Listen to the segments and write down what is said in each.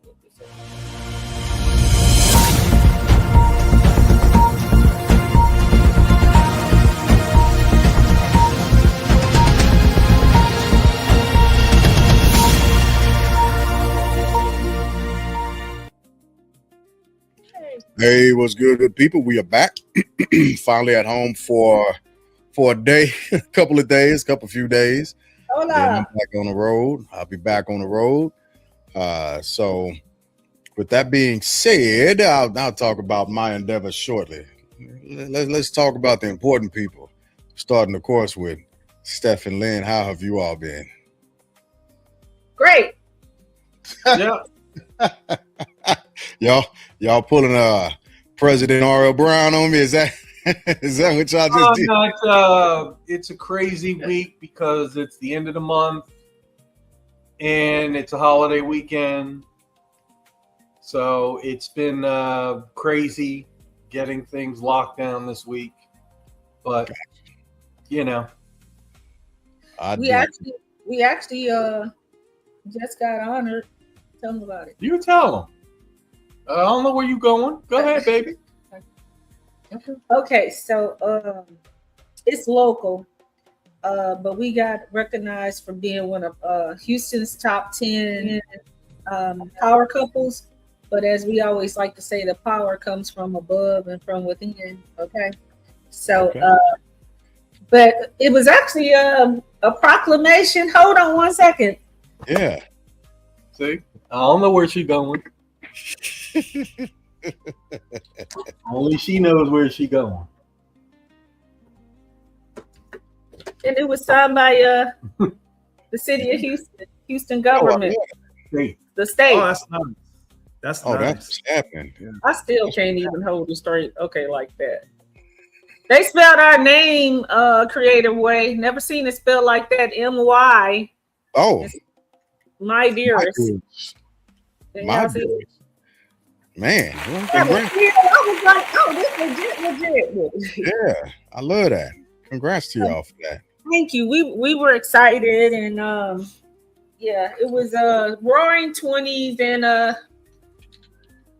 Hey, what's good, people? We are back. Finally at home for a day, a few days. Hola. Then I'm back on the road. I'll be back on the road. So with that being said, I'll talk about my endeavors shortly. Let's talk about the important people. Starting, of course, with Steph and Lynn. How have you all been? Great. Yeah. Y'all pulling President R.L. Brown on me? Is that what y'all just did? No, it's a crazy week because it's the end of the month and it's a holiday weekend. So it's been crazy getting things locked down this week. But you know, we actually just got honored. Tell them about it. You tell them. I don't know where you going. Go ahead, baby. Okay, so it's local, but we got recognized for being one of Houston's top 10 power couples. But as we always like to say, the power comes from above and from within. Okay, so but it was actually a proclamation. Hold on one second. Yeah. See, I don't know where she's going. Only she knows where she's going. And it was signed by the city of Houston government, the state. Oh, that's nice. That's nice. That's happening. Yeah. I still can't even hold it straight. Okay, like that. They spelled our name creative way. Never seen it spelled like that. M-Y. Oh. My dearest. My dearest. Man. I was like, oh, this legit. Yeah, I love that. Congrats to y'all for that. Thank you. We were excited, and yeah, it was Roaring 20s and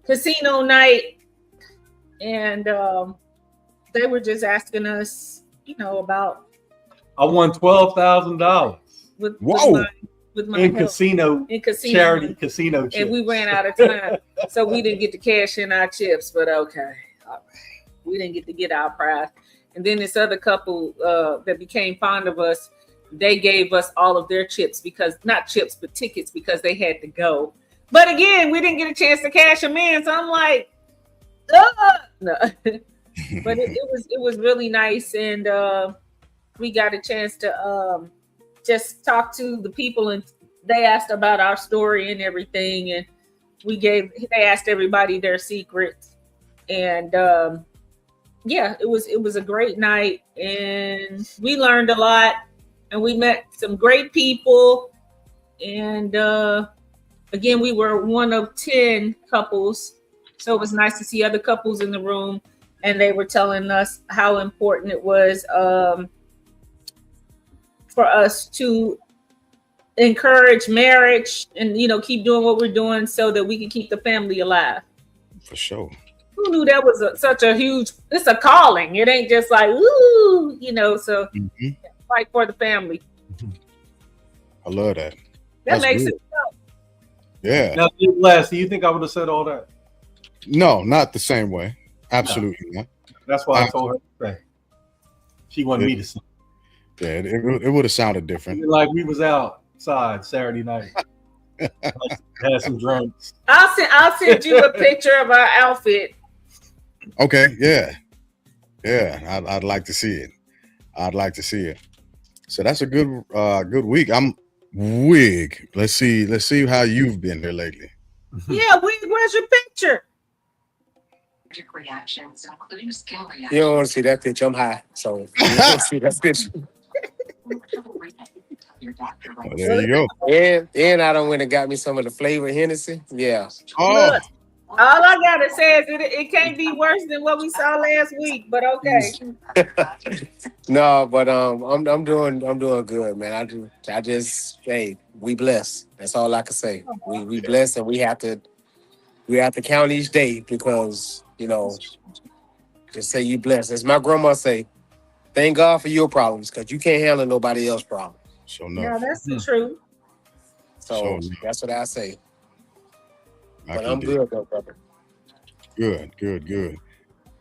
casino night, and they were just asking us, about. I won $12,000 with my in casino charity casino chips. And we ran out of time, so we didn't get to cash in our chips. But okay, all right. We didn't get our prize. And then this other couple that became fond of us, they gave us all of their chips not chips, but tickets because they had to go. But again, we didn't get a chance to cash them in, so I'm like, no. But it was really nice, and we got a chance to just talk to the people, and they asked about our story and everything, and they asked everybody their secrets, and yeah, it was a great night, and we learned a lot, and we met some great people, and again, we were one of 10 couples, so it was nice to see other couples in the room, and they were telling us how important it was for us to encourage marriage and, keep doing what we're doing so that we can keep the family alive. For sure. Who knew that was such a huge, it's a calling. It ain't just like, ooh, so fight for the family. I love that. That makes it so. Yeah. Now, Les, do you think I would have said all that? No, not the same way. Absolutely not. That's why I told her to say. She wanted me to say. Yeah, it would have sounded different. Like we was outside Saturday night. Had some drinks. I'll send you a picture of our outfit. Okay, yeah. I'd like to see it. So that's a good week. I'm Wig. Let's see how you've been here lately. Yeah, Wig, where's your picture? Reactions, including skill reactions. You don't want to see that picture. I'm high, so you don't see that picture. Oh, there you go. And I done went and got me some of the flavor Hennessy. Yeah. Oh. Look, all I gotta say is it can't be worse than what we saw last week, but okay. No, but I'm doing good, man. I just hey, we blessed. That's all I can say. We blessed, and we have to we have to count each day because, just say you blessed. As my grandma say, thank God for your problems because you can't handle nobody else's problems. So Yeah, no. that's the truth. So So- that's what I say. I But can I'm dig. good though, brother. Good.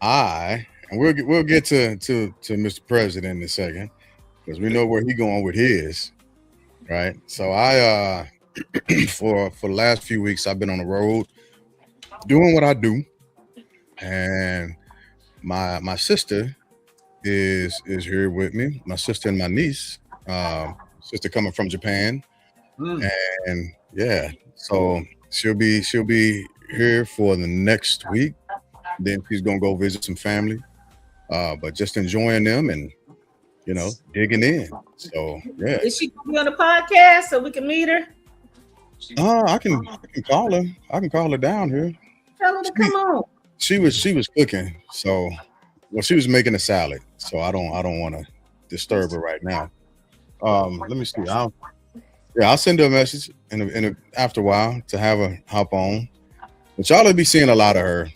And we'll get to Mr. President in a second because we know where he going with his, right? So I for the last few weeks I've been on the road doing what I do, and my sister is here with me. My sister and my niece, sister coming from Japan, Mm. and yeah, so she'll be here for the next week. Then she's gonna go visit some family, but just enjoying them and digging in. So yeah, Is she gonna be on the podcast so we can meet her? I can call her. I can call her down here. Tell her to come on. She was cooking, so she was making a salad. So I don't want to disturb her right now. Let me see. I'll send her a message after a while to have her hop on. But y'all will be seeing a lot of her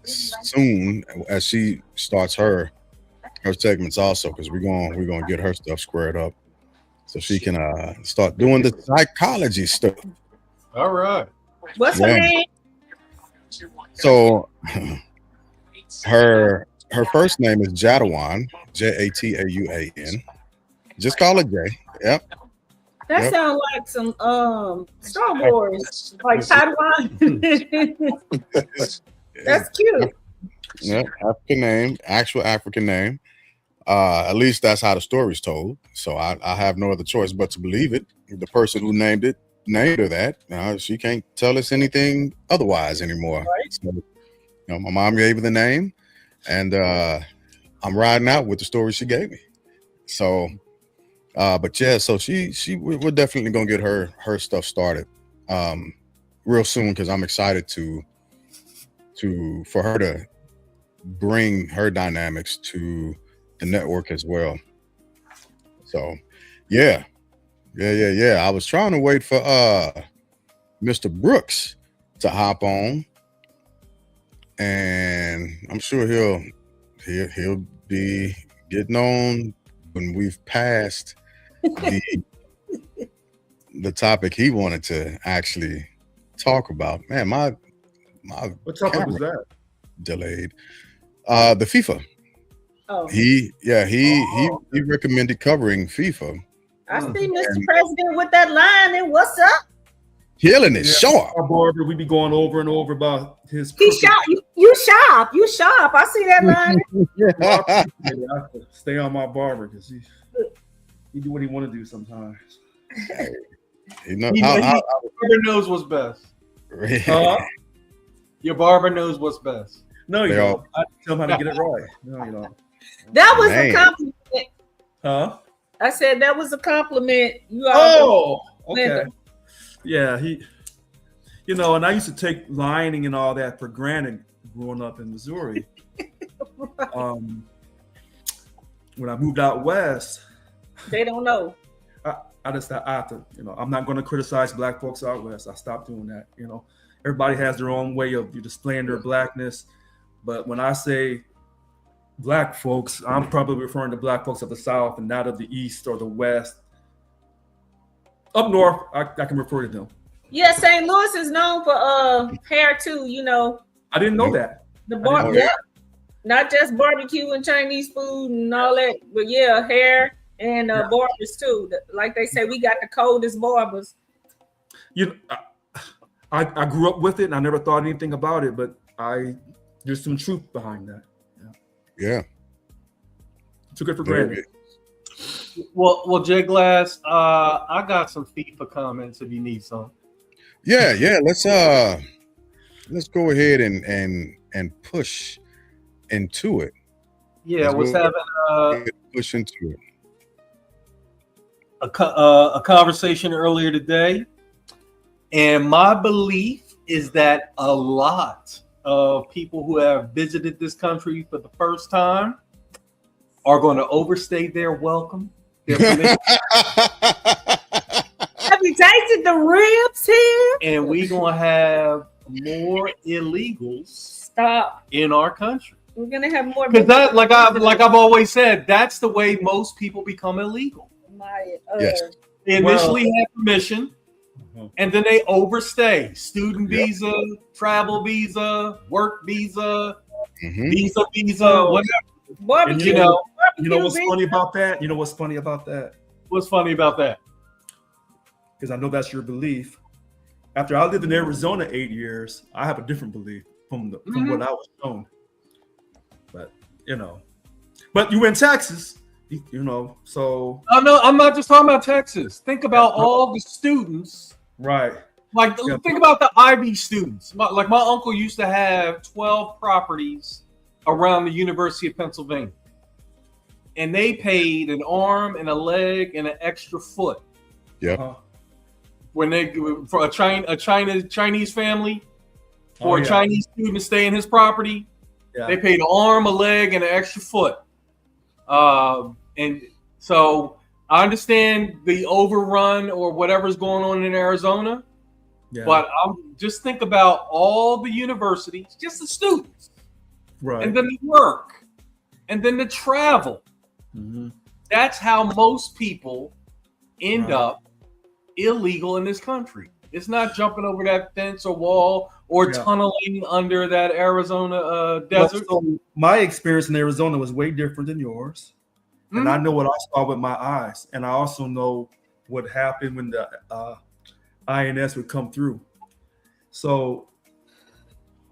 soon as she starts her segments also, because we're gonna get her stuff squared up so she can start doing the psychology stuff. All right. What's her name? So her first name is Jadawan, Jatauan. Just call her J. Yep. That Yep. sounds like some Star Wars, like Taiwan. That's cute. Yep. Actual African name. At least that's how the story's told. So I have no other choice but to believe it. The person who named her that. She can't tell us anything otherwise anymore. Right. So, my mom gave her the name, and I'm riding out with the story she gave me. So, but yeah, so we're definitely gonna get her stuff started real soon because I'm excited for her to bring her dynamics to the network as well. So yeah. I was trying to wait for Mr. Brooks to hop on, and I'm sure he'll be getting on when we've passed the topic he wanted to actually talk about. Man, my What topic was that? delayed. The FIFA. Oh, He recommended covering FIFA. I see Mr. President with that line. And what's up? Killing it, sharp. Our barber, we be going over and over about his. He shop. You shop. You shop. I see that line. I have to stay on my barber because he do what he want to do sometimes. Your barber knows what's best. Your barber knows what's best. No, you don't. I tell him how to get it right. No, you don't. That was Man. a compliment. Huh? I said that was a compliment. You all. Oh, okay. Yeah, and I used to take lining and all that for granted growing up in Missouri. When I moved out west, They don't know. I have to, I'm not going to criticize black folks out west. I stopped doing that. Everybody has their own way of displaying their blackness. But when I say black folks, I'm probably referring to black folks of the South and not of the East or the West. Up north, I can refer to them. Yeah, St. Louis is known for hair too. I didn't know that. Yeah, not just barbecue and Chinese food and all that, but yeah, hair and barbers too. Like they say, we got the coldest barbers. I grew up with it and I never thought anything about it, but there's some truth behind that. Yeah. Took it for granted. Well, Jay Glass, I got some FIFA comments if you need some. Yeah. Let's go ahead and push into it. Yeah, I was having push into it. A conversation earlier today, and my belief is that a lot of people who have visited this country for the first time are going to overstay their welcome. Their Have You tasted the ribs here. And we gonna have more illegals Stop. in our country. We're gonna have more. Because that, like I've always said, that's the way most people become illegal. Yes. They initially have permission, and then they overstay. Student visa, travel visa, work visa, visa, whatever. Barbecue. And You know what's funny about that? What's funny about that? Because I know that's your belief. After I lived in Arizona 8 years, I have a different belief from what I was shown. But but you in Texas, so. Oh no, I'm not just talking about Texas. Think about all the students. Right. Like think about the Ivy students. My uncle used to have 12 properties around the University of Pennsylvania, and they paid an arm and a leg and an extra foot. Yeah. When they for a Chinese family, for a Chinese student to stay in his property, they paid an arm, a leg, and an extra foot. And so I understand the overrun or whatever's going on in Arizona, but just think about all the universities, just the students, right, and then the work, and then the travel. That's how most people end up illegal in this country. It's not jumping over that fence or wall or tunneling under that Arizona desert. So my experience in Arizona was way different than yours. And I know what I saw with my eyes. And I also know what happened when the INS would come through. So,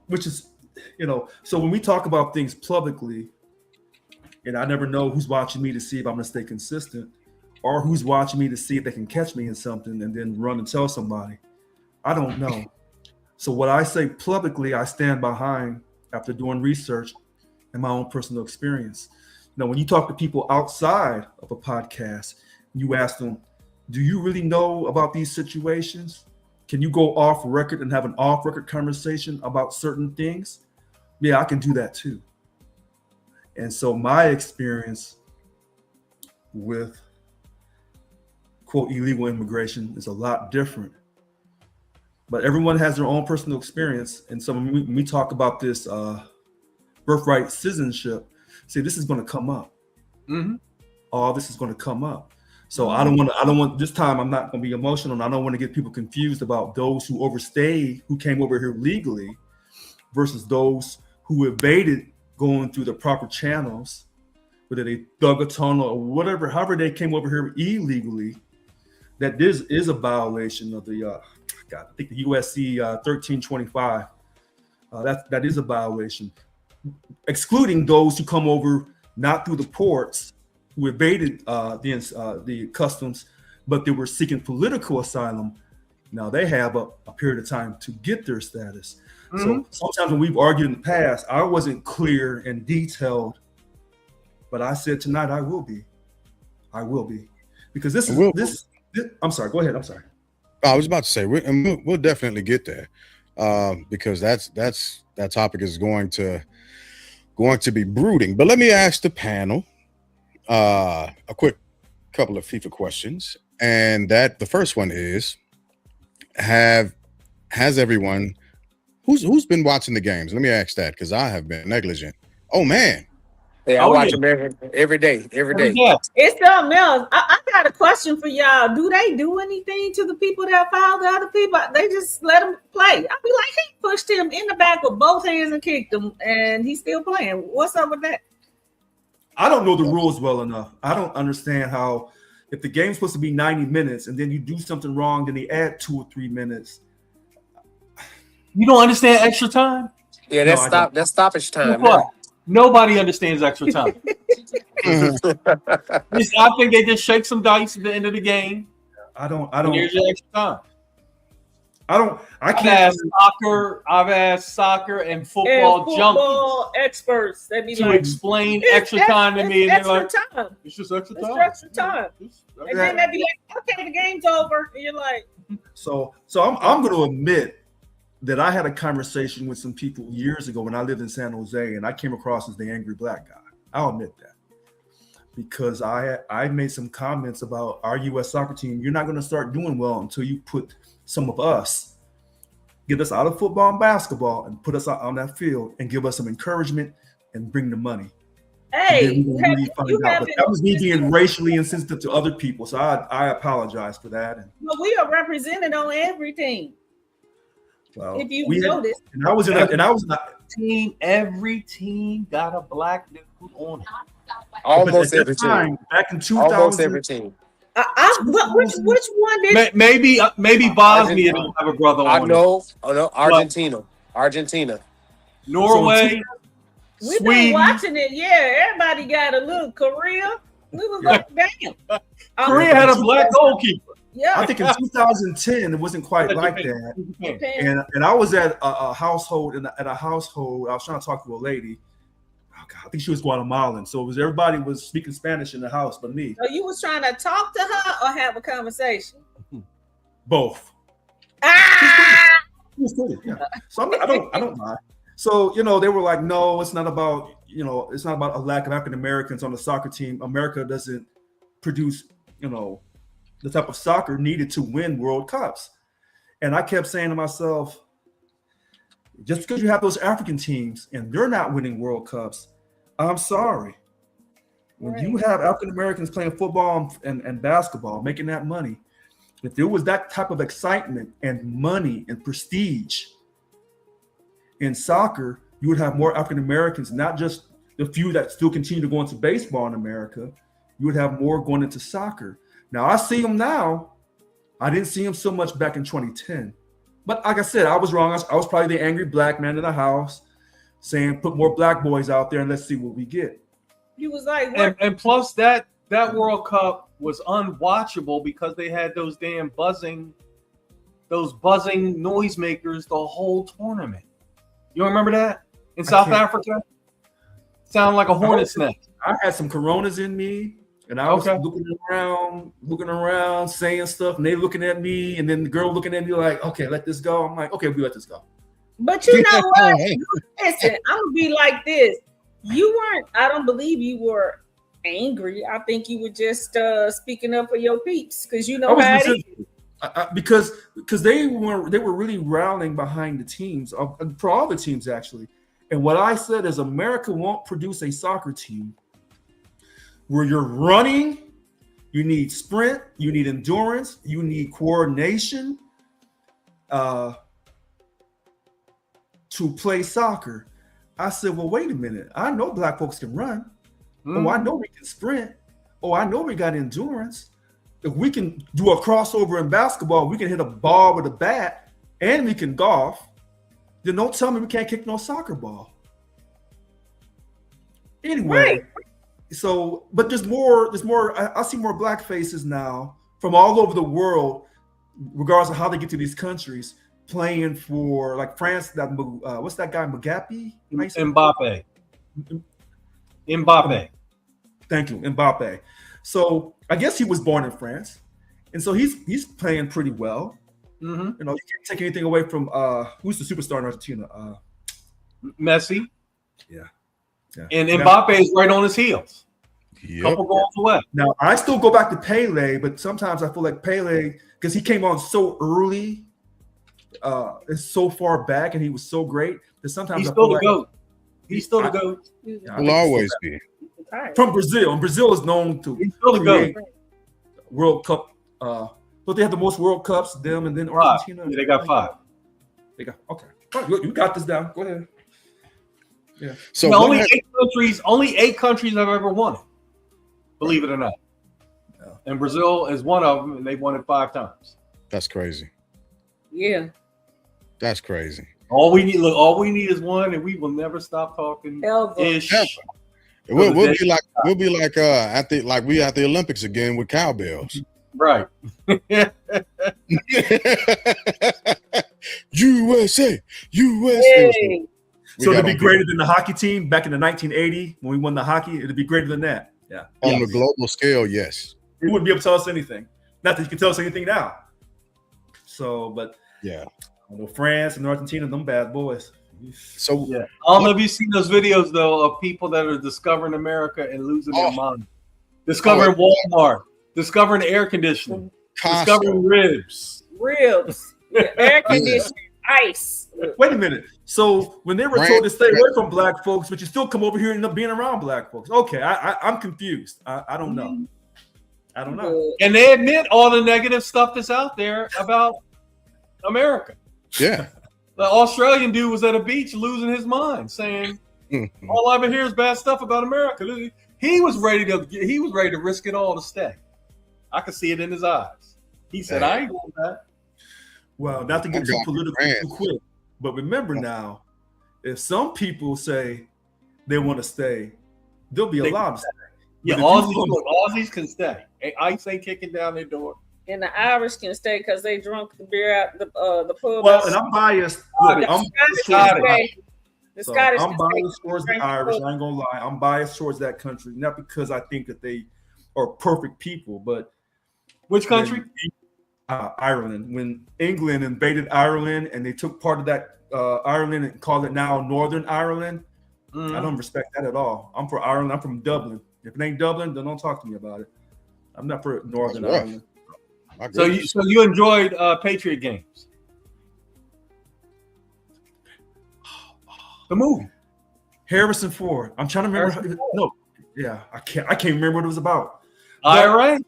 which is, so when we talk about things publicly, and I never know who's watching me to see if I'm going to stay consistent, or who's watching me to see if they can catch me in something and then run and tell somebody. I don't know. So what I say publicly, I stand behind after doing research and my own personal experience. When you talk to people outside of a podcast, you ask them, do you really know about these situations? Can you go off record and have an off record conversation about certain things? Yeah, I can do that too. And so my experience with quote illegal immigration is a lot different, but everyone has their own personal experience. And so when we talk about this birthright citizenship, see, this is going to come up. All this is going to come up. So I don't want this time. I'm not going to be emotional. And I don't want to get people confused about those who overstayed, who came over here legally, versus those who evaded going through the proper channels, whether they dug a tunnel or whatever, however they came over here illegally. That this is a violation of the I think the USC 1325. That is a violation, excluding those who come over not through the ports, who evaded the customs, but they were seeking political asylum. Now they have a period of time to get their status. So sometimes when we've argued in the past, I wasn't clear and detailed, but I said tonight I will be, because this is. I'm sorry. Go ahead. I'm sorry. I was about to say we'll definitely get there, because that topic is going to be brooding. But let me ask the panel a quick couple of FIFA questions, and the first one is: has everyone who's been watching the games? Let me ask that, because I have been negligent. Oh man. Yeah, I watch them every day. Yeah. It's something else. I got a question for y'all. Do they do anything to the people that foul the other people? They just let them play. I be like, he pushed him in the back with both hands and kicked him, and he's still playing. What's up with that? I don't know the rules well enough. I don't understand how, if the game's supposed to be 90 minutes and then you do something wrong, then they add 2 or 3 minutes. You don't understand extra time? Yeah, that's stoppage time. What? Nobody understands extra time. I think they just shake some dice at the end of the game. I don't. Here's your extra time. I can't. I've asked soccer and football junkies experts. They be to like, explain extra time to me, and they're like, time. "It's just extra time." It's extra time. And then they be like, "Okay, the game's over," and you're like, So I'm going to admit that I had a conversation with some people years ago when I lived in San Jose, and I came across as the angry black guy. I'll admit that. because I made some comments about our U.S. soccer team. You're not going to start doing well until you put some of us, get us out of football and basketball, and put us out on that field and give us some encouragement and bring the money. Hey, But that was me being racially insensitive to other people, so I apologize for that. But we are represented on every team. Well, if you notice, and I was in a team. Every team got a black dude on it. Almost every team. Back in 2000, almost every team. Which one did? Maybe Bosnia don't have a brother on it. Oh no, Argentina, Norway. We've Sweden. been watching it. Yeah, everybody got a little Korea. Damn. Korea had a black goalkeeper. Yeah, I think in 2010 it wasn't quite like that. And I was at a household at a household. I was trying to talk to a lady. Oh God, I think she was Guatemalan. So everybody was speaking Spanish in the house, but me. So you was trying to talk to her or have a conversation? Both. Ah! Yeah. So I don't mind. So they were like, no, it's not about it's not about a lack of African Americans on the soccer team. America doesn't produce the type of soccer needed to win World Cups. And I kept saying to myself, just because you have those African teams and they're not winning World Cups, I'm sorry. When you have African Americans playing football and basketball, making that money, if there was that type of excitement and money and prestige in soccer, you would have more African Americans, not just the few that still continue to go into baseball in America. You would have more going into soccer. Now, I see them now. I didn't see them so much back in 2010. But like I said, I was wrong. I was probably the angry black man in the house saying, put more black boys out there and let's see what we get. He was like, and plus that World Cup was unwatchable because they had those damn buzzing noisemakers the whole tournament. You remember that? In South Africa? Sound like a hornet's nest. I had some Coronas in me. And I was looking around, saying stuff, and they looking at me, and then the girl looking at me like, okay, let this go. I'm like, okay, we let this go. But you know what? Listen, I'm going to be like this. I don't believe you were angry. I think you were just speaking up for your peeps because you know how it is. Because they were really rallying behind the teams, for all the teams actually. And what I said is America won't produce a soccer team where you're running, you need sprint, you need endurance, you need coordination to play soccer. I said, well, wait a minute. I know black folks can run. Oh, I know we can sprint. Oh, I know we got endurance. If we can do a crossover in basketball, we can hit a ball with a bat, and we can golf. Then don't tell me we can't kick no soccer ball. Anyway. Right. So, but there's more. I see more black faces now from all over the world, regardless of how they get to these countries, playing for like France. That what's that guy, Mbappe? Mbappe. Thank you, Mbappe. So I guess he was born in France, and so he's playing pretty well. Mm-hmm. You can't take anything away from who's the superstar in Argentina? Messi. Yeah. And Mbappe is right on his heels. Yep. Couple goals away. Now, I still go back to Pele, but sometimes I feel like Pele, because he came on so early, and so far back, and he was so great that sometimes he's still the GOAT. He's still the GOAT. Will always be. From Brazil, and Brazil is known to create World Cup. But they have the most World Cups, them, and then Argentina. Yeah, they got 5. They got okay. Right, you got this down. Go ahead. Yeah. So only 8 countries have ever won it. Believe it or not. Yeah. And Brazil is one of them, and they've won it 5 times. That's crazy. Yeah. That's crazy. All we need is one, and we will never stop talking. Ever. We'll be like at the Olympics again with cowbells. Right. USA. Hey. So it'd be greater than the hockey team back in the 1980 when we won the hockey. It'd be greater than that. Yeah. On the global scale, yes. You wouldn't be able to tell us anything. Not that you can tell us anything now. So, but yeah, France and Argentina, them bad boys. So yeah, I don't know if you've seen those videos though of people that are discovering America and losing their mind. discovering Walmart, discovering air conditioning, discovering ribs. Air conditioning, ice. Wait a minute. So when they were told to stay away from black folks, but you still come over here and end up being around black folks. Okay, I'm confused. I don't know. I don't know. And they admit all the negative stuff that's out there about America. Yeah. The Australian dude was at a beach losing his mind, saying, "All I ever hear is bad stuff about America." He was ready to risk it all to stay. I could see it in his eyes. He said, "I ain't going that." Well, not to get too political too quick, but remember now, if some people say they want to stay, they'll be allowed to stay. Yeah, Aussies can stay. ICE ain't kicking down their door. And the Irish can stay because they drunk the beer out the pub. Well, and I'm biased. Look, I'm Scottish. I'm biased towards the Irish. I ain't gonna lie. I'm biased towards that country, not because I think that they are perfect people, but which country? Ireland. When England invaded Ireland and they took part of that Ireland and called it now Northern Ireland, I don't respect that at all. I'm for Ireland. I'm from Dublin. If it ain't Dublin, then don't talk to me about it. I'm not for Northern Ireland. So you enjoyed Patriot games? The movie Harrison Ford. I'm trying to remember. I can't remember what it was about. IRA.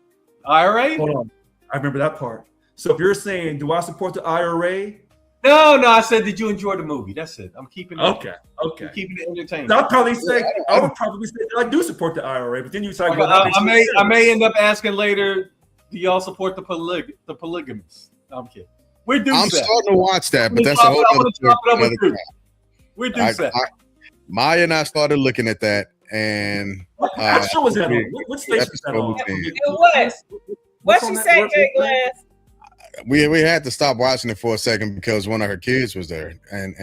Hold on, I remember that part. So if you're saying, do I support the IRA? No. I said, did you enjoy the movie? That's it. I'm keeping it. Okay. I'm keeping it entertaining. I would probably say I do support the IRA, but then you talk about. I may end up asking later. Do y'all support the polygamists? I'm kidding. I'm starting to watch that, but that's a whole other. We do that. Maya and I started looking at that, and what show was that on? What station was that on? It was. What she say, Jay Glass? We had to stop watching it for a second because one of her kids was there, and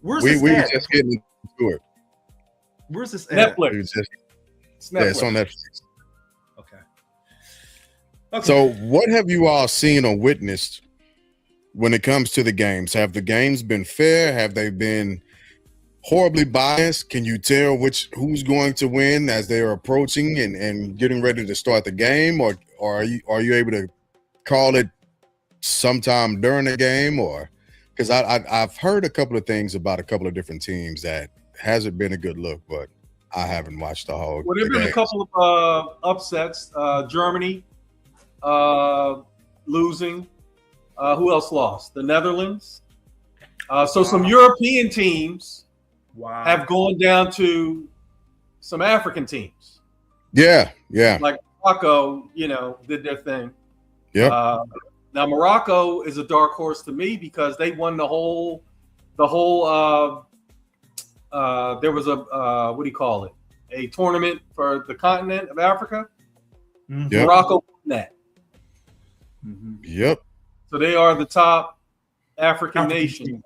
where's we were just getting into it. Where's this at? Netflix. Yeah, it's on Netflix. Okay. So, what have you all seen or witnessed when it comes to the games? Have the games been fair? Have they been horribly biased? Can you tell who's going to win as they are approaching and getting ready to start the game, or are you able to call it sometime during the game? Or because I've heard a couple of things about a couple of different teams that hasn't been a good look, but I haven't watched the whole. Well, there've been a couple of upsets. Germany losing. Who else lost? The Netherlands. So some European teams have gone down to some African teams. Yeah. Like Morocco, did their thing. Yeah. Now Morocco is a dark horse to me because they won the whole. There was a what do you call it? A tournament for the continent of Africa. Yep. Morocco won that. Mm-hmm. Yep. So they are the top African nation.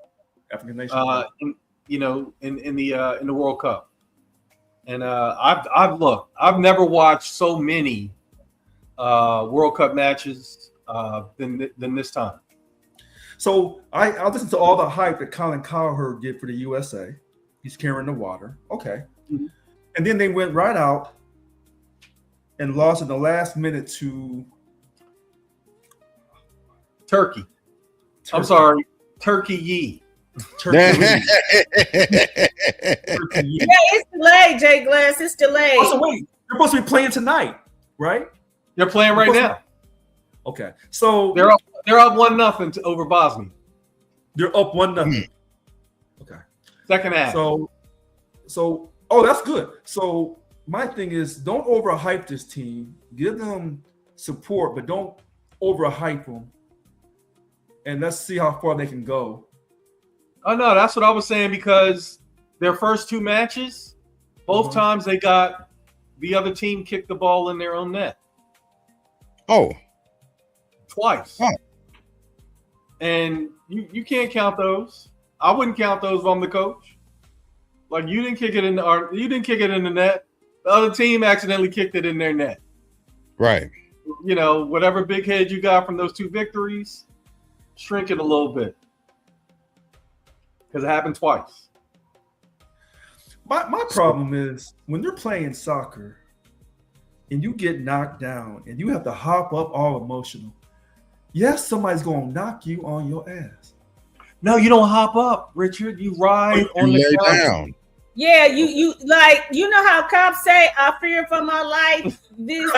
African nation. In the World Cup. And I've never watched so many World Cup matches than this time. So I listened to all the hype that Colin Cowherd did for the USA. He's carrying the water. Okay. Mm-hmm. And then they went right out and lost in the last minute to Turkey. I'm sorry, Turkey. Turkey. Yeah, it's delayed, Jay Glass. It's delayed. Oh, so wait, they're supposed to be playing tonight, right? They're playing right now. Okay, so they're up 1-0 over Bosnia. They're up 1-0. Okay, second half. So that's good. So my thing is, don't overhype this team. Give them support, but don't overhype them. And let's see how far they can go. Oh no, that's what I was saying, because their first two matches, both times they got the other team kicked the ball in their own net. Oh. Twice. Oh. And you can't count those. I wouldn't count those if I'm the coach. Like, you didn't kick it in the net. The other team accidentally kicked it in their net. Right. Whatever big head you got from those two victories, shrink it a little bit. Because it happened twice. My problem is when they're playing soccer, and you get knocked down and you have to hop up all emotional, yes, somebody's going to knock you on your ass. No, you don't hop up, Richard. You ride on the lay ground. down. Yeah, you like, you know how cops say, I fear for my life. This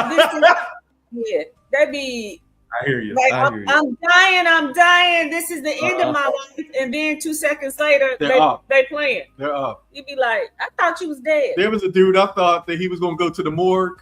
yeah, that'd be I hear you. like, I hear you. I'm dying. This is the end of my life. And then 2 seconds later, they playing. They're up. You'd be like, I thought you was dead. There was a dude I thought that he was going to go to the morgue,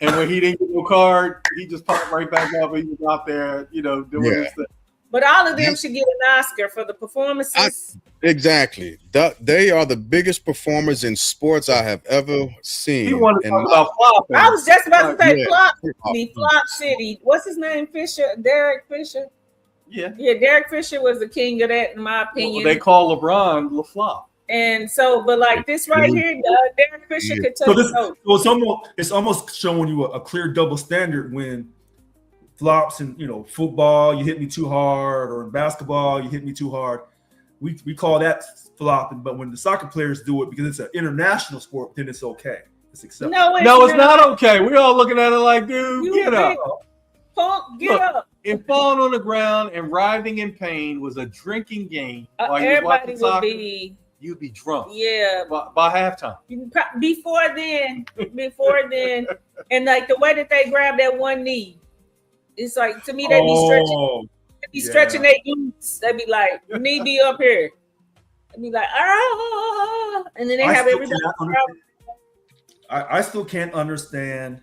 and when he didn't get no card, he just popped right back up, and he was out there, doing his thing. But all of them should get an Oscar for the performances. Exactly. They are the biggest performers in sports I have ever seen. You want to talk about flopping? I was just about to say Yeah. Flop City. What's his name? Fisher, Derek Fisher. Yeah. Yeah, Derek Fisher was the king of that, in my opinion. Well, they call LeBron the flop. And so, but like this right here, Derek Fisher could touch It's almost showing you a clear double standard when flops in football, you hit me too hard, or in basketball, you hit me too hard. We call that flopping, but when the soccer players do it because it's an international sport, then it's okay. It's acceptable. No, it's not okay. We're all looking at it like, dude, get up. Punk, get up. And falling on the ground and writhing in pain was a drinking game. While you Everybody would soccer, be. You'd be drunk. Yeah. By halftime. Before then, and like the way that they grab that one knee, it's like, to me, they be stretching. They be stretching their glutes. They be like, knee be up here. They be like, and then they have everybody. I still can't understand.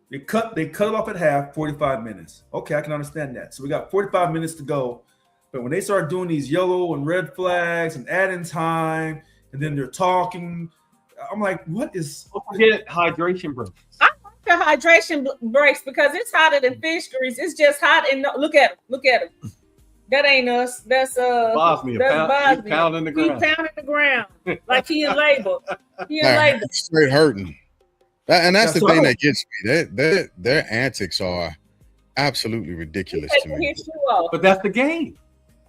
They cut it off at half, 45 minutes. Okay, I can understand that. So we got 45 minutes to go. But when they start doing these yellow and red flags and adding time, and then they're talking, I'm like, what is? Don't forget hydration breaks. I like the hydration breaks because it's hotter than fish grease. It's just hot, and look at him. That ain't us. That's Bosnia. That's Bosnia. He's pounding the ground. He's pounding the ground like he in labor. He in labor. Straight hurting. That's the thing that gets me. Their antics are absolutely ridiculous to me. But that's the game.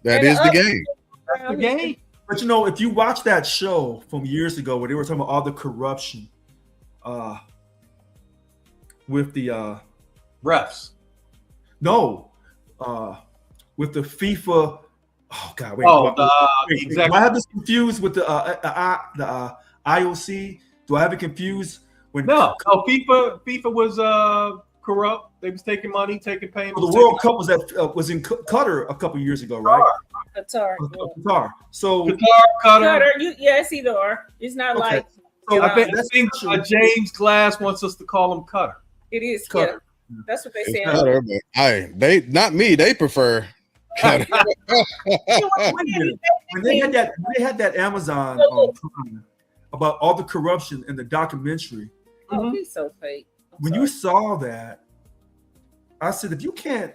That is the game. That's the game. But if you watch that show from years ago where they were talking about all the corruption with the refs. No. With the FIFA. Oh God! Wait. Exactly. Do I have this confused with the IOC? Do I have it confused? No. FIFA was corrupt. They was taking money, taking payments. Well, the World Cup was in Qatar a couple years ago, right? Qatar. Qatar. So Qatar. It's either or. It's not like. So I think James Glass wants us to call him Qatar. It is Qatar. Yeah. That's what they say. Qatar, but they not me. They prefer. When they had that Amazon Prime about all the corruption in the documentary. Oh, he's so fake. When you saw that, I said, if you can't,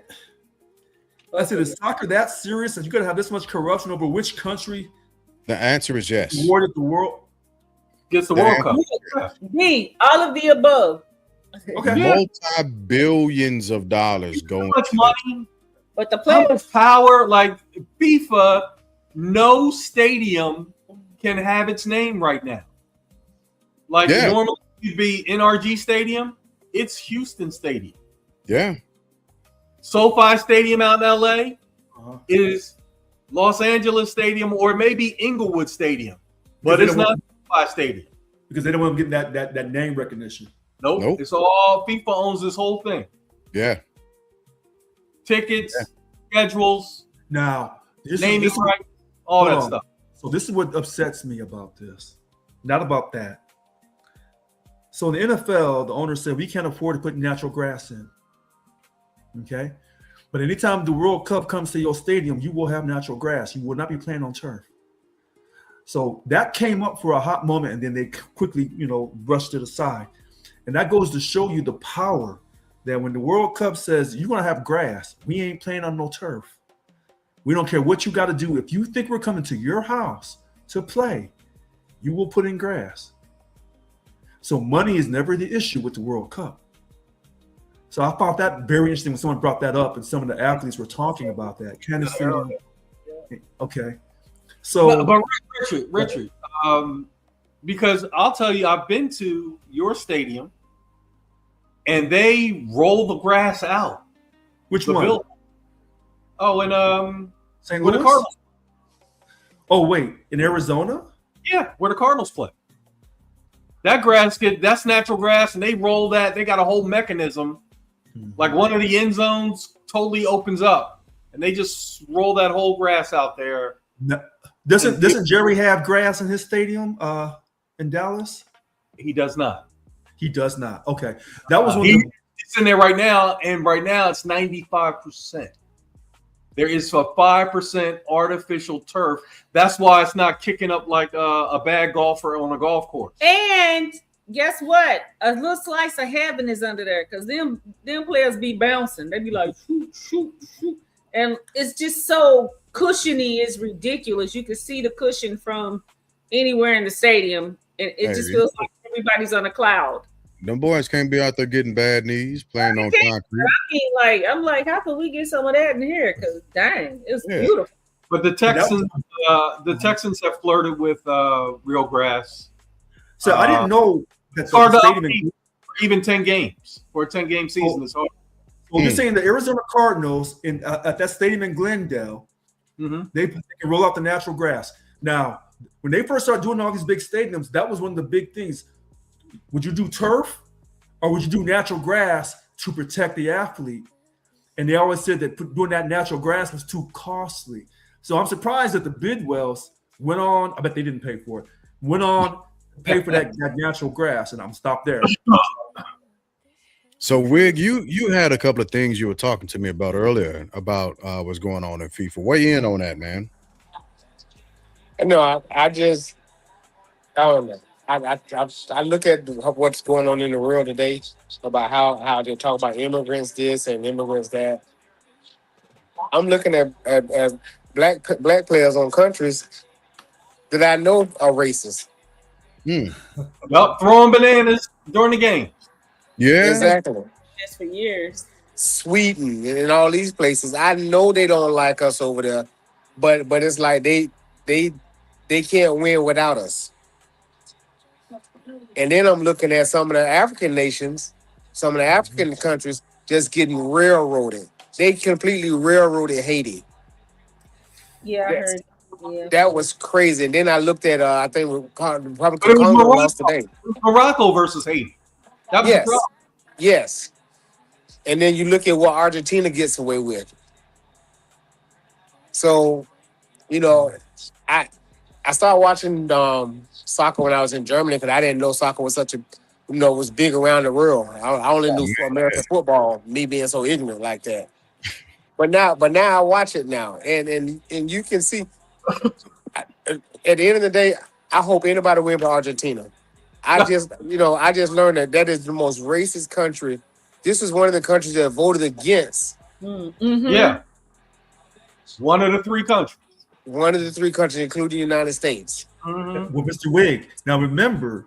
is soccer that serious that you're going to have this much corruption over which country? The answer is yes. Awarded the world? Gets the World Cup. Me, all of the above. Okay. Multi-billions of dollars going. How much money? But the players, how much power? Like FIFA, no stadium can have its name right now. Like normally it'd be NRG Stadium. It's Houston Stadium. Yeah. SoFi Stadium out in LA is Los Angeles Stadium or maybe Inglewood Stadium, but it's not SoFi Stadium because they don't want to get that name recognition. Nope. It's all FIFA owns this whole thing. Yeah. Tickets, schedules. Now, naming rights, all that stuff. So this is what upsets me about this, not about that. So in the NFL, the owner said we can't afford to put natural grass in. Okay, but anytime the World Cup comes to your stadium, you will have natural grass. You will not be playing on turf. So that came up for a hot moment, and then they quickly, brushed it aside. And that goes to show you the power that when the World Cup says you're gonna have grass, we ain't playing on no turf. We don't care what you got to do. If you think we're coming to your house to play, you will put in grass. So money is never the issue with the World Cup. So I found that very interesting when someone brought that up and some of the athletes were talking about that. Okay. So, but Richard, because I'll tell you, I've been to your stadium and they roll the grass out. Which The one? building. Oh, and St. where the Louis? Cardinals. Oh, wait, in Arizona? Yeah, where the Cardinals play. That that's natural grass, and they roll that. They got a whole mechanism. Like one of the end zones totally opens up, and they just roll that whole grass out there. No. Doesn't Jerry have grass in his stadium in Dallas? He does not. He does not. Okay. That was It's in there right now, and right now it's 95%. There is a 5% artificial turf. That's why it's not kicking up like a bad golfer on a golf course. And guess what? A little slice of heaven is under there because them players be bouncing. They be like shoot, shoot, shoot, and it's just so cushiony. It's ridiculous. You can see the cushion from anywhere in the stadium, and it just feels like everybody's on a cloud. Them boys can't be out there getting bad knees, playing on concrete. I'm like, how can we get some of that in here? Because dang, it's beautiful. But the Texans have flirted with real grass. So I didn't know that It's hard the to stadium, even 10 games for a 10-game season. It's hard. well, you're saying the Arizona Cardinals at that stadium in Glendale, they can roll out the natural grass. Now, when they first started doing all these big stadiums, that was one of the big things. Would you do turf or would you do natural grass to protect the athlete? And they always said that doing that natural grass was too costly. So I'm surprised that the Bidwells went on, I bet they didn't pay for it, went on to pay for that natural grass. And I'm stopped there. So, Wig, you had a couple of things you were talking to me about earlier about what's going on in FIFA. Weigh in on that, man. No, I don't know. I look at what's going on in the world today about how they talk about immigrants this and immigrants that. I'm looking at black players on countries that I know are racist. Yup, throwing bananas during the game. Yeah, Exactly. That's for years. Sweden and all these places. I know they don't like us over there, but it's like they can't win without us. And then I'm looking at some of the African nations, some of the African countries just getting railroaded. They completely railroaded Haiti. Yeah, I heard. Yeah. That was crazy. And then I looked at, I think Republican But it was Congo Morocco. lost today. It was Morocco versus Haiti. That was the Yes. problem. Yes. And then you look at what Argentina gets away with. So, I started watching soccer when I was in Germany because I didn't know soccer was such a, was big around the world. I only knew American football, me being so ignorant like that. But now I watch it now, and you can see. At the end of the day, I hope anybody win by Argentina. I just learned that is the most racist country. This is one of the countries that voted against. Mm-hmm. Yeah. One of the three countries. One of the three countries, including the United States. Mm-hmm. Well, Mr. Wig, now remember,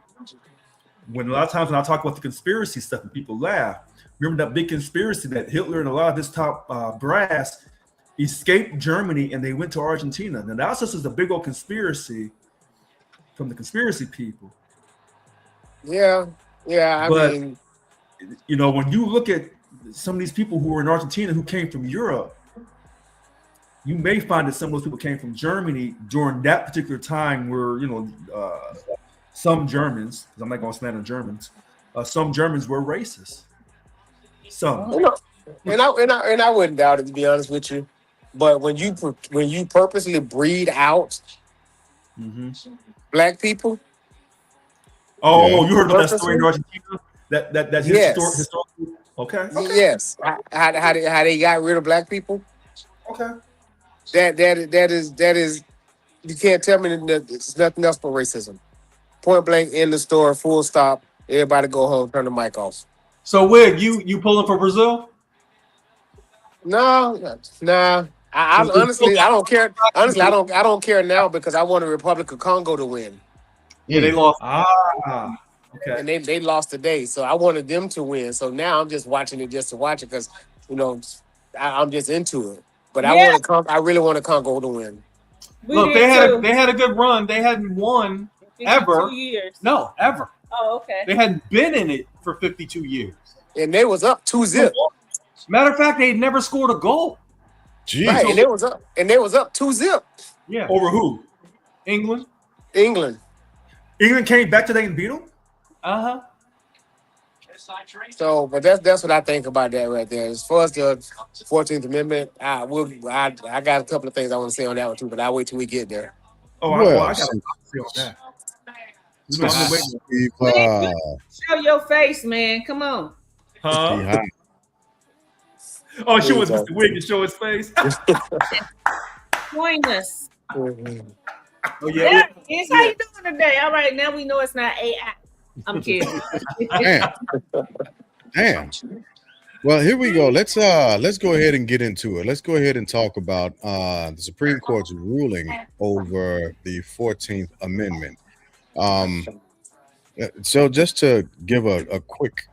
when a lot of times when I talk about the conspiracy stuff and people laugh, remember that big conspiracy that Hitler and a lot of this top brass escaped Germany and they went to Argentina. Now that's just a big old conspiracy from the conspiracy people. Yeah. I mean, when you look at some of these people who were in Argentina who came from Europe, you may find that some of those people came from Germany during that particular time where, some Germans, because I'm not going to slander Germans, some Germans were racist. Some. and I wouldn't doubt it, to be honest with you. But when you purposely breed out black people. Oh, you heard about that story in Argentina? That Yes. historical. Okay. Yes. How they got rid of black people? Okay. That is you can't tell me that it's nothing else but racism. Point blank in the store, full stop. Everybody go home, turn the mic off. So, Wig, you pulling for Brazil? No. I honestly I don't care. Honestly, I don't care now because I want the Republic of Congo to win. Yeah, they lost. Okay. And they lost today, so I wanted them to win. So now I'm just watching it just to watch it because I'm just into it. But I really want Congo to win. Look, they had a good run. They hadn't won ever. 2 years. No, ever. Oh, okay. They hadn't been in it for 52 years. And they was up 2-0. Matter of fact, they had never scored a goal. Jeez. Right, and they was up 2-0. Yeah. Over who? England. England. England came back today and beat them? Uh-huh. So, but that's what I think about that right there. As far as the 14th Amendment, I got a couple of things I want to say on that one too, but I'll wait till we get there. Oh, Well, I got to say on that. You know, since I'm waiting. we've, Man, show your face, man. Come on. Huh? Oh, show us Mr. Wig and show his face. Join us. Mhm. Oh yeah. Yes, how you doing today? All right, now we know it's not AI. I'm kidding. Damn. Well, here we go. Let's go ahead and get into it. Let's go ahead and talk about the Supreme Court's ruling over the 14th Amendment. So just to give a quick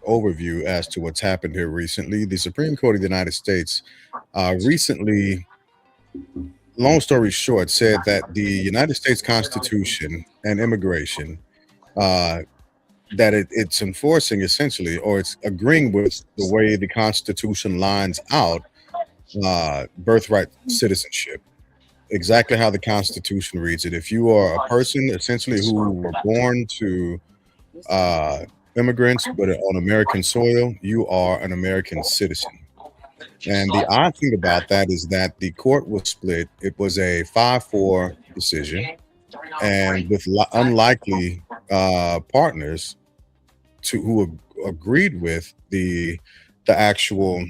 overview as to what's happened here recently, the Supreme Court of the United States recently, long story short, said that the United States Constitution and immigration, that it's enforcing essentially, or it's agreeing with the way the Constitution lines out birthright citizenship. Exactly how the Constitution reads it. If you are a person essentially who were born to immigrants but on American soil, you are an American citizen. And the odd thing about that is that the court was split. It was a 5-4 decision, and with unlikely partners who agreed with the actual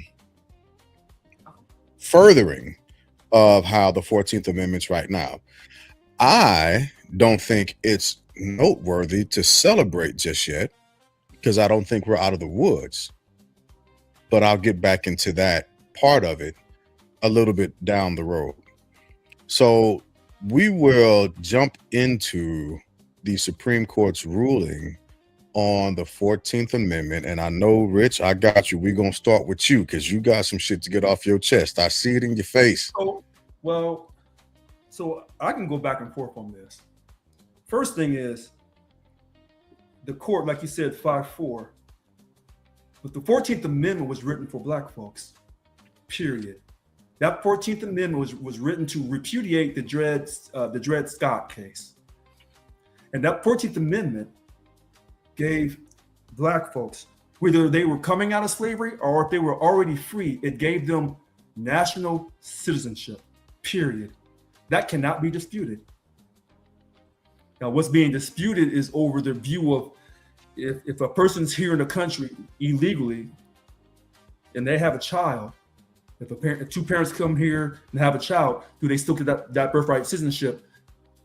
furthering of how the 14th Amendment's right now. I don't think it's noteworthy to celebrate just yet, because I don't think we're out of the woods. But I'll get back into that part of it a little bit down the road. So we will jump into the Supreme Court's ruling on the 14th Amendment. And I know, Rich, I got you. We're going to start with you because you got some shit to get off your chest. I see it in your face. So I can go back and forth on this. First thing is, the court, like you said, 5-4. But the 14th Amendment was written for Black folks, period. That 14th Amendment was written to repudiate the Dred Scott case. And that 14th Amendment gave Black folks, whether they were coming out of slavery or if they were already free, it gave them national citizenship, period. That cannot be disputed. Now, what's being disputed is over the view of if a person's here in the country illegally and they have a child, if two parents come here and have a child, do they still get that birthright citizenship,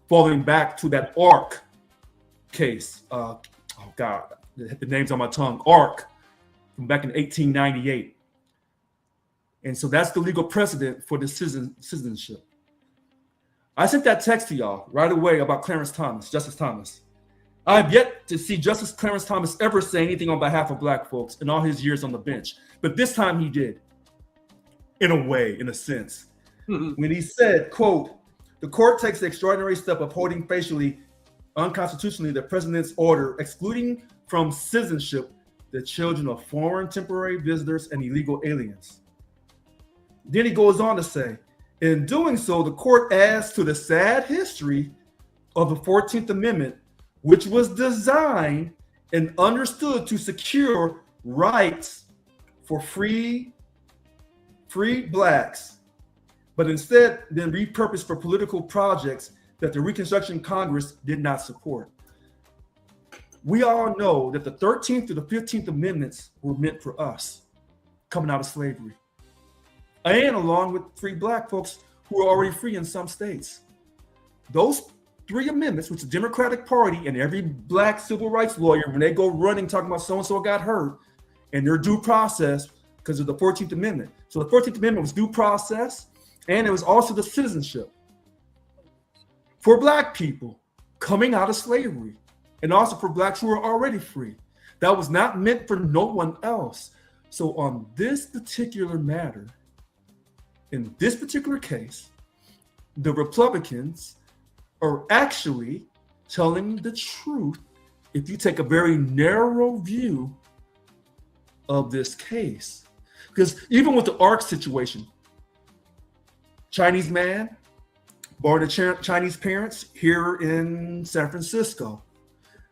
falling back to that ARC case? Oh God, the name's on my tongue. ARC, from back in 1898. And so that's the legal precedent for the citizenship. I sent that text to y'all right away about Justice Thomas. I've yet to see Justice Clarence Thomas ever say anything on behalf of Black folks in all his years on the bench. But this time he did, in a way, in a sense. When he said, quote, "The court takes the extraordinary step of holding facially unconstitutionally the president's order excluding from citizenship the children of foreign temporary visitors and illegal aliens." Then he goes on to say, in doing so, the court adds to the sad history of the 14th Amendment, which was designed and understood to secure rights for free Blacks, but instead then repurposed for political projects that the Reconstruction Congress did not support. We all know that the 13th to the 15th Amendments were meant for us coming out of slavery, and along with free Black folks who are already free in some states. Those 3 amendments, which the Democratic Party and every Black civil rights lawyer, when they go running talking about so-and-so got hurt and their due process because of the 14th Amendment. So the 14th Amendment was due process, and it was also the citizenship for Black people coming out of slavery, and also for Blacks who are already free. That was not meant for no one else. So on this particular matter, in this particular case, the Republicans are actually telling the truth if you take a very narrow view of this case. Because even with the ARC situation, Chinese man, born to Chinese parents here in San Francisco.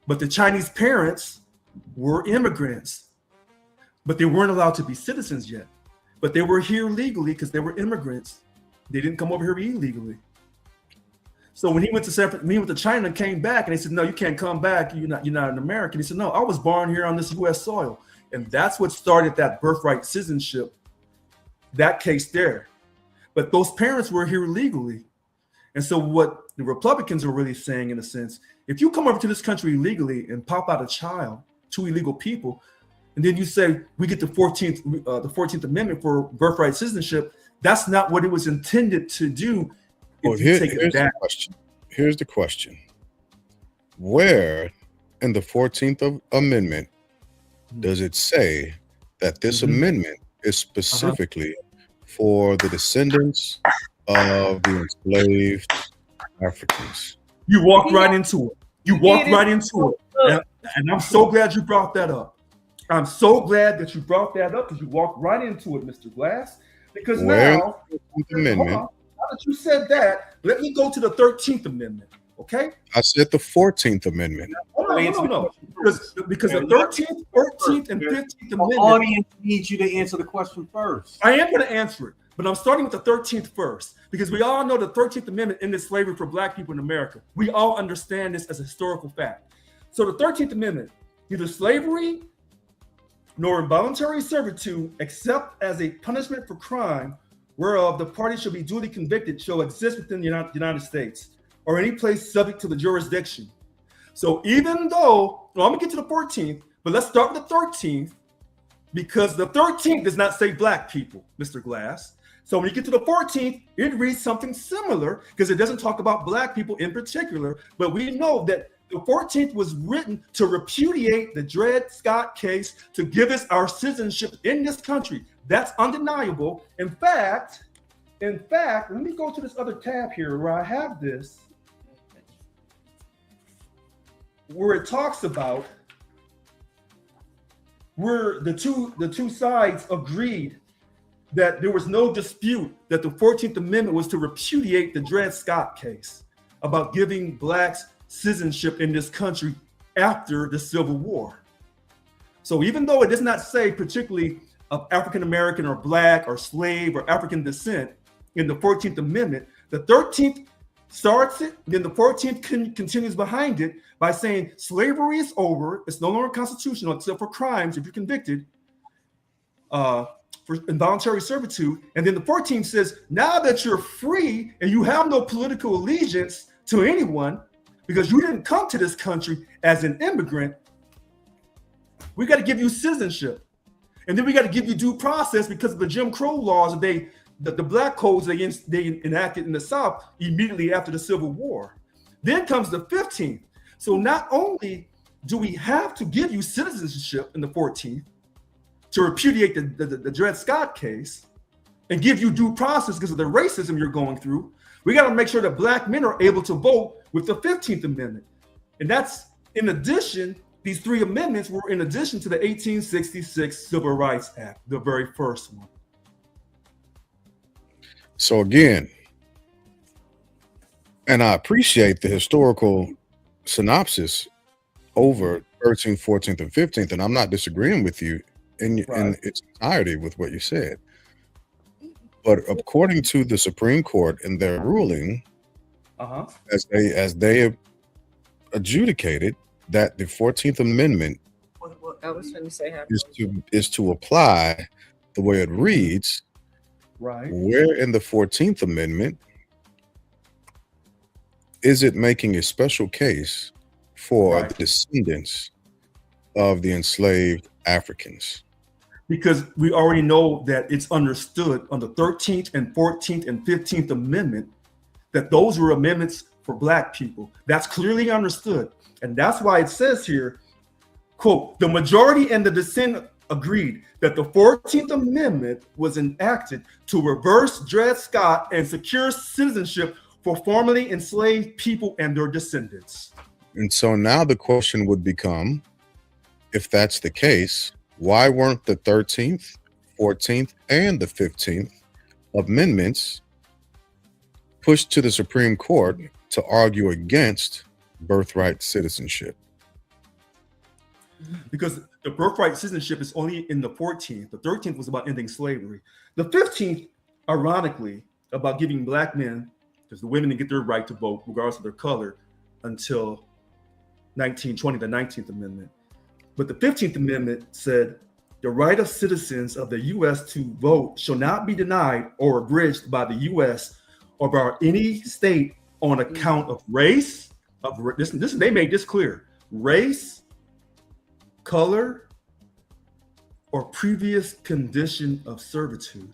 But the Chinese parents were immigrants, but they weren't allowed to be citizens yet. But they were here legally because they were immigrants. They didn't come over here illegally. So when he went to China and came back, and they said, "No, you can't come back. You're not an American." He said, "No, I was born here on this U.S. soil," and that's what started that birthright citizenship, that case there. But those parents were here legally, and so what the Republicans are really saying, in a sense, if you come over to this country illegally and pop out a child, two illegal people, and then you say we get the 14th Amendment for birthright citizenship, that's not what it was intended to do. Well, here's the question. Here's the question. Where in the 14th Amendment does it say that this amendment is specifically for the descendants of the enslaved Africans? You walked right into it. You walked right into it. And I'm so glad you brought that up. I'm so glad that you brought that up because you walked right into it, Mr. Glass. Because now that you said that, let me go to the 13th Amendment, okay? I said the 14th Amendment. No. Because the 13th, 14th, and 15th The Amendment. audience needs you to answer the question first. I am going to answer it, but I'm starting with the 13th first, because we all know the 13th Amendment ended slavery for Black people in America. We all understand this as a historical fact. So the 13th Amendment, neither slavery nor involuntary servitude, except as a punishment for crime, whereof the party shall be duly convicted, shall exist within the United States, or any place subject to the jurisdiction. So even though, I'm gonna get to the 14th, but let's start with the 13th, because the 13th does not say Black people, Mr. Glass. So when you get to the 14th, it reads something similar, because it doesn't talk about Black people in particular, but we know that the 14th was written to repudiate the Dred Scott case, to give us our citizenship in this country. That's undeniable. In fact, let me go to this other tab here where I have this, where it talks about where the two sides agreed that there was no dispute that the 14th Amendment was to repudiate the Dred Scott case about giving Blacks citizenship in this country after the Civil War. So even though it does not say particularly of African American or Black or slave or African descent in the 14th Amendment, the 13th starts it, then the 14th continues behind it by saying slavery is over, it's no longer constitutional except for crimes if you're convicted for involuntary servitude. And then the 14th says, now that you're free and you have no political allegiance to anyone, because you didn't come to this country as an immigrant, we got to give you citizenship. And then we got to give you due process because of the Jim Crow laws that the Black codes they enacted in the South immediately after the Civil War. Then comes the 15th. So not only do we have to give you citizenship in the 14th to repudiate the Dred Scott case and give you due process because of the racism you're going through, we got to make sure that Black men are able to vote with the 15th Amendment. And that's in addition, these three amendments were in addition to the 1866 Civil Rights Act, the very first one. So again, and I appreciate the historical synopsis over 13th, 14th, and 15th, and I'm not disagreeing with you in its entirety with what you said. But according to the Supreme Court in their ruling, as they adjudicated that the 14th Amendment I was going to say is to apply the way it reads, right? Where in the 14th Amendment is it making a special case for the descendants of the enslaved Africans? Because we already know that it's understood on the 13th and 14th and 15th Amendment that those were amendments for Black people. That's clearly understood. And that's why it says here, quote, the majority and the dissent agreed that the 14th Amendment was enacted to reverse Dred Scott and secure citizenship for formerly enslaved people and their descendants. And so now the question would become, if that's the case, why weren't the 13th, 14th, and the 15th amendments pushed to the Supreme Court to argue against birthright citizenship? Because the birthright citizenship is only in the 14th. The 13th was about ending slavery. The 15th, ironically, about giving black men, because the women didn't get their right to vote, regardless of their color, until 1920, the 19th Amendment. But the 15th Amendment said, the right of citizens of the U.S. to vote shall not be denied or abridged by the U.S. or by any state on account of race, they made this clear, race, color, or previous condition of servitude.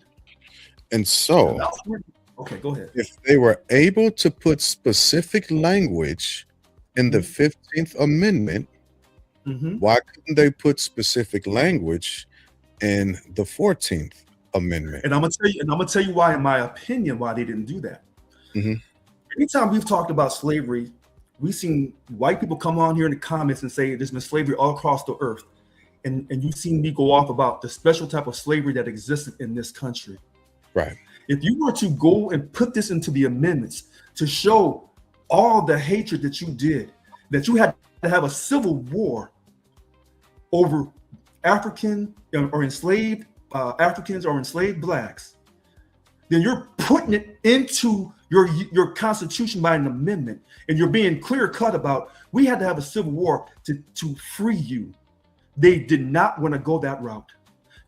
And so, okay, go ahead. if they were able to put specific language in the 15th Amendment, why couldn't they put specific language in the 14th Amendment? And I'm gonna tell you why, in my opinion, why they didn't do that. Anytime we've talked about slavery, we've seen white people come on here in the comments and say there's been slavery all across the earth. And you've seen me go off about the special type of slavery that existed in this country. Right. If you were to go and put this into the amendments to show all the hatred that you did, that you had to have a civil war over African or enslaved Africans or enslaved blacks, then you're putting it into your constitution by an amendment, and you're being clear cut about we had to have a civil war to free you. They did not want to go that route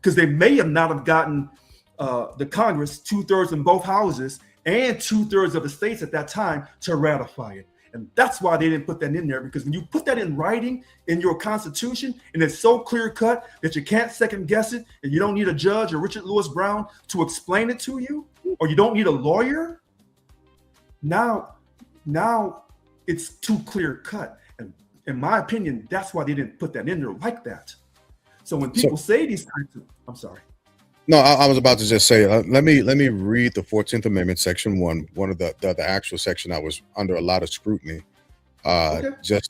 because they may have not have gotten the Congress 2/3 in both houses and 2/3 of the states at that time to ratify it. And that's why they didn't put that in there, because when you put that in writing in your constitution and it's so clear cut that you can't second guess it, and you don't need a judge or Richard Lewis Brown to explain it to you, or you don't need a lawyer. Now it's too clear cut. And in my opinion, that's why they didn't put that in there like that. So when people say these types of, I'm sorry. No, I was about to just say, let me read the 14th Amendment, Section 1, one of the actual section that was under a lot of scrutiny, Okay. just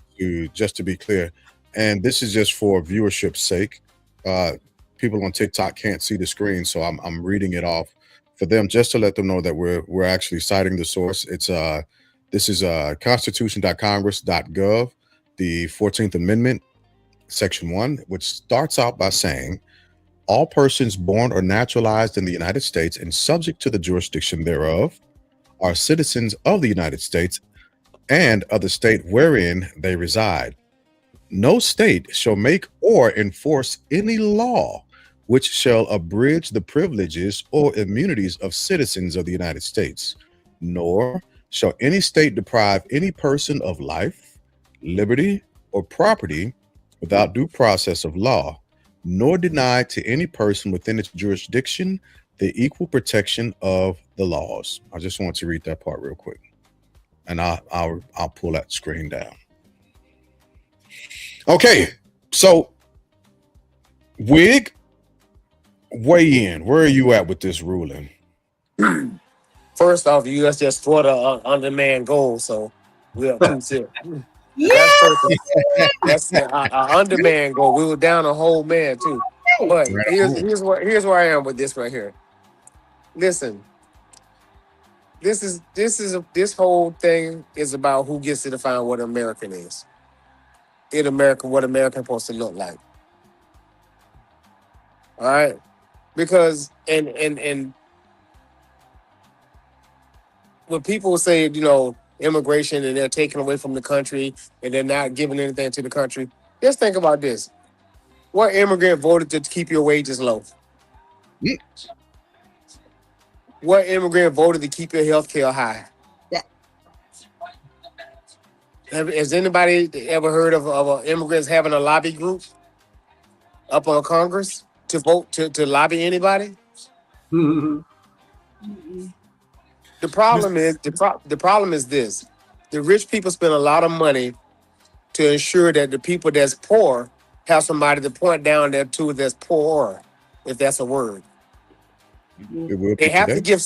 to be clear. And this is just for viewership's sake. People on TikTok can't see the screen, so I'm reading it off for them just to let them know that we're actually citing the source. It's this is constitution.congress.gov, the 14th Amendment, Section 1, which starts out by saying, all persons born or naturalized in the United States and subject to the jurisdiction thereof are citizens of the United States and of the state wherein they reside. No state shall make or enforce any law which shall abridge the privileges or immunities of citizens of the United States, nor shall any state deprive any person of life, liberty, or property without due process of law, nor deny to any person within its jurisdiction the equal protection of the laws. I just want to read that part real quick, and I'll pull that screen down. Okay, so Wig, weigh in. Where are you at with this ruling? First off, the U.S. just scored a on-demand goal, so we're up 2-0. Yeah. That's an on-demand goal. We were down a whole man too. But here's where I am with this right here. Listen, this whole thing is about who gets to define what American is. In America, what American supposed to look like. All right, because and when people say, immigration and they're taken away from the country and they're not giving anything to the country, just think about this. What immigrant voted to keep your wages low? Yeah. What immigrant voted to keep your health care high? Yeah. Has anybody ever heard of immigrants having a lobby group up on Congress to vote to lobby anybody? The problem is this: the rich people spend a lot of money to ensure that the people that's poor have somebody to point down there to that's poorer, if that's a word. They have to give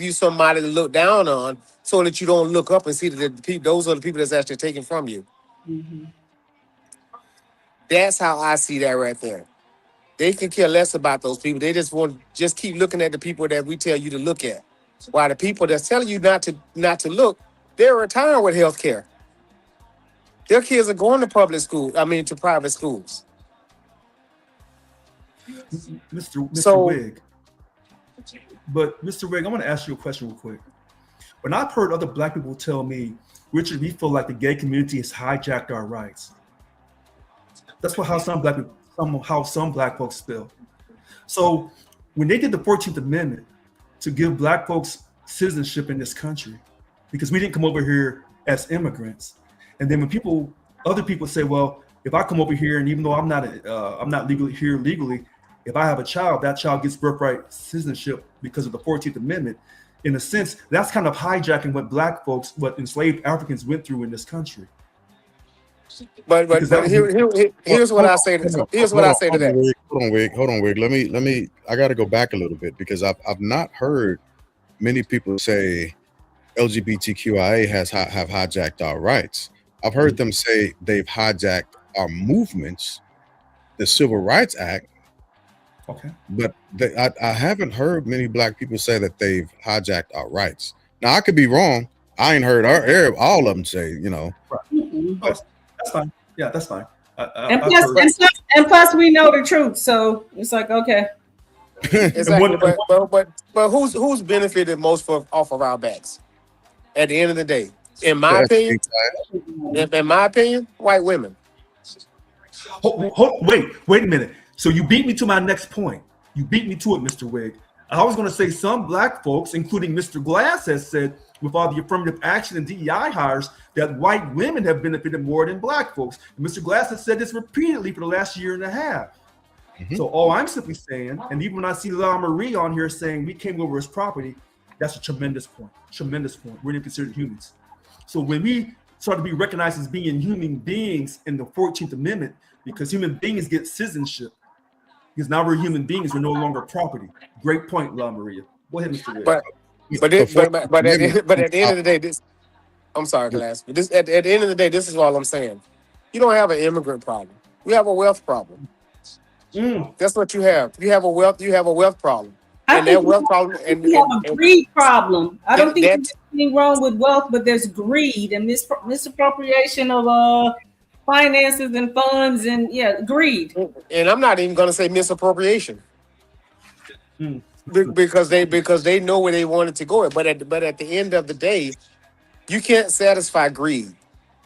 you somebody to look down on so that you don't look up and see that those are the people that's actually taken from you. That's how I see that right there. They can care less about those people. They just want just keep looking at the people that we tell you to look at. While the people that's telling you not to look, they're retiring with health care. Their kids are going to public school. I mean, to private schools. Mr. So- Wig. But Mr. Wig, I want to ask you a question real quick. When I've heard other black people tell me, Richard, we feel like the gay community has hijacked our rights. That's how some black folks feel. So when they did the 14th Amendment to give black folks citizenship in this country, because we didn't come over here as immigrants, and then when other people say, well, if I come over here and even though I'm not legally here legally, if I have a child, that child gets birthright citizenship because of the 14th Amendment. In a sense, that's kind of hijacking what enslaved Africans went through in this country. But here's what I say to that. Hold on, Wig. Let me. I got to go back a little bit because I've not heard many people say LGBTQIA have hijacked our rights. I've heard them say they've hijacked our movements, the Civil Rights Act. Okay. But I haven't heard many black people say that they've hijacked our rights. Now I could be wrong. I ain't heard all of them say, Right. That's fine. Yeah, that's fine. And plus, we know the truth, so it's like okay. Exactly. But who's benefited most off of our backs? At the end of the day, in my opinion, white women. Wait a minute. So you beat me to my next point. You beat me to it, Mr. Wig. I was going to say some black folks, including Mr. Glass, has said with all the affirmative action and DEI hires that white women have benefited more than black folks. And Mr. Glass has said this repeatedly for the last year and a half. Mm-hmm. So all I'm simply saying, and even when I see La Marie on here saying we came over as property, that's a tremendous point. Tremendous point. We're considered humans. So when we start to be recognized as being human beings in the 14th Amendment, because human beings get citizenship, because now we're human beings, we're no longer property. Great point, La Maria. Go ahead, Mr. Wig. But at the end of the day, I'm sorry, Glass. But at the end of the day, this is all I'm saying. You don't have an immigrant problem. We have a wealth problem. That's what you have. You have a wealth problem. And that wealth problem, we have a greed problem. I don't think there's anything wrong with wealth, but there's greed and misappropriation of finances and funds and greed. And I'm not even going to say misappropriation because they know where they wanted to go. But at the end of the day, you can't satisfy greed.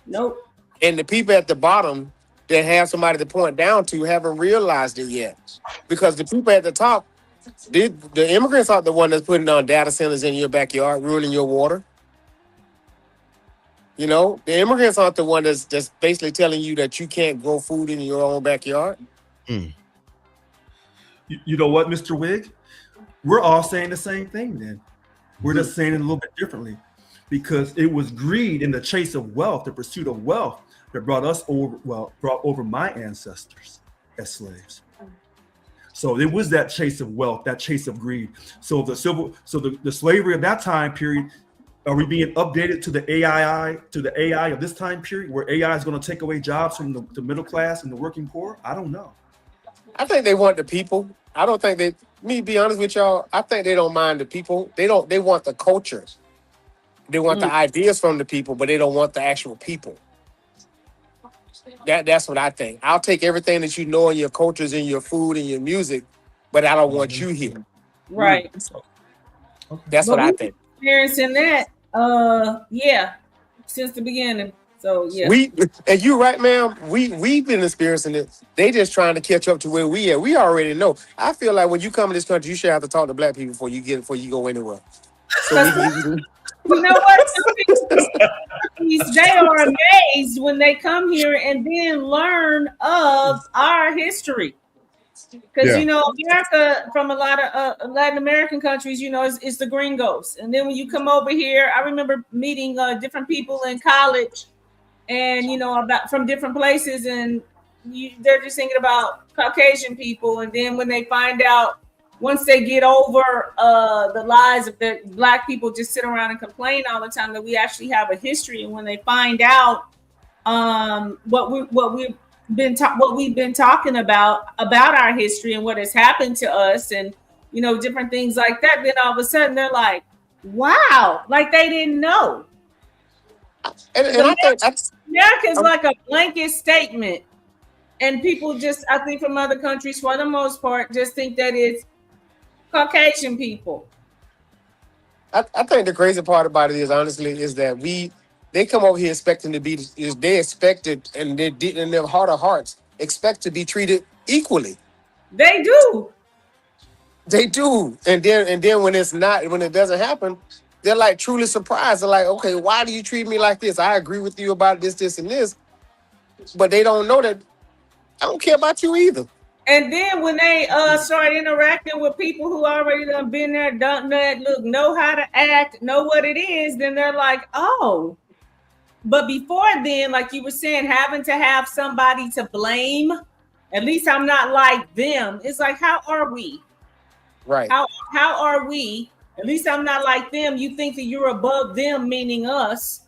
Nope. And the people at the bottom that have somebody to point down to haven't realized it yet, because the people at the top, the immigrants aren't the one that's putting on data centers in your backyard, ruining your water. You know, the immigrants aren't the one that's basically telling you that you can't grow food in your own backyard. You know what, Mr. Wig? We're all saying the same thing then. We're just saying it a little bit differently, because it was greed and the chase of wealth, the pursuit of wealth, that brought over my ancestors as slaves. So it was that chase of wealth, that chase of greed. So the slavery of that time period, are we being updated to the AI of this time period, where AI is going to take away jobs from the middle class and the working poor? I don't know. I think they want the people. I don't think they. Me, be honest with y'all, I think they don't mind the people. They want the culture. They want the ideas from the people, but they don't want the actual people. That's what I think. I'll take everything that you know in your cultures and your food and your music, but I don't want you here. Right. That's what I think. Experiencing that, since the beginning. So yeah. And you right, ma'am. We've been experiencing it. They just trying to catch up to where we are. We already know. I feel like when you come to this country, you should have to talk to black people before you go anywhere. So you know what? They are amazed when they come here and then learn of our history. Because, America, from a lot of Latin American countries, it's the gringos. And then when you come over here, I remember meeting different people in college and, about from different places. And they're just thinking about Caucasian people. And then when they find out, once they get over the lies of the black people just sit around and complain all the time, that we actually have a history. And when they find out what what we've been talking about our history and what has happened to us, and different things like that. Then all of a sudden they're like, "Wow!" Like they didn't know. And I think America's like a blanket statement, and people just, I think, from other countries, for the most part, just think that it's Caucasian people. I think the crazy part about it is, honestly, is that they come over here expecting to be, they expected, and they did in their heart of hearts expect to be treated equally. They do. They do, and then when it doesn't happen, they're like truly surprised. They're like, okay, why do you treat me like this? I agree with you about this, and this, but they don't know that I don't care about you either. And then when they start interacting with people who already done been there, done that, look, know how to act, know what it is, then they're like, oh. But before then, like you were saying, having to have somebody to blame, at least I'm not like them. It's like, how are we? Right. How are we? At least I'm not like them. You think that you're above them, meaning us.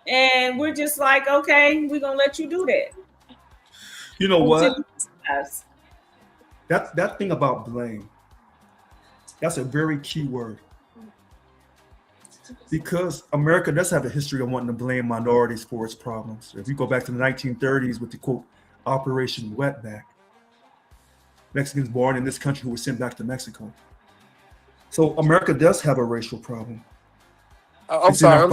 And we're just like, okay, we're going to let you do that. You know what? That thing about blame, that's a very key word. Because America does have a history of wanting to blame minorities for its problems. If you go back to the 1930s with the quote, Operation Wetback, Mexicans born in this country who were sent back to Mexico. So America does have a racial problem. I'm sorry.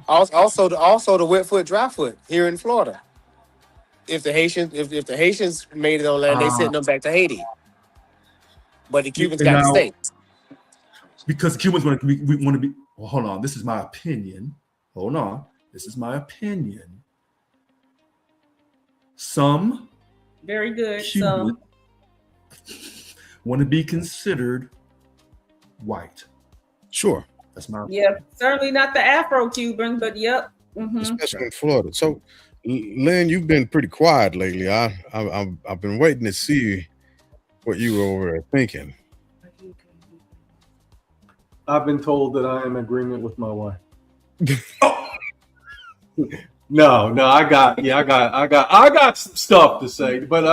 Also the wet foot, dry foot here in Florida. If the Haitians made it on land, they sent them back to Haiti. But the Cubans got the states. Because Cubans want to be. Well, hold on. This is my opinion. Hold on. This is my opinion. Some very good. Cubans want to be considered white. Sure. That's my opinion. Certainly not the Afro-Cuban, but yep. Mm-hmm. Especially in Florida. So, Lynn, you've been pretty quiet lately. I've been waiting to see what you were over there thinking. I've been told that I am in agreement with my wife. No, I got some stuff to say, but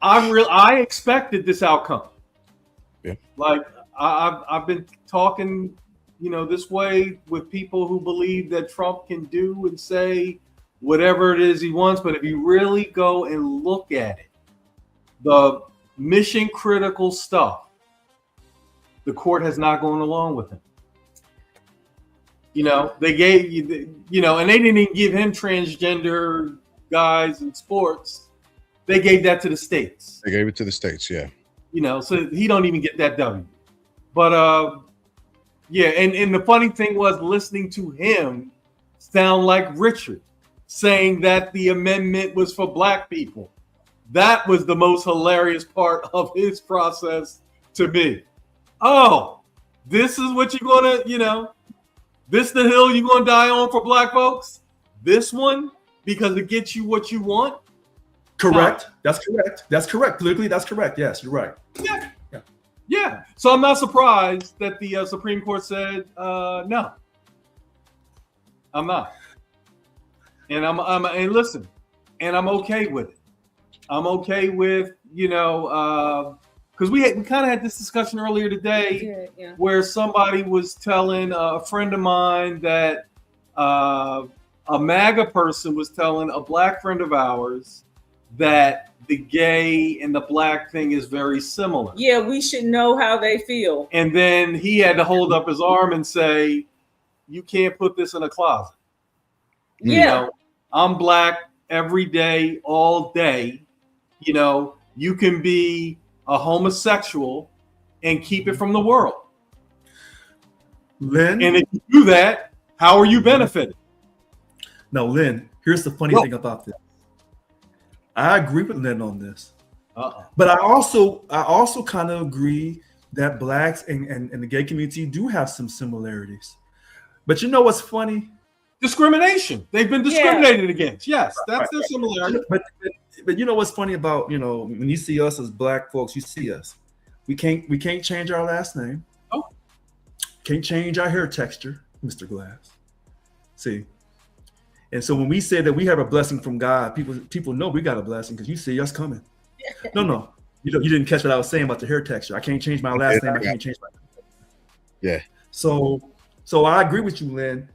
I expected this outcome. Yeah. Like I've been talking, this way with people who believe that Trump can do and say whatever it is he wants, but if you really go and look at it, the mission critical stuff, the court has not gone along with him. They gave you, and they didn't even give him transgender guys in sports. They gave that to the states. They gave it to the states, yeah. So he don't even get that W. But yeah, and the funny thing was listening to him sound like Richard saying that the amendment was for black people. That was the most hilarious part of his process to me. Oh, this is what you're gonna, this the hill you're gonna die on for black folks? This one? Because it gets you what you want? Correct. That's correct. That's correct. Politically, that's correct. Yes, you're right. Yeah. So I'm not surprised that the Supreme Court said no. I'm not. And and listen, and I'm okay with it. I'm okay with, because we kind of had this discussion earlier today where somebody was telling a friend of mine that a MAGA person was telling a black friend of ours that the gay and the black thing is very similar. Yeah, we should know how they feel. And then he had to hold up his arm and say, you can't put this in a closet. Yeah. I'm black every day, all day. You can be a homosexual and keep it from the world. Lynn? And if you do that, how are you benefiting? Now, Lynn, here's the funny thing about this. I agree with Lynn on this. But I also kind of agree that blacks and the gay community do have some similarities. But you know what's funny? Discrimination. They've been discriminated against. Yes, that's their similarity. But you know what's funny about, when you see us as black folks, you see us. We can't change our last name. Oh. Can't change our hair texture, Mr. Glass. See. And so when we say that we have a blessing from God, people know we got a blessing because you see us coming. No. You didn't catch what I was saying about the hair texture. I can't change my last name. I can't change my. Yeah. So I agree with you, Lynn,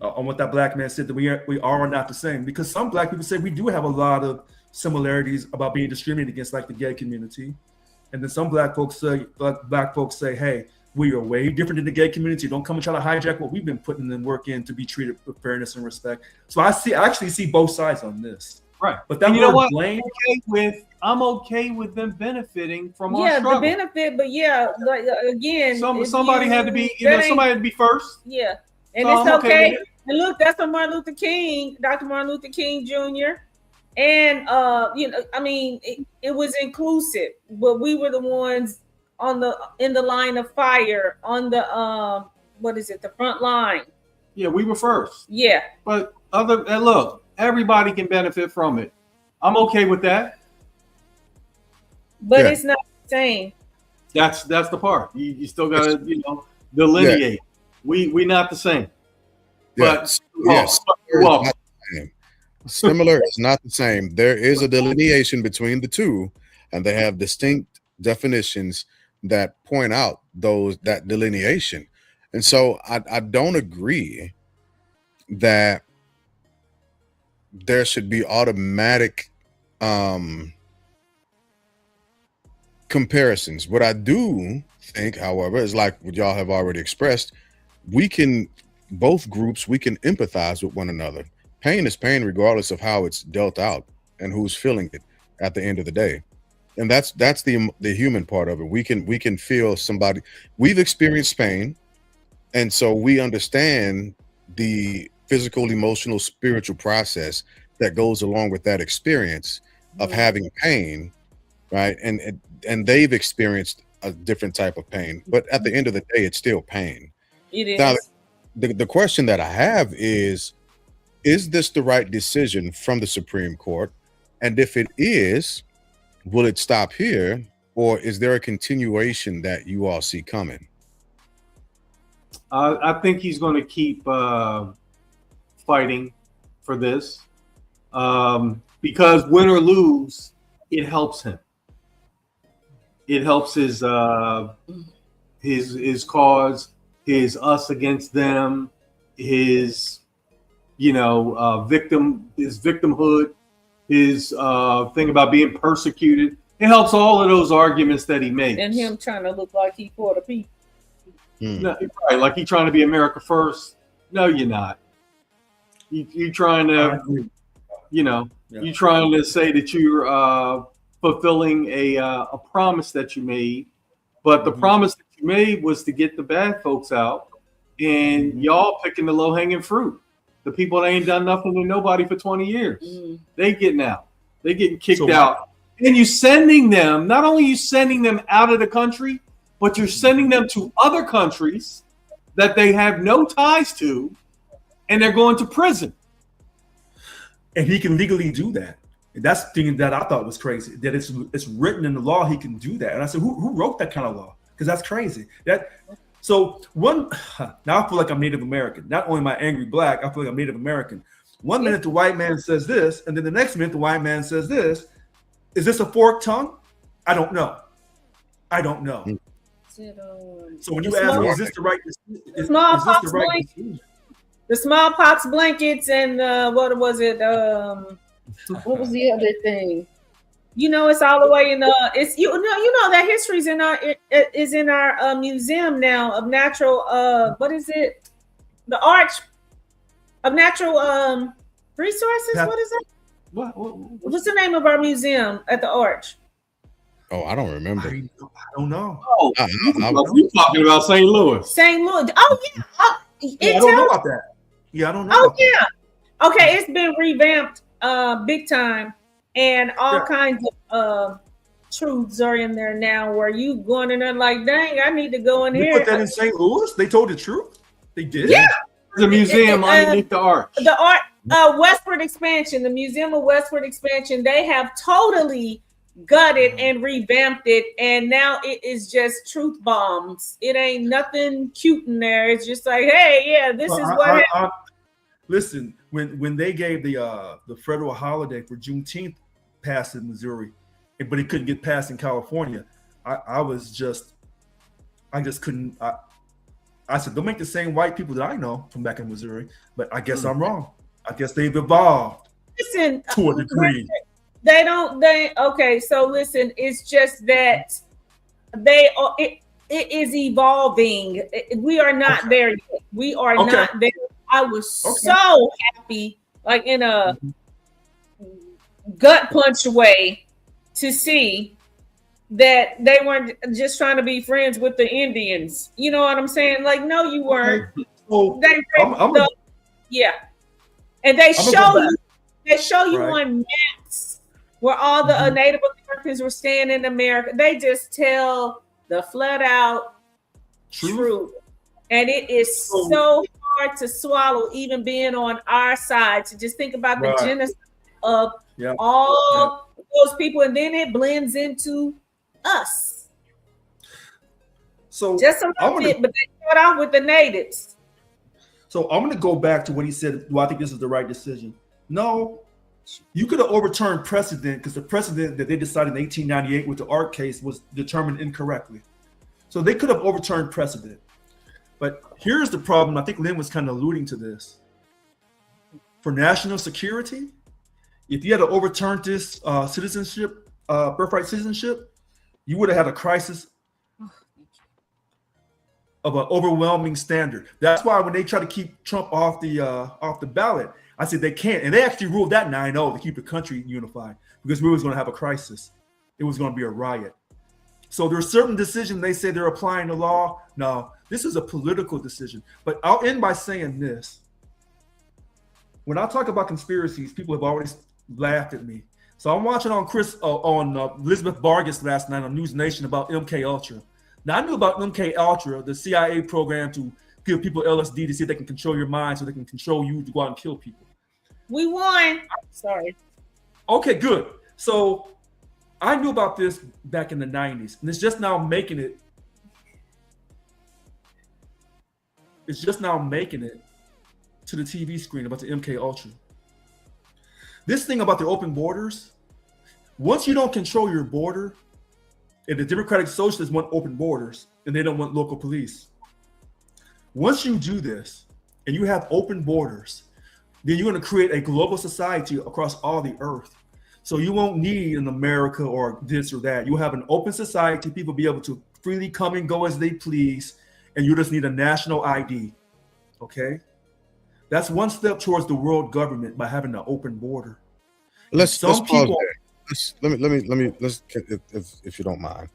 on what that black man said, that we are not the same, because some black people say we do have a lot of similarities about being discriminated against, like the gay community, and then some black folks say, hey, we are way different than the gay community. Don't come and try to hijack what we've been putting in work in to be treated with fairness and respect. So I actually see both sides on this. Right. But that you know what? blame, I'm okay with them benefiting from our Yeah, struggle. the benefit, but yeah, like again, somebody had to be, somebody had to be first. Yeah, and So it's I'm okay okay. with it. And look, that's what Dr. Martin Luther King Jr. And I mean, it was inclusive, but we were the ones in the line of fire on the the front line. Yeah, we were first. Yeah, But look, everybody can benefit from it. I'm okay with that. but Yeah. it's not the same. That's the part. You still gotta delineate. We not the same. Yes. But Yes. Similar is not the same. There is a delineation between the two, and they have distinct definitions that point out that delineation. And so I don't agree that there should be automatic comparisons. What I do think, however, is like what y'all have already expressed, both groups, we can empathize with one another. Pain is pain regardless of how it's dealt out and who's feeling it at the end of the day. And that's the human part of it. We can feel somebody. We've experienced pain, and so we understand the physical, emotional, spiritual process that goes along with that experience of having pain, right? And they've experienced a different type of pain, but at the end of the day, it's still pain. It is. Now, the question that I have is this the right decision from the Supreme Court? And if it is, will it stop here, or is there a continuation that you all see coming? I think he's going to keep fighting for this because win or lose, it helps him. It helps his cause, his us against them, his victimhood, his thing about being persecuted. It helps all of those arguments that he makes. And him trying to look like he for the people. No, right, like he's trying to be America first. No, you're not. You're trying to, you're trying to say that you're fulfilling a promise that you made, but the promise that you made was to get the bad folks out, and y'all picking the low hanging fruit. The people that ain't done nothing to nobody for 20 years, they getting out. They getting kicked out. And you sending them, not only you sending them out of the country, but you're sending them to other countries that they have no ties to, and they're going to prison. And he can legally do that. And that's the thing that I thought was crazy, that it's written in the law he can do that. And I said, who wrote that kind of law? Because that's crazy. Now I feel like I'm Native American. Not only am I angry black, I feel like I'm Native American. One minute the white man says this, and then the next minute the white man says this. Is this a forked tongue? I don't know. So when you ask me, is this the right decision? The smallpox blankets and what was it? What was the other thing? It's all the way in it's that history's in our museum now of natural what is it? The Arch of Natural Resources. What is it? What's the name of our museum at the Arch? Oh, I don't remember. I don't know. Oh, you talking about St. Louis? St. Louis. Oh yeah. I don't know about that. Yeah, I don't know. Oh yeah. Okay, it's been revamped big time, and all kinds of truths are in there now. Where you going in there like, dang, I need to go in here. Put that in St. Louis? They told the truth. They did. Yeah. The museum underneath the arch. The art. Westward Expansion, the Museum of Westward Expansion, they have totally gutted and revamped it, and now it is just truth bombs. It ain't nothing cute in there. It's just like, hey, yeah, this is what happened. Listen, when they gave the federal holiday for Juneteenth passed in Missouri, but it couldn't get passed in California, I just couldn't. I said, don't make the same white people that I know from back in Missouri, but I guess I'm wrong. I guess they've evolved Listen, to a degree. Okay, so listen, it's just that it is evolving. We are not there yet. We are not there. I was so happy, like in a gut punch way, to see that they weren't just trying to be friends with the Indians. You know what I'm saying? Like, no, you weren't. So yeah, and they show you on maps where all the Native Americans were staying in America. They just tell the flat out truth, and it is so hard to swallow, even being on our side, to just think about the genocide of all those people, and then it blends into us. So just a little bit, but they start out with the natives. So I'm going to go back to what he said. Do I think this is the right decision? No. You could have overturned precedent because the precedent that they decided in 1898 with the Art case was determined incorrectly. So they could have overturned precedent. But here's the problem. I think Lynn was kind of alluding to this. For national security, if you had to overturn this citizenship, birthright citizenship, you would have had a crisis of an overwhelming standard. That's why when they try to keep Trump off the ballot, I said they can't. And they actually ruled that 9-0 to keep the country unified because we was going to have a crisis. It was going to be a riot. So there are certain decisions they say they're applying the law. No, this is a political decision. But I'll end by saying this. When I talk about conspiracies, people have always laughed at me. So I'm watching on Elizabeth Vargas last night on News Nation about MK Ultra. Now I knew about MK Ultra, the CIA program to give people LSD to see if they can control your mind, so they can control you to go out and kill people. We won. Sorry. Okay, good. So I knew about this back in the 90s, and it's just now making it. It's just now making it to the TV screen about the MK Ultra. This thing about the open borders, once you don't control your border, and the Democratic Socialists want open borders, and they don't want local police. Once you do this, and you have open borders, then you're going to create a global society across all the earth. So you won't need an America or this or that. You'll have an open society. People will be able to freely come and go as they please, and you just need a national ID. Okay? That's one step towards the world government by having an open border. Let's pause there. Let me if you don't mind.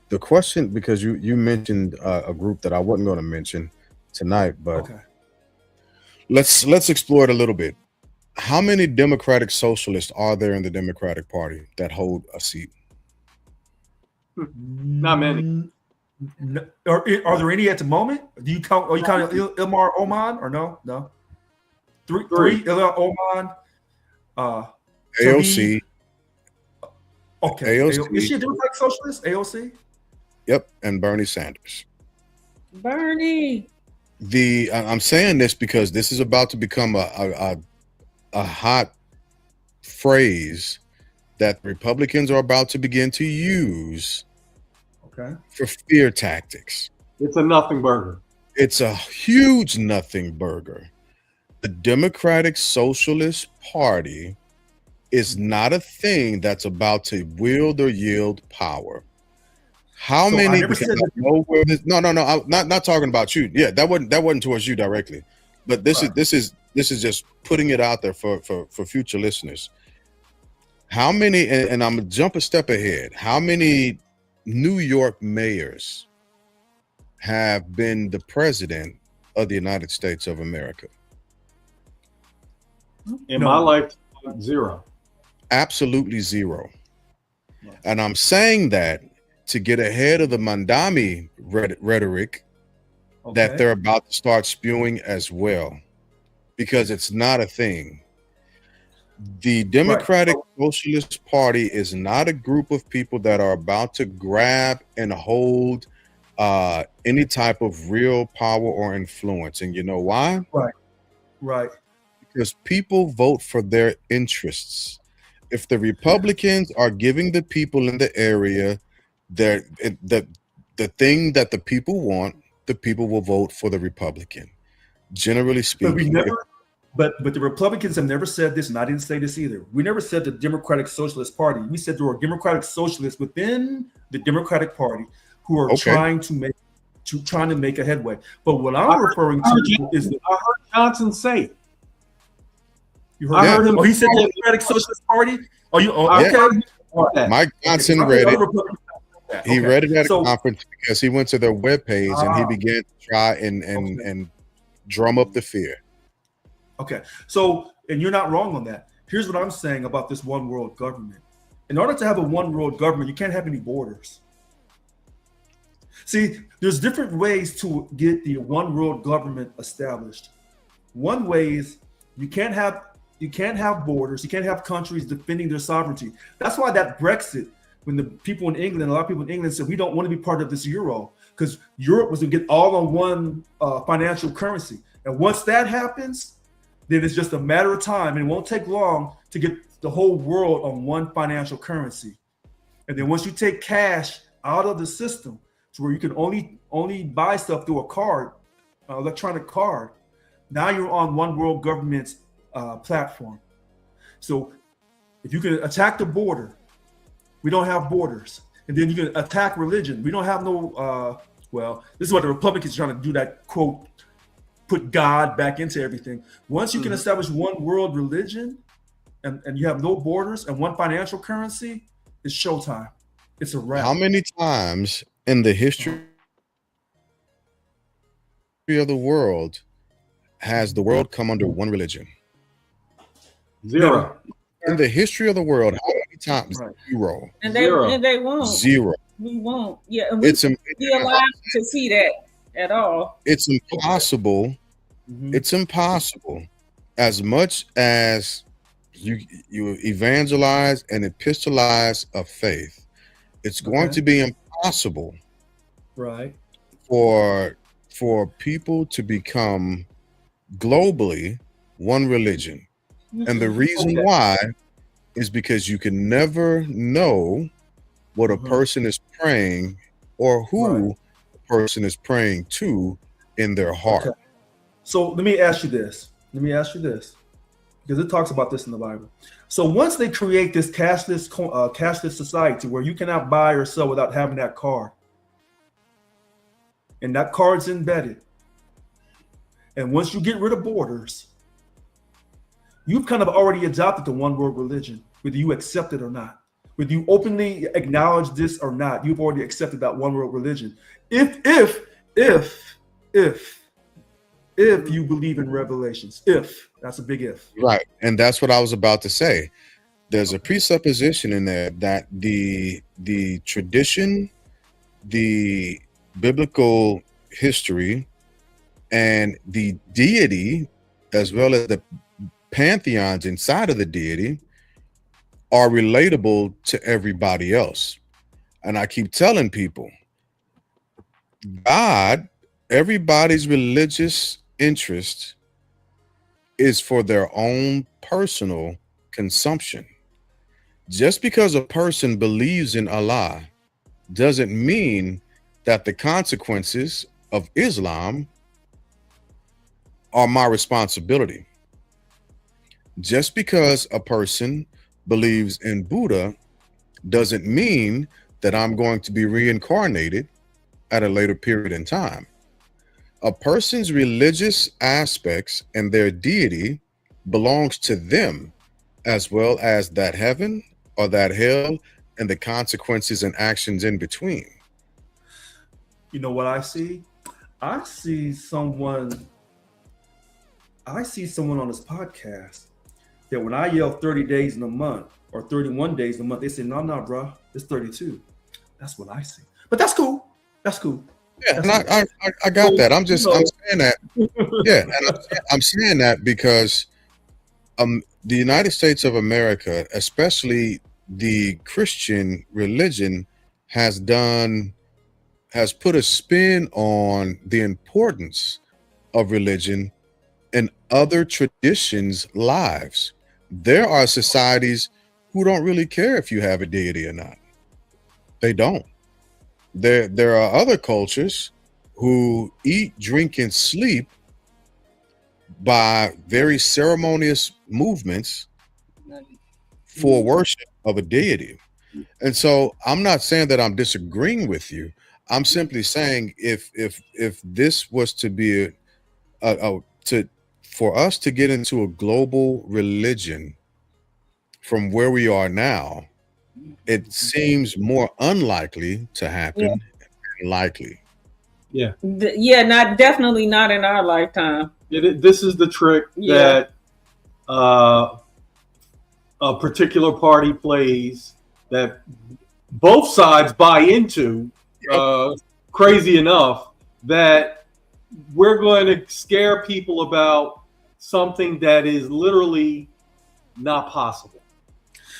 The question, because you mentioned a group that I wasn't going to mention tonight, but let's explore it a little bit. How many Democratic Socialists are there in the Democratic Party that hold a seat? Not many. No, are there any at the moment? Do you count? Are you counting Ilmar Oman or no? No. Three. Ilmar Oman. AOC. Okay. AOC. Is she a Democratic Socialist? AOC. Yep, and Bernie Sanders. Bernie. I'm saying this because this is about to become a hot phrase that Republicans are about to begin to use for fear tactics. It's a nothing burger. It's a huge nothing burger. The Democratic Socialist Party is not a thing that's about to wield or yield power. How many? No. I'm not talking about you. Yeah, that wasn't towards you directly, but this is just putting it out there for future listeners. How many? And I'm gonna jump a step ahead. How many New York mayors have been the president of the United States of America? In my lifetime, zero. Absolutely zero. And I'm saying that to get ahead of the Mandami rhetoric that they're about to start spewing as well, because it's not a thing. The Democratic Socialist Party is not a group of people that are about to grab and hold any type of real power or influence. And you know why? Right. because people vote for their interests. If the Republicans are giving the people in the area the thing that the people want, the people will vote for the Republican. Generally But we speaking, never, but the Republicans have never said this, and I didn't say this either. We never said the Democratic Socialist Party. We said there are Democratic Socialists within the Democratic Party who are trying to make a headway. But what I'm referring to is I heard Johnson say it. You heard, I heard him. Oh, he said the Democratic Socialist Party. Oh, you okay? Mike Johnson read it. He read it at a conference because he went to their webpage and he began to try and drum up the fear. Okay, so and you're not wrong on that. Here's what I'm saying about this one world government. In order to have a one world government, you can't have any borders. See, there's different ways to get the one world government established. One way is you can't have borders, you can't have countries defending their sovereignty. That's why that Brexit, when the people in England, a lot of people in England said we don't want to be part of this euro, because Europe was going to get all on one financial currency. And once that happens, then it's just a matter of time, and it won't take long to get the whole world on one financial currency. And then once you take cash out of the system to where you can only buy stuff through a card, electronic card, now you're on one world government's platform. So if you can attack the border, we don't have borders. And then you can attack religion. We don't have no, this is what the Republicans are trying to do, that quote, put God back into everything. Once you can establish one world religion and you have no borders and one financial currency, it's showtime. It's a wrap. How many times in the history of the world has the world come under one religion? Zero. In the history of the world, how many times? Right. Zero. And they won't. Zero. We won't. Yeah, and we be allowed to see that at all. It's impossible. It's impossible. As much as you evangelize and epistolize a faith, it's going to be impossible, right, for people to become globally one religion. And the reason why is because you can never know what a person is praying or who a person is praying to in their heart. Okay. So let me ask you this, because it talks about this in the Bible. So once they create this cashless society where you cannot buy or sell without having that card, and that card's embedded, and once you get rid of borders, you've kind of already adopted the one world religion, whether you accept it or not. Whether you openly acknowledge this or not, you've already accepted that one world religion. If you believe in Revelations, that's a big if. Right. And that's what I was about to say. There's a presupposition in there that the tradition, the biblical history, and the deity, as well as the pantheons inside of the deity, are relatable to everybody else. And I keep telling people, God, everybody's religious interest is for their own personal consumption. Just because a person believes in Allah doesn't mean that the consequences of Islam are my responsibility. Just because a person believes in Buddha doesn't mean that I'm going to be reincarnated at a later period in time. A person's religious aspects and their deity belongs to them, as well as that heaven or that hell and the consequences and actions in between. You know what I see? I see someone on this podcast that when I yell 30 days in a month or 31 days in a month, they say, no, bro, it's 32. That's what I see. But that's cool. That's cool. Yeah, and I got that. I'm saying that. Yeah, and I'm saying that because the United States of America, especially the Christian religion, has put a spin on the importance of religion in other traditions' lives. There are societies who don't really care if you have a deity or not. They don't. There are other cultures who eat, drink, and sleep by very ceremonious movements for worship of a deity. And so I'm not saying that I'm disagreeing with you. I'm simply saying if this was to be to for us to get into a global religion from where we are now, it seems more unlikely to happen than likely. Yeah. Yeah, not definitely not in our lifetime. This is the trick that a particular party plays that both sides buy into, crazy enough, that we're going to scare people about something that is literally not possible.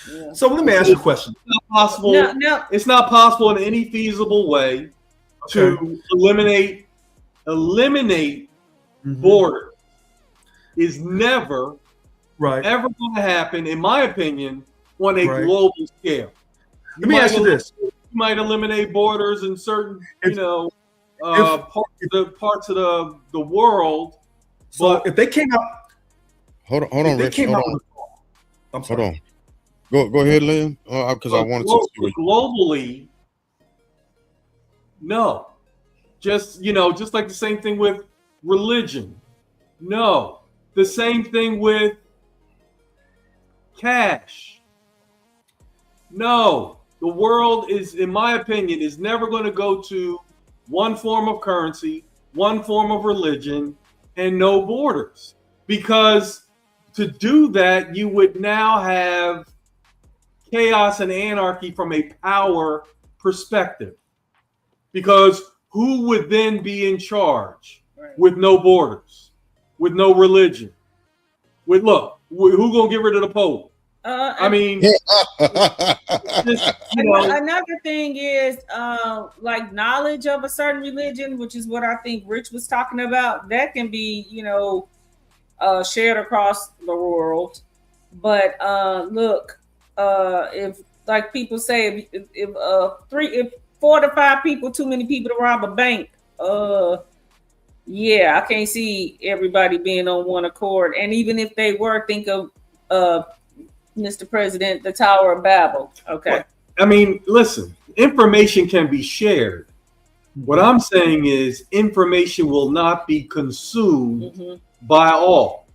Yeah. So let me ask you a question. It's not possible. No. It's not possible in any feasible way to eliminate border. Is never ever going to happen, in my opinion, on a global scale. Let me ask you this: you might eliminate borders in certain, parts of the world. So if they came out, hold on, Rich. I'm sorry. Hold on. Go ahead, Lynn. Because I wanted to globally. No, just like the same thing with religion. No, the same thing with cash. No, the world is, in my opinion, is never going to go to one form of currency, one form of religion, and no borders. Because to do that, you would now have chaos and anarchy from a power perspective. Because who would then be in charge with no borders, with no religion? Who's gonna get rid of the Pope? I mean, another thing is like knowledge of a certain religion, which is what I think Rich was talking about. That can be, shared across the world. But if like people say, if 4 to 5 people, too many people to rob a bank, I can't see everybody being on one accord. And even if they were, think of Mr. President, the Tower of Babel. Okay. Well, I mean, listen, information can be shared. What I'm saying is information will not be consumed by all.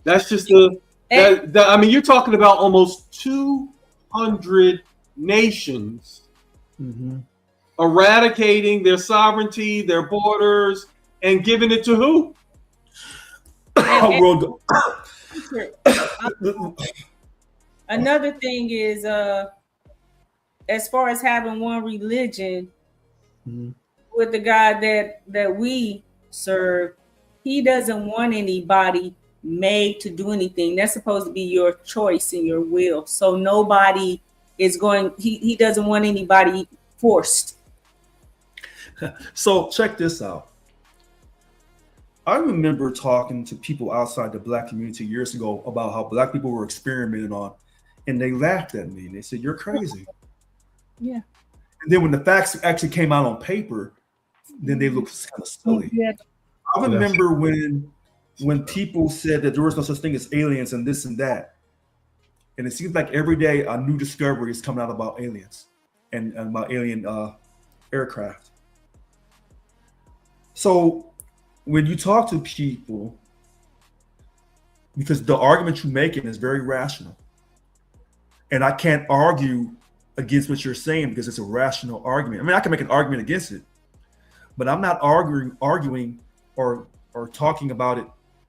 That's just you're talking about almost 200 nations eradicating their sovereignty, their borders, and giving it to who? Another thing is, as far as having one religion, with the God that we serve, he doesn't want anybody made to do anything. That's supposed to be your choice and your will. So nobody is going, he doesn't want anybody forced. So check this out. I remember talking to people outside the Black community years ago about how Black people were experimented on, and they laughed at me. They said, "You're crazy." Yeah. And then when the facts actually came out on paper, then they looked kind of silly. Yeah. I remember when people said that there was no such thing as aliens and this and that. And it seems like every day a new discovery is coming out about aliens and about alien aircraft. So when you talk to people, because the argument you're making is very rational, and I can't argue against what you're saying because it's a rational argument. I mean, I can make an argument against it, but I'm not arguing or talking about it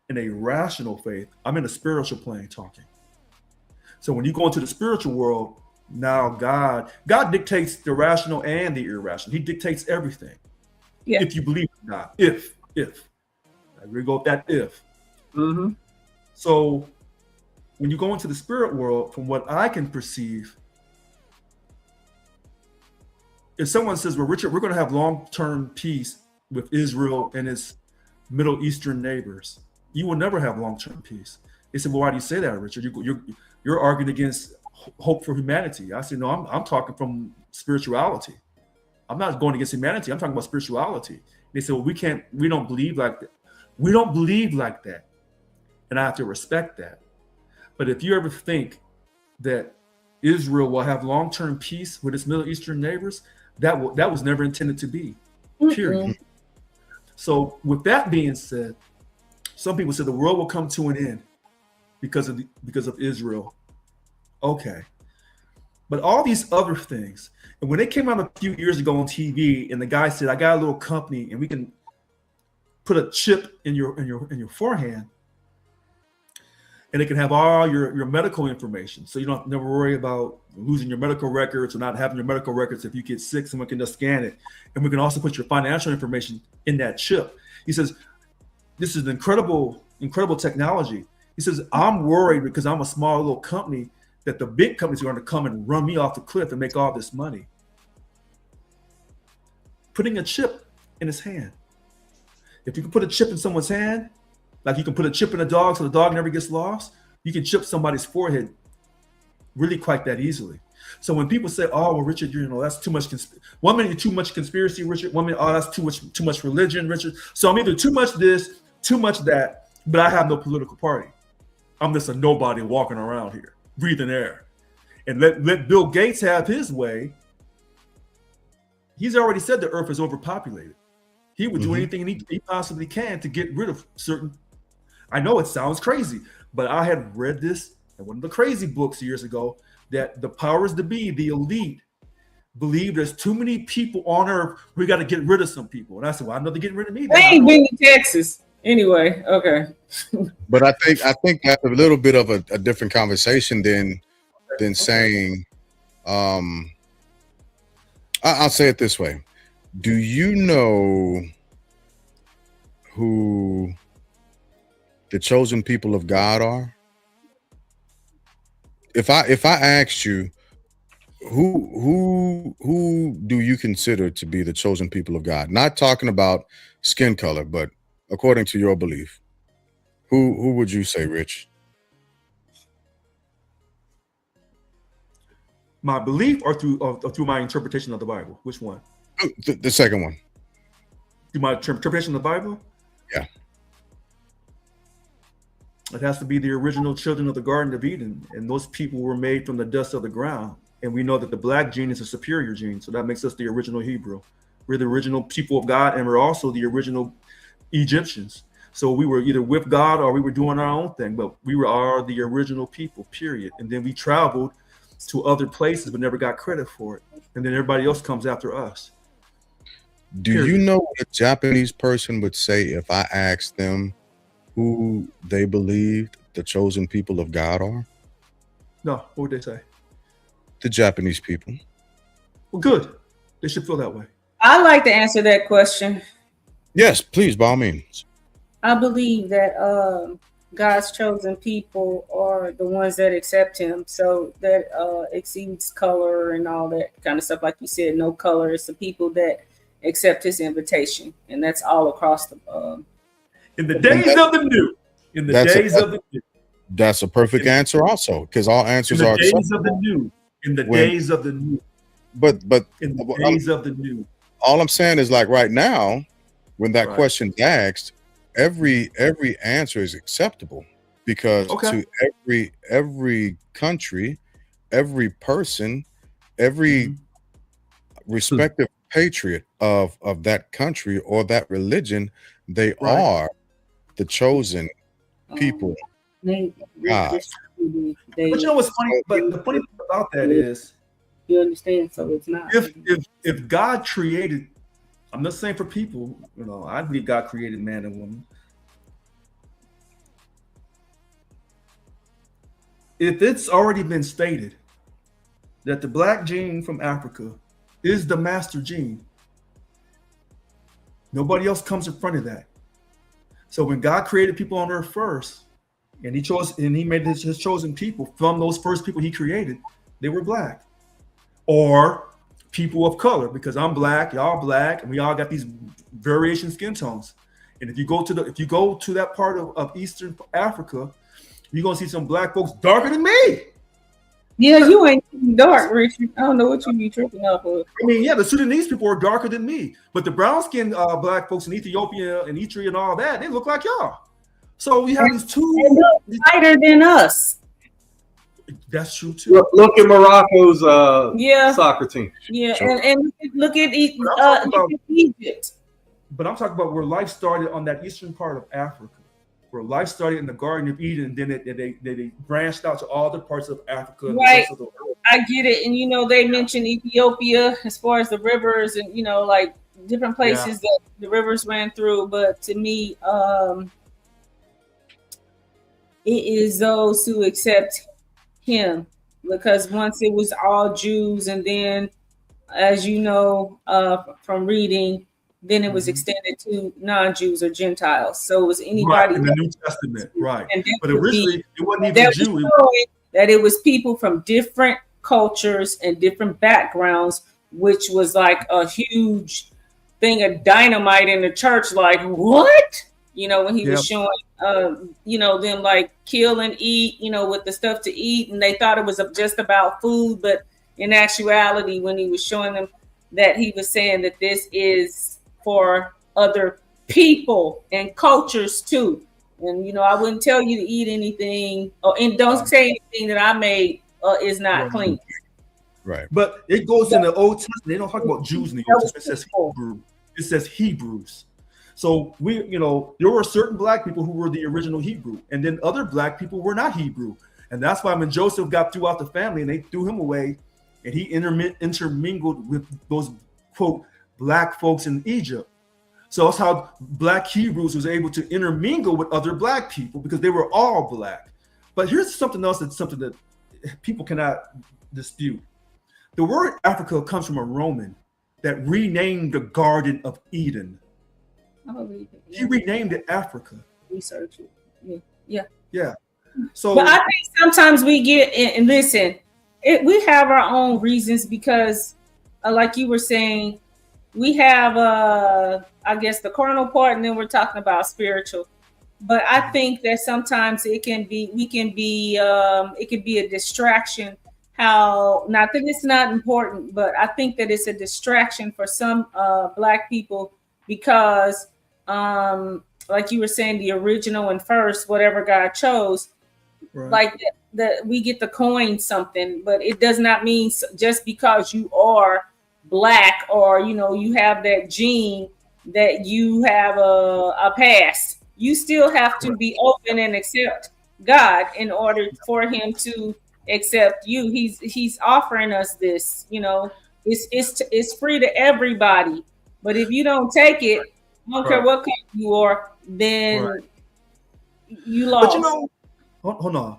in a rational faith. I'm in a spiritual plane talking. So when you go into the spiritual world, now God dictates the rational and the irrational. He dictates everything. Yeah. If you believe in God. If. We go with that if. Mm-hmm. So when you go into the spirit world, from what I can perceive, if someone says, well, Richard, we're going to have long-term peace with Israel and its Middle Eastern neighbors, you will never have long-term peace. They said, well, why do you say that, Richard? You're arguing against hope for humanity. I said, no, I'm talking from spirituality. I'm not going against humanity. I'm talking about spirituality. They said, well, we don't believe like that. We don't believe like that. And I have to respect that. But if you ever think that Israel will have long-term peace with its Middle Eastern neighbors, that was never intended to be, period. So with that being said, some people said the world will come to an end because of Israel. Okay. But all these other things, and when they came out a few years ago on TV, and the guy said, I got a little company and we can put a chip in your forehand, and it can have all your medical information. So you don't never worry about losing your medical records or not having your medical records. If you get sick, someone can just scan it. And we can also put your financial information in that chip. He says, this is incredible technology. He says, I'm worried because I'm a small little company that the big companies are going to come and run me off the cliff and make all this money. Putting a chip in his hand. If you can put a chip in someone's hand, like you can put a chip in a dog so the dog never gets lost, you can chip somebody's forehead really quite that easily. So when people say, oh, well, Richard, that's too much. One minute you're too much conspiracy, Richard. One minute, oh, that's too much religion, Richard. So I'm either too much this, too much that, but I have no political party. I'm just a nobody walking around here, breathing air. And let Bill Gates have his way. He's already said the earth is overpopulated. He would do anything he possibly can to get rid of certain. I know it sounds crazy, but I had read this in one of the crazy books years ago that the powers that be, the elite, believe there's too many people on earth. We got to get rid of some people. And I said, well, I know they're getting rid of me. They ain't been to Texas. Anyway, okay. But I think that's a little bit of a different conversation than saying, I'll say it this way. Do you know who the chosen people of God are? If I asked you, who do you consider to be the chosen people of God? Not talking about skin color, but according to your belief, who would you say, Rich? My belief or through my interpretation of the Bible? Which one? The second one. Through my interpretation of the Bible? Yeah. It has to be the original children of the Garden of Eden. And those people were made from the dust of the ground. And we know that the black gene is a superior gene. So that makes us the original Hebrew. We're the original people of God, and we're also the original Egyptians. So we were either with God or we were doing our own thing, but we are the original people, period. And then we traveled to other places but never got credit for it. And then everybody else comes after us. Do you know what a Japanese person would say if I asked them who they believed the chosen people of God are? No, what would they say? The Japanese people. Well, good. They should feel that way. I'd like to answer that question. Yes, please, by all means. I believe that God's chosen people are the ones that accept him. So that exceeds color and all that kind of stuff. Like you said, no color. It's the people that accept his invitation. And that's all across the in the days of the new. In the days of the new. That's a perfect answer also, because all answers are in the days of the new. In the days of the new. But in the days of the new. All I'm saying is, like, right now, when that question's asked, every answer is acceptable, because to every country, every person, every respective patriot of that country or that religion, they are the chosen people. God. But you know what's funny? But the funny thing about that is, you understand. So it's not. If God created, I'm not saying for people, I believe God created man and woman. If it's already been stated that the black gene from Africa is the master gene, nobody else comes in front of that. So when God created people on earth first, and he made his chosen people from those first people he created, they were black or people of color, because I'm black, y'all black, and we all got these variation skin tones. And if you go to that part of Eastern Africa, you're gonna see some black folks darker than me. Yeah, you ain't dark, Richard. I don't know what you be tripping off of. I mean, yeah, the Sudanese people are darker than me, but the brown-skinned black folks in Ethiopia and Eritrea and all that, they look like y'all. So we have these two. They look lighter than us. That's true too. Look at Morocco's Yeah. soccer team. Yeah, Sure. and look at Egypt. But I'm talking about where life started on that eastern part of Africa, where life started in the Garden of Eden, and then they branched out to all the parts of Africa. And Right. the rest of the world. I get it, and they mentioned Ethiopia as far as the rivers and like different places that the rivers ran through. But to me, it is those who accept him, because once it was all Jews, and then, as you know from reading, then it was extended to non-Jews or Gentiles. So it was anybody right, in the New Testament, right? But originally, it wasn't even Jew. That it was people from different cultures and different backgrounds, which was like a huge thing of dynamite in the church. Like, what? When he was showing, them like kill and eat, with the stuff to eat, and they thought it was just about food, but in actuality, when he was showing them that, he was saying that this is for other people and cultures too. And I wouldn't tell you to eat anything, and don't say anything that I made is not clean. Right. But it goes in the Old Testament. They don't talk about Jews in the Old Testament. It says Hebrew. It says Hebrews. So there were certain black people who were the original Hebrew, and then other black people were not Hebrew. And that's why when Joseph got threw out the family and they threw him away, and he intermingled with those, quote, black folks in Egypt. So that's how black Hebrews was able to intermingle with other black people, because they were all black. But here's something else that people cannot dispute. The word Africa comes from a Roman that renamed the Garden of Eden. I believe it. He renamed it Africa. Research it. Yeah. So, but I think sometimes we get, and listen, we have our own reasons, because like you were saying, we have I guess the carnal part, and then we're talking about spiritual. But I think that sometimes it can be a distraction. How, not that it's not important, but I think that it's a distraction for some black people, because like you were saying, the original and first, whatever God chose, right. like that we get to coin something, but it does not mean just because you are black or you have that gene that you have a past. You still have to be open and accept God in order for him to accept you. He's offering us this, it's free to everybody. But if you don't take it, I don't care what kind you are, then you lost. But hold on.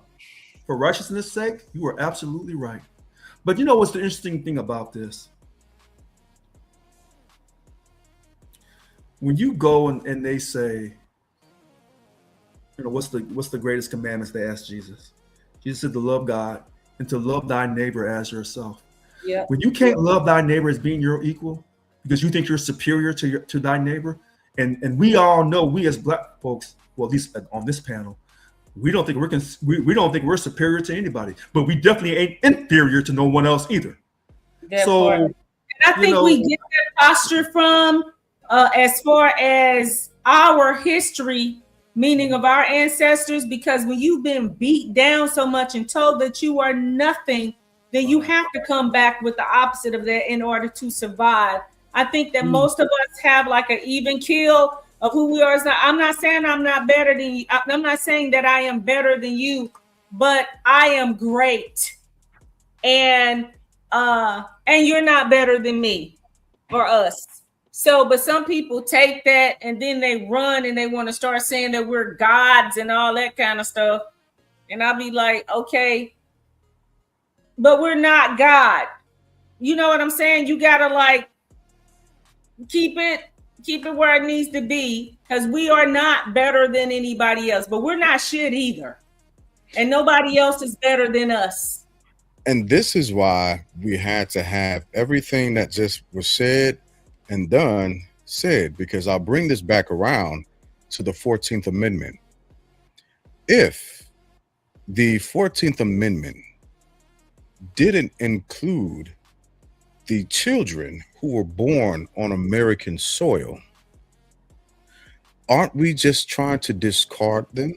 For righteousness' sake, you are absolutely right. But what's the interesting thing about this? When you go and they say, what's the greatest commandments, they ask Jesus. Jesus said to love God and to love thy neighbor as yourself. Yeah. When you can't love thy neighbor as being your equal because you think you're superior to thy neighbor, and we all know, we as black folks, well, at least on this panel, we don't think we don't think we're superior to anybody, but we definitely ain't inferior to no one else either. And I think we get that posture from as far as our history, meaning of our ancestors, because when you've been beat down so much and told that you are nothing, then you have to come back with the opposite of that in order to survive. I think that most of us have like an even keel of who we are. I'm not saying I'm not better than you. I'm not saying that I am better than you, but I am great. And you're not better than me or us. So, but some people take that and then they run and they want to start saying that we're gods and all that kind of stuff. And I'll be like, okay, but we're not God. You know what I'm saying? You gotta like keep it where it needs to be, because we are not better than anybody else, but we're not shit either. And nobody else is better than us. And this is why we had to have everything that just was said and done said, because I'll bring this back around to the 14th Amendment. If the 14th Amendment didn't include the children who were born on American soil, aren't we just trying to discard them?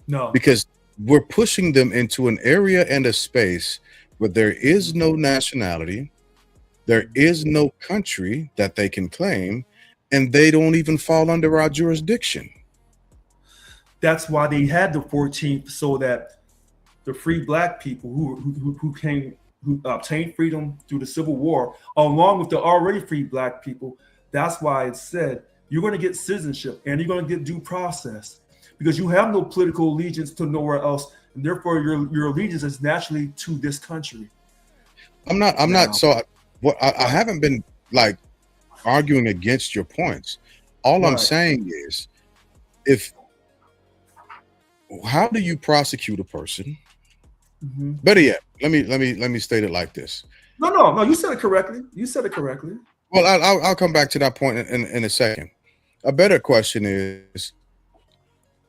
No. Because we're pushing them into an area and a space where there is no nationality, there is no country that they can claim, and they don't even fall under our jurisdiction. That's why they had the 14th, so that the free black people who obtained freedom through the Civil War, along with the already free black people, that's why it said you're going to get citizenship and you're going to get due process, because you have no political allegiance to nowhere else, and therefore your allegiance is naturally to this country. I'm not. So I haven't been like arguing against your points. All I'm saying is, how do you prosecute a person? Better yet, let me state it like this. No, you said it correctly. Well, I'll come back to that point in a second. A better question is,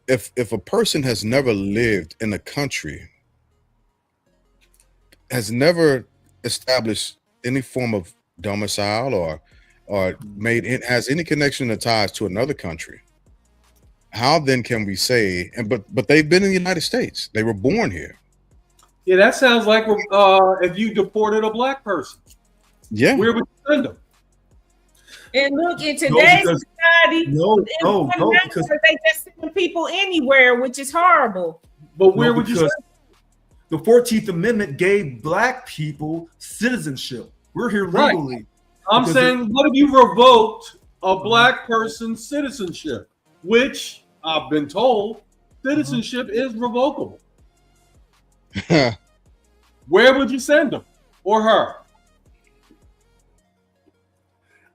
if a person has never lived in a country, has never established any form of domicile or has any connection or ties to another country, how then can we say? But they've been in the United States. They were born here. Yeah, that sounds like if you deported a black person. Yeah. Where would you send them? And look, in today's society, because they just send people anywhere, which is horrible. But where would you send them? The 14th Amendment gave black people citizenship. We're here legally. Right. I'm saying, what if you revoked a black person's citizenship, which I've been told citizenship is revocable? Where would you send him or her?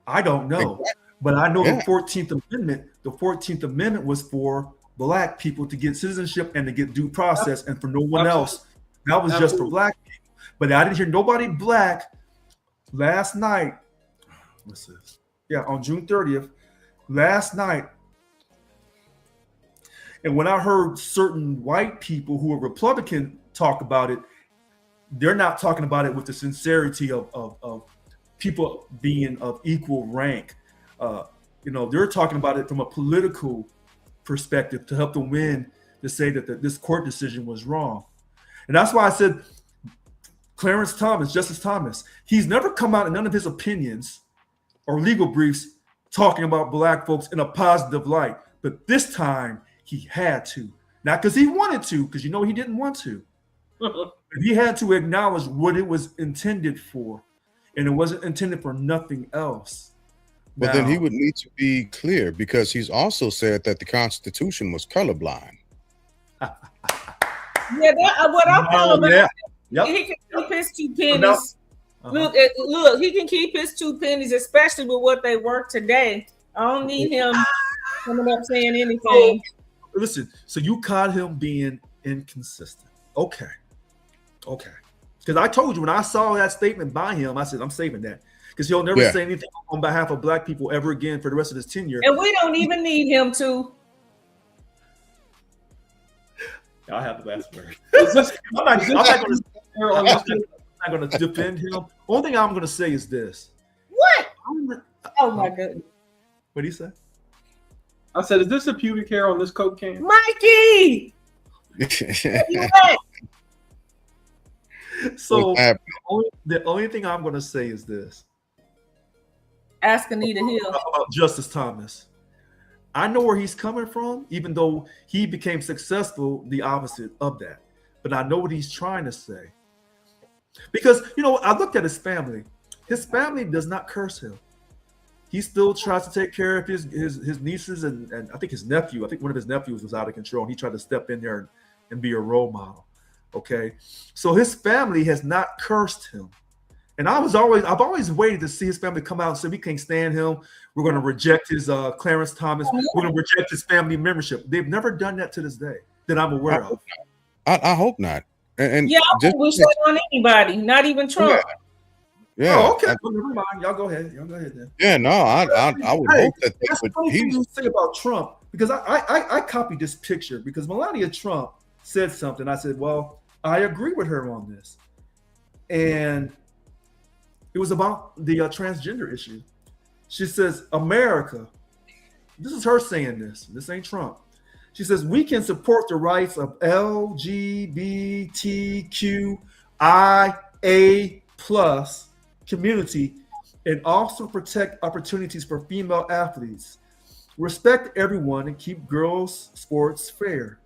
I don't know, but I know the 14th Amendment. The 14th Amendment was for black people to get citizenship and to get due process, and for no one else. That was just for black people. But I didn't hear nobody black last night. What's this? Yeah, on June 30th, last night. And when I heard certain white people who are Republican talk about it, they're not talking about it with the sincerity of people being of equal rank. They're talking about it from a political perspective to help them win, to say that this court decision was wrong. And that's why I said Justice Thomas, he's never come out in none of his opinions or legal briefs talking about black folks in a positive light. But this time he had to. Not because he wanted to, because he didn't want to. He had to acknowledge what it was intended for. And it wasn't intended for nothing else. But then he would need to be clear, because he's also said that the Constitution was colorblind. Yeah, what I'm talking about. Yep. He can keep his 2 pennies. Look, he can keep his 2 pennies, especially with what they work today. I don't need him coming up saying anything. Listen, so you caught him being inconsistent. Okay. Because I told you when I saw that statement by him, I said, I'm saving that. Because he'll never say anything on behalf of black people ever again for the rest of his tenure. And we don't even need him to. I have the last word. I'm not going to defend him. Only thing I'm going to say is this. What? Oh my goodness. What did he say? I said, is this a pubic hair on this Coke can? Mikey! So the only thing I'm going to say is this. Ask Anita Hill about Justice Thomas. I know where he's coming from, even though he became successful, the opposite of that. But I know what he's trying to say. Because, I looked at his family. His family does not curse him. He still tries to take care of his nieces and I think his nephew. I think one of his nephews was out of control. And he tried to step in there and be a role model. Okay. So his family has not cursed him. And I've always waited to see his family come out and say, we can't stand him. We're going to reject his Clarence Thomas. We're going to reject his family membership. They've never done that to this day that I'm aware of. I hope not. And I don't wish that on anybody, not even Trump. Yeah. Oh, okay. Well, never mind. Y'all go ahead. Y'all go ahead then. Yeah, no, I would Hey, hope that they that's the would. funny thing you say about Trump, because I copied this picture because Melania Trump said something. I said, well, I agree with her on this. And it was about the transgender issue. She says, America, this is her saying this. This ain't Trump. She says, we can support the rights of LGBTQIA plus community and also protect opportunities for female athletes. Respect everyone and keep girls' sports fair.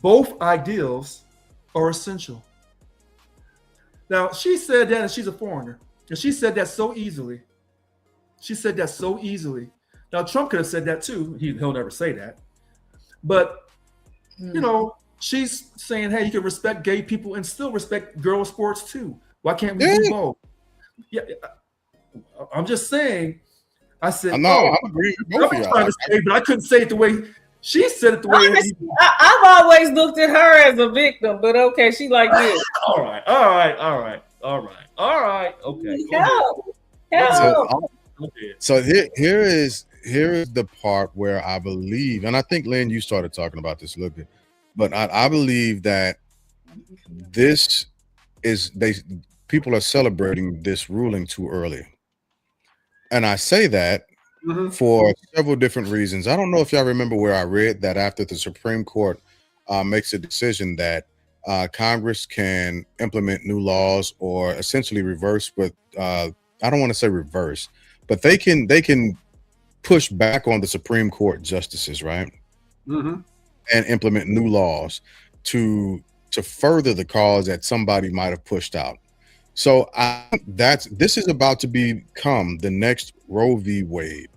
Both ideals are essential. Now, she said that, and she's a foreigner, and she said that so easily. She said that so easily. Now, Trump could have said that too. He'll never say that. But, you know, she's saying, hey, you can respect gay people and still respect girls' sports too. Why can't we do both? Yeah, I'm just saying. I said, No, I agree with both of I'm y'all. trying to say, but I couldn't say it the way she said it. The way Honestly, I've always looked at her as a victim, but okay, she like this. all right. Okay. Help. So here is the part where I believe, and I think Lynn, you started talking about this a little bit, but I believe that this is people are celebrating this ruling too early, and I say that for several different reasons. I don't know if y'all remember where I read that after the Supreme Court makes a decision that Congress can implement new laws or essentially reverse, but I don't want to say reverse, but they can push back on the Supreme Court justices, right? And implement new laws to further the cause that somebody might have pushed out. So this is about to become the next Roe v. Wade.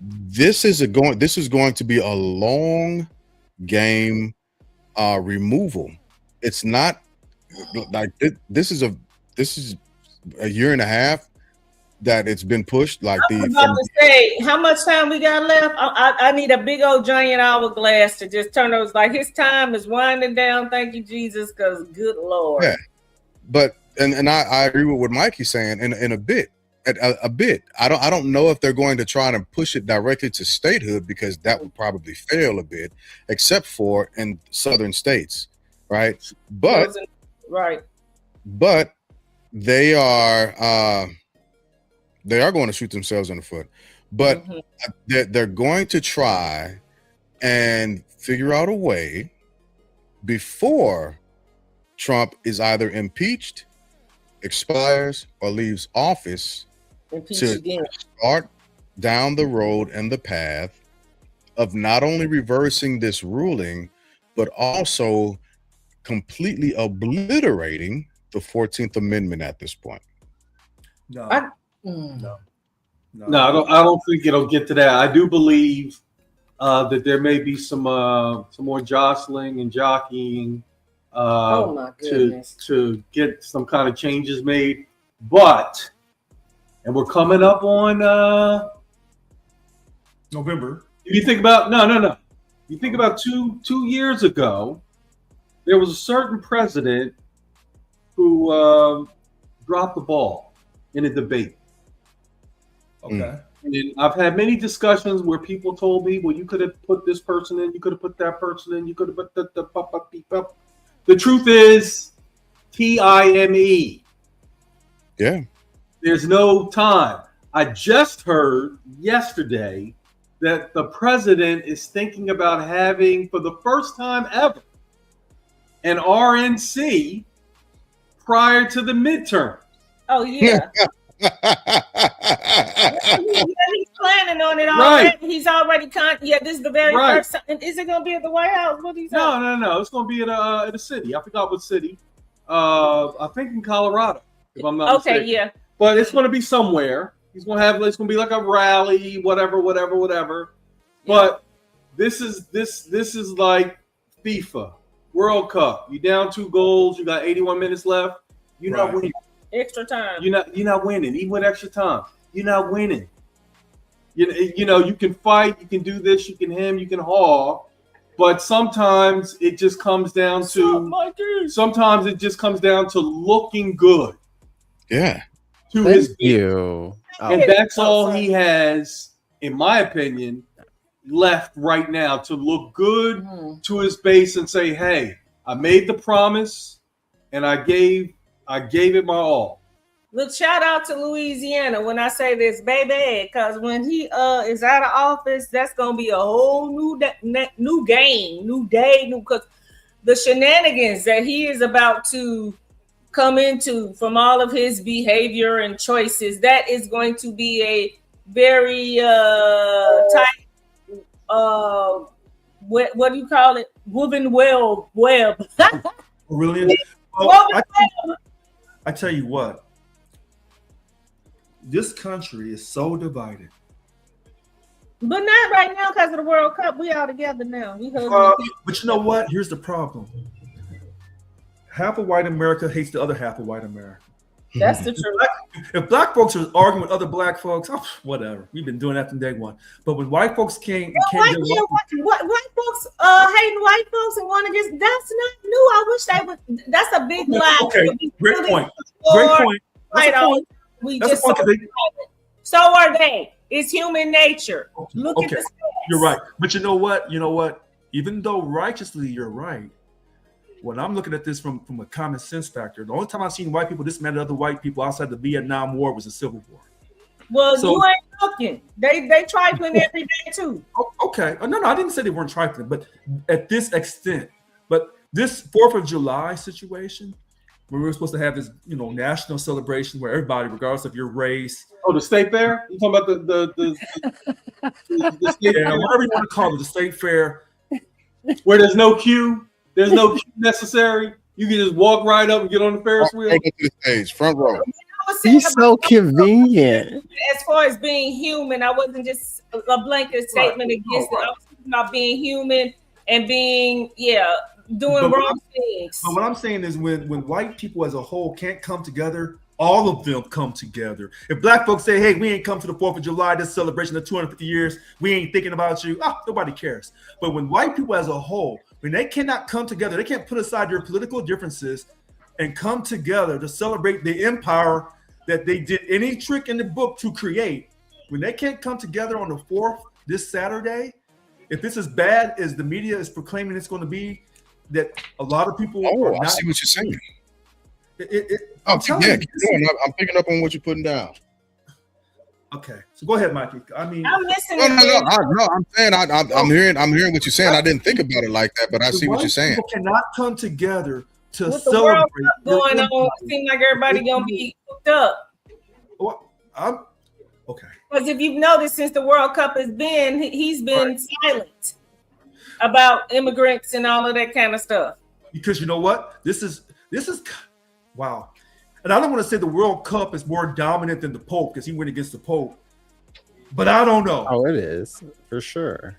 This is going to be a long game removal. It's not like this is a year and a half that it's been pushed. Like I was about to say, how much time we got left? I need a big old giant hourglass to just turn those. Like his time is winding down. Thank you, Jesus, because good Lord. Yeah, but and I agree with what Mikey's saying in a bit. A bit. I don't know if they're going to try to push it directly to statehood, because that would probably fail a bit, except for in southern states, right? But they are going to shoot themselves in the foot. But they're going to try and figure out a way before Trump is either impeached, expires, or leaves office to start down the road and the path of not only reversing this ruling, but also completely obliterating the 14th Amendment at this point. No, I don't think it'll get to that. I do believe that there may be some more jostling and jockeying to get some kind of changes made. But, and we're coming up on November. If you think about no. You think about two years ago, there was a certain president who dropped the ball in a debate. Okay. And I've had many discussions where people told me, well, you could have put this person in, you could have put that person in, you could have put the The truth is, time. Yeah. There's no time. I just heard yesterday that the president is thinking about having, for the first time ever, an RNC prior to the midterm. Oh, yeah. He's planning on it already. Right. He's already this is the very first time. Is it going to be at the White House? What do you say? No. It's going to be at a city. I forgot what city. I think in Colorado, if I'm not mistaken. Okay, yeah. But it's going to be somewhere. He's going to have. It's going to be like a rally, whatever. Yeah. But this is like FIFA World Cup. You down 2 goals. You got 81 minutes left. You're not winning. Extra time. You're not winning. Even with extra time, you're not winning. You know, you can fight, you can do this, you can hem, you can haul, but sometimes it just comes down to looking good. Yeah. to Thank his base. you. And Oh, that's all he has, in my opinion, left right now to look good to his base and say, "Hey, I made the promise, and I gave it my all." Look, shout out to Louisiana when I say this, baby, because when he is out of office, that's gonna be a whole new game, new day, because the shenanigans that he is about to come into from all of his behavior and choices, that is going to be a very tight what do you call it? Woven web. Really? Well, I tell you what, this country is so divided. But not right now because of the World Cup. We all together now. But you know what? Here's the problem. Half of white America hates the other half of white America. That's the truth. If black folks are arguing with other black folks, whatever. We've been doing that from day one. But when white folks can't white folks hating white folks and want to just, that's not new. I wish they would. That's a big lie. Okay, great point. Great point. That's a point. We That's just so are they. It's human nature. Look at the stats. You're right. But you know what? Even though righteously you're right, when I'm looking at this from a common sense factor, the only time I've seen white people dismantle other white people outside the Vietnam War was the Civil War. Well, so, you ain't looking. They trifling every day too. Okay. No, I didn't say they weren't trifling, but at this extent. But this 4th of July situation, where we were supposed to have this, national celebration where everybody, regardless of your race. Oh, the state fair? You talking about the state fair? Whatever you want to call it, the state fair. Where there's no queue. There's no queue necessary. You can just walk right up and get on the Ferris wheel. Take it to the stage, front row. He's so convenient. As far as being human, I wasn't just a blanket statement against it. I was talking about being human and being, doing wrong things. But what I'm saying is when white people as a whole can't come together, all of them come together. If black folks say, hey, we ain't come to the 4th of July, this celebration of 250 years, we ain't thinking about you, nobody cares. But when white people as a whole, when they cannot come together, they can't put aside their political differences and come together to celebrate the empire that they did any trick in the book to create. When they can't come together on the 4th, this Saturday, if it's as bad as the media is proclaiming it's going to be, that a lot of people are not. I see what you're saying. I'm picking up on what you're putting down. Okay, so go ahead, Mikey. I mean, I'm listening. No. I'm saying I'm hearing what you're saying. I didn't think about it like that, but I see what you're saying. People cannot come together to with celebrate. The World Cup going on, it seems like everybody gonna be hooked up. Well, okay. Because if you've noticed, since the World Cup has been, he's been silent about immigrants and all of that kind of stuff. Because you know what? This is wow. And I don't want to say the World Cup is more dominant than the Pope because he went against the Pope. But I don't know. Oh, it is for sure.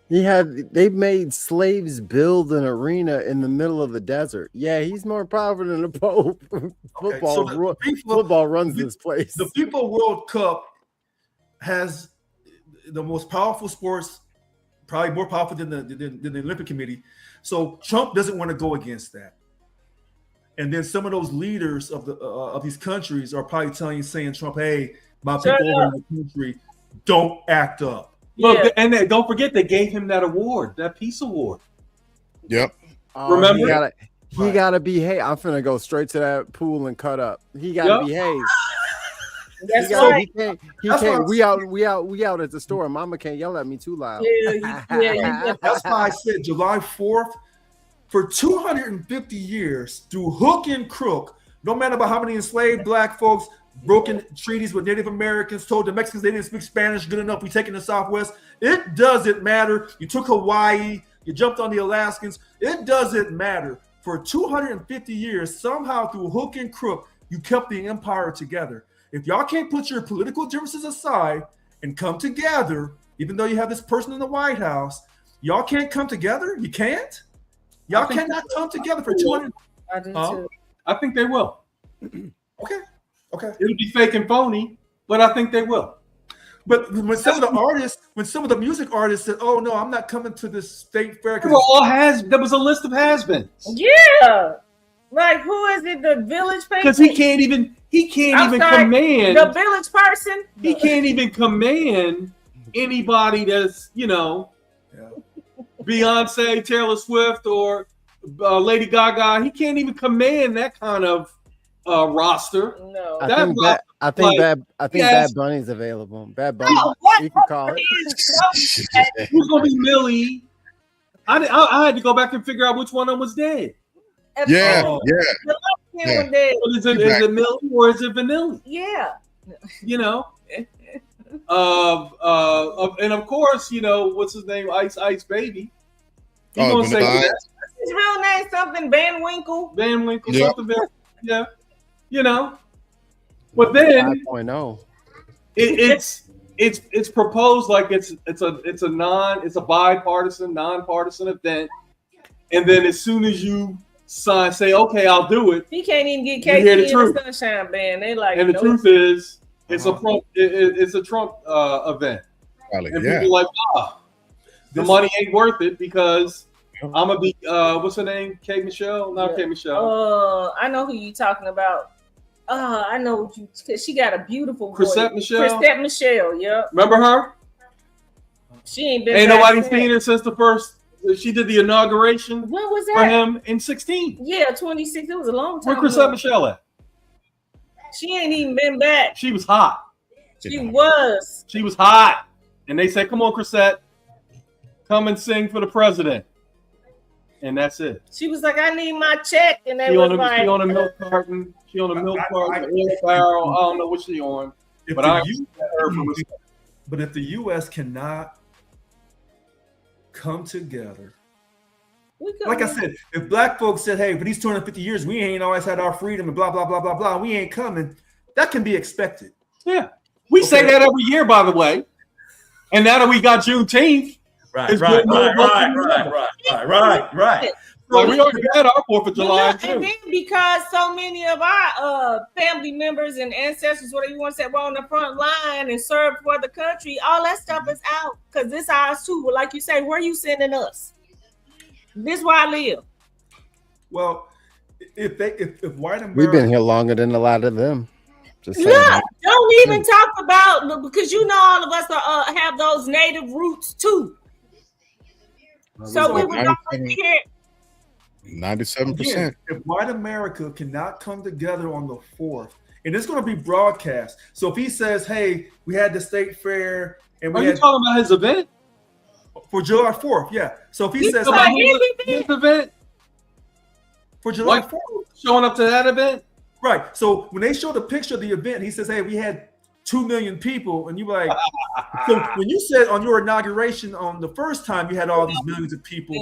They made slaves build an arena in the middle of the desert. Yeah, he's more powerful than the Pope. Football runs this place. The FIFA World Cup has the most powerful sports, probably more powerful than the Olympic Committee. So Trump doesn't want to go against that. And then some of those leaders of these countries are probably saying Trump, hey, my people over in the country, don't act up. Look, and don't forget they gave him that award, that peace award. Yep. Remember? He gotta behave. I'm finna go straight to that pool and cut up. He gotta behave. That's right. He can't. We out at the store. Mama can't yell at me too loud. Yeah. That's why I said July 4th. For 250 years, through hook and crook, no matter about how many enslaved black folks, broken treaties with Native Americans, told the Mexicans they didn't speak Spanish good enough, we taking the Southwest. It doesn't matter. You took Hawaii, you jumped on the Alaskans. It doesn't matter. For 250 years, somehow through hook and crook, you kept the empire together. If y'all can't put your political differences aside and come together, even though you have this person in the White House, y'all can't come together? You can't? Y'all cannot come together for 200. I do too. I think they will. Okay. It'll be fake and phony, but I think they will. But when some of the music artists said, "Oh no, I'm not coming to this state fair," there was a list of has-beens. Yeah. Like, who is it? The village person? Because he can't even command the village person. He can't even command anybody that's, Beyonce, Taylor Swift, or Lady Gaga. He can't even command that kind of roster. No, I think Bad Bunny's available. Bad Bunny, you can call it. Who's gonna be Millie? I had to go back and figure out which one of them was dead. Yeah. Dead. Is it Millie or is it Vanilla? Yeah. And of course, what's his name? Ice Baby. He's gonna say that. His real name something Van Winkle. Yeah. Something. Yeah. But then 5.0. It's proposed like it's a bipartisan, nonpartisan event, and then as soon as you say okay, I'll do it. He can't even get KT in the Sunshine Band. They like, and the truth is, it's a Trump event, and people are like, the money ain't worth it because I'm gonna be what's her name? K Michelle? Not K Michelle. I know who you talking about. I know because she got a beautiful voice. Chrisette Michelle, yeah. Remember her? She ain't been. Ain't nobody seen her since the first. She did the inauguration. When was that? For him in 2016. Yeah, 26. It was a long time. Where Chrisette Michelle at? She ain't even been back. She was hot. She was. She was hot, and they said, "Come on, Chrisette, come and sing for the president." And that's it. She was like, "I need my check," and they was like, "She on a milk carton. She on a milk carton, oil barrel. I don't know what she on." But if the U.S. cannot come together, like I said, if black folks said, "Hey, for these 250 years, we ain't always had our freedom and blah blah blah blah blah, we ain't coming," that can be expected. Yeah, we say that every year, by the way. And now that we got Juneteenth. Right. Like we already had our 4th of July. And then because so many of our family members and ancestors, whatever you want to say, were on the front line and served for the country, all that stuff is out because this ours too. But like you say, where are you sending us? This is where I live. Well, if white America, we've been here longer than a lot of them. Yeah, don't even talk about because all of us are, have those native roots too. So we would here. 97%. If white America cannot come together on the 4th, and it's going to be broadcast. So if he says, "Hey, we had the state fair," and you talking about his event for July 4th? Yeah. So if he says, his event for July 4th, showing up to that event, right? So when they show the picture of the event, he says, "Hey, we had 2 million people," and you're like, so when you said on your inauguration on the first time you had all these millions of people,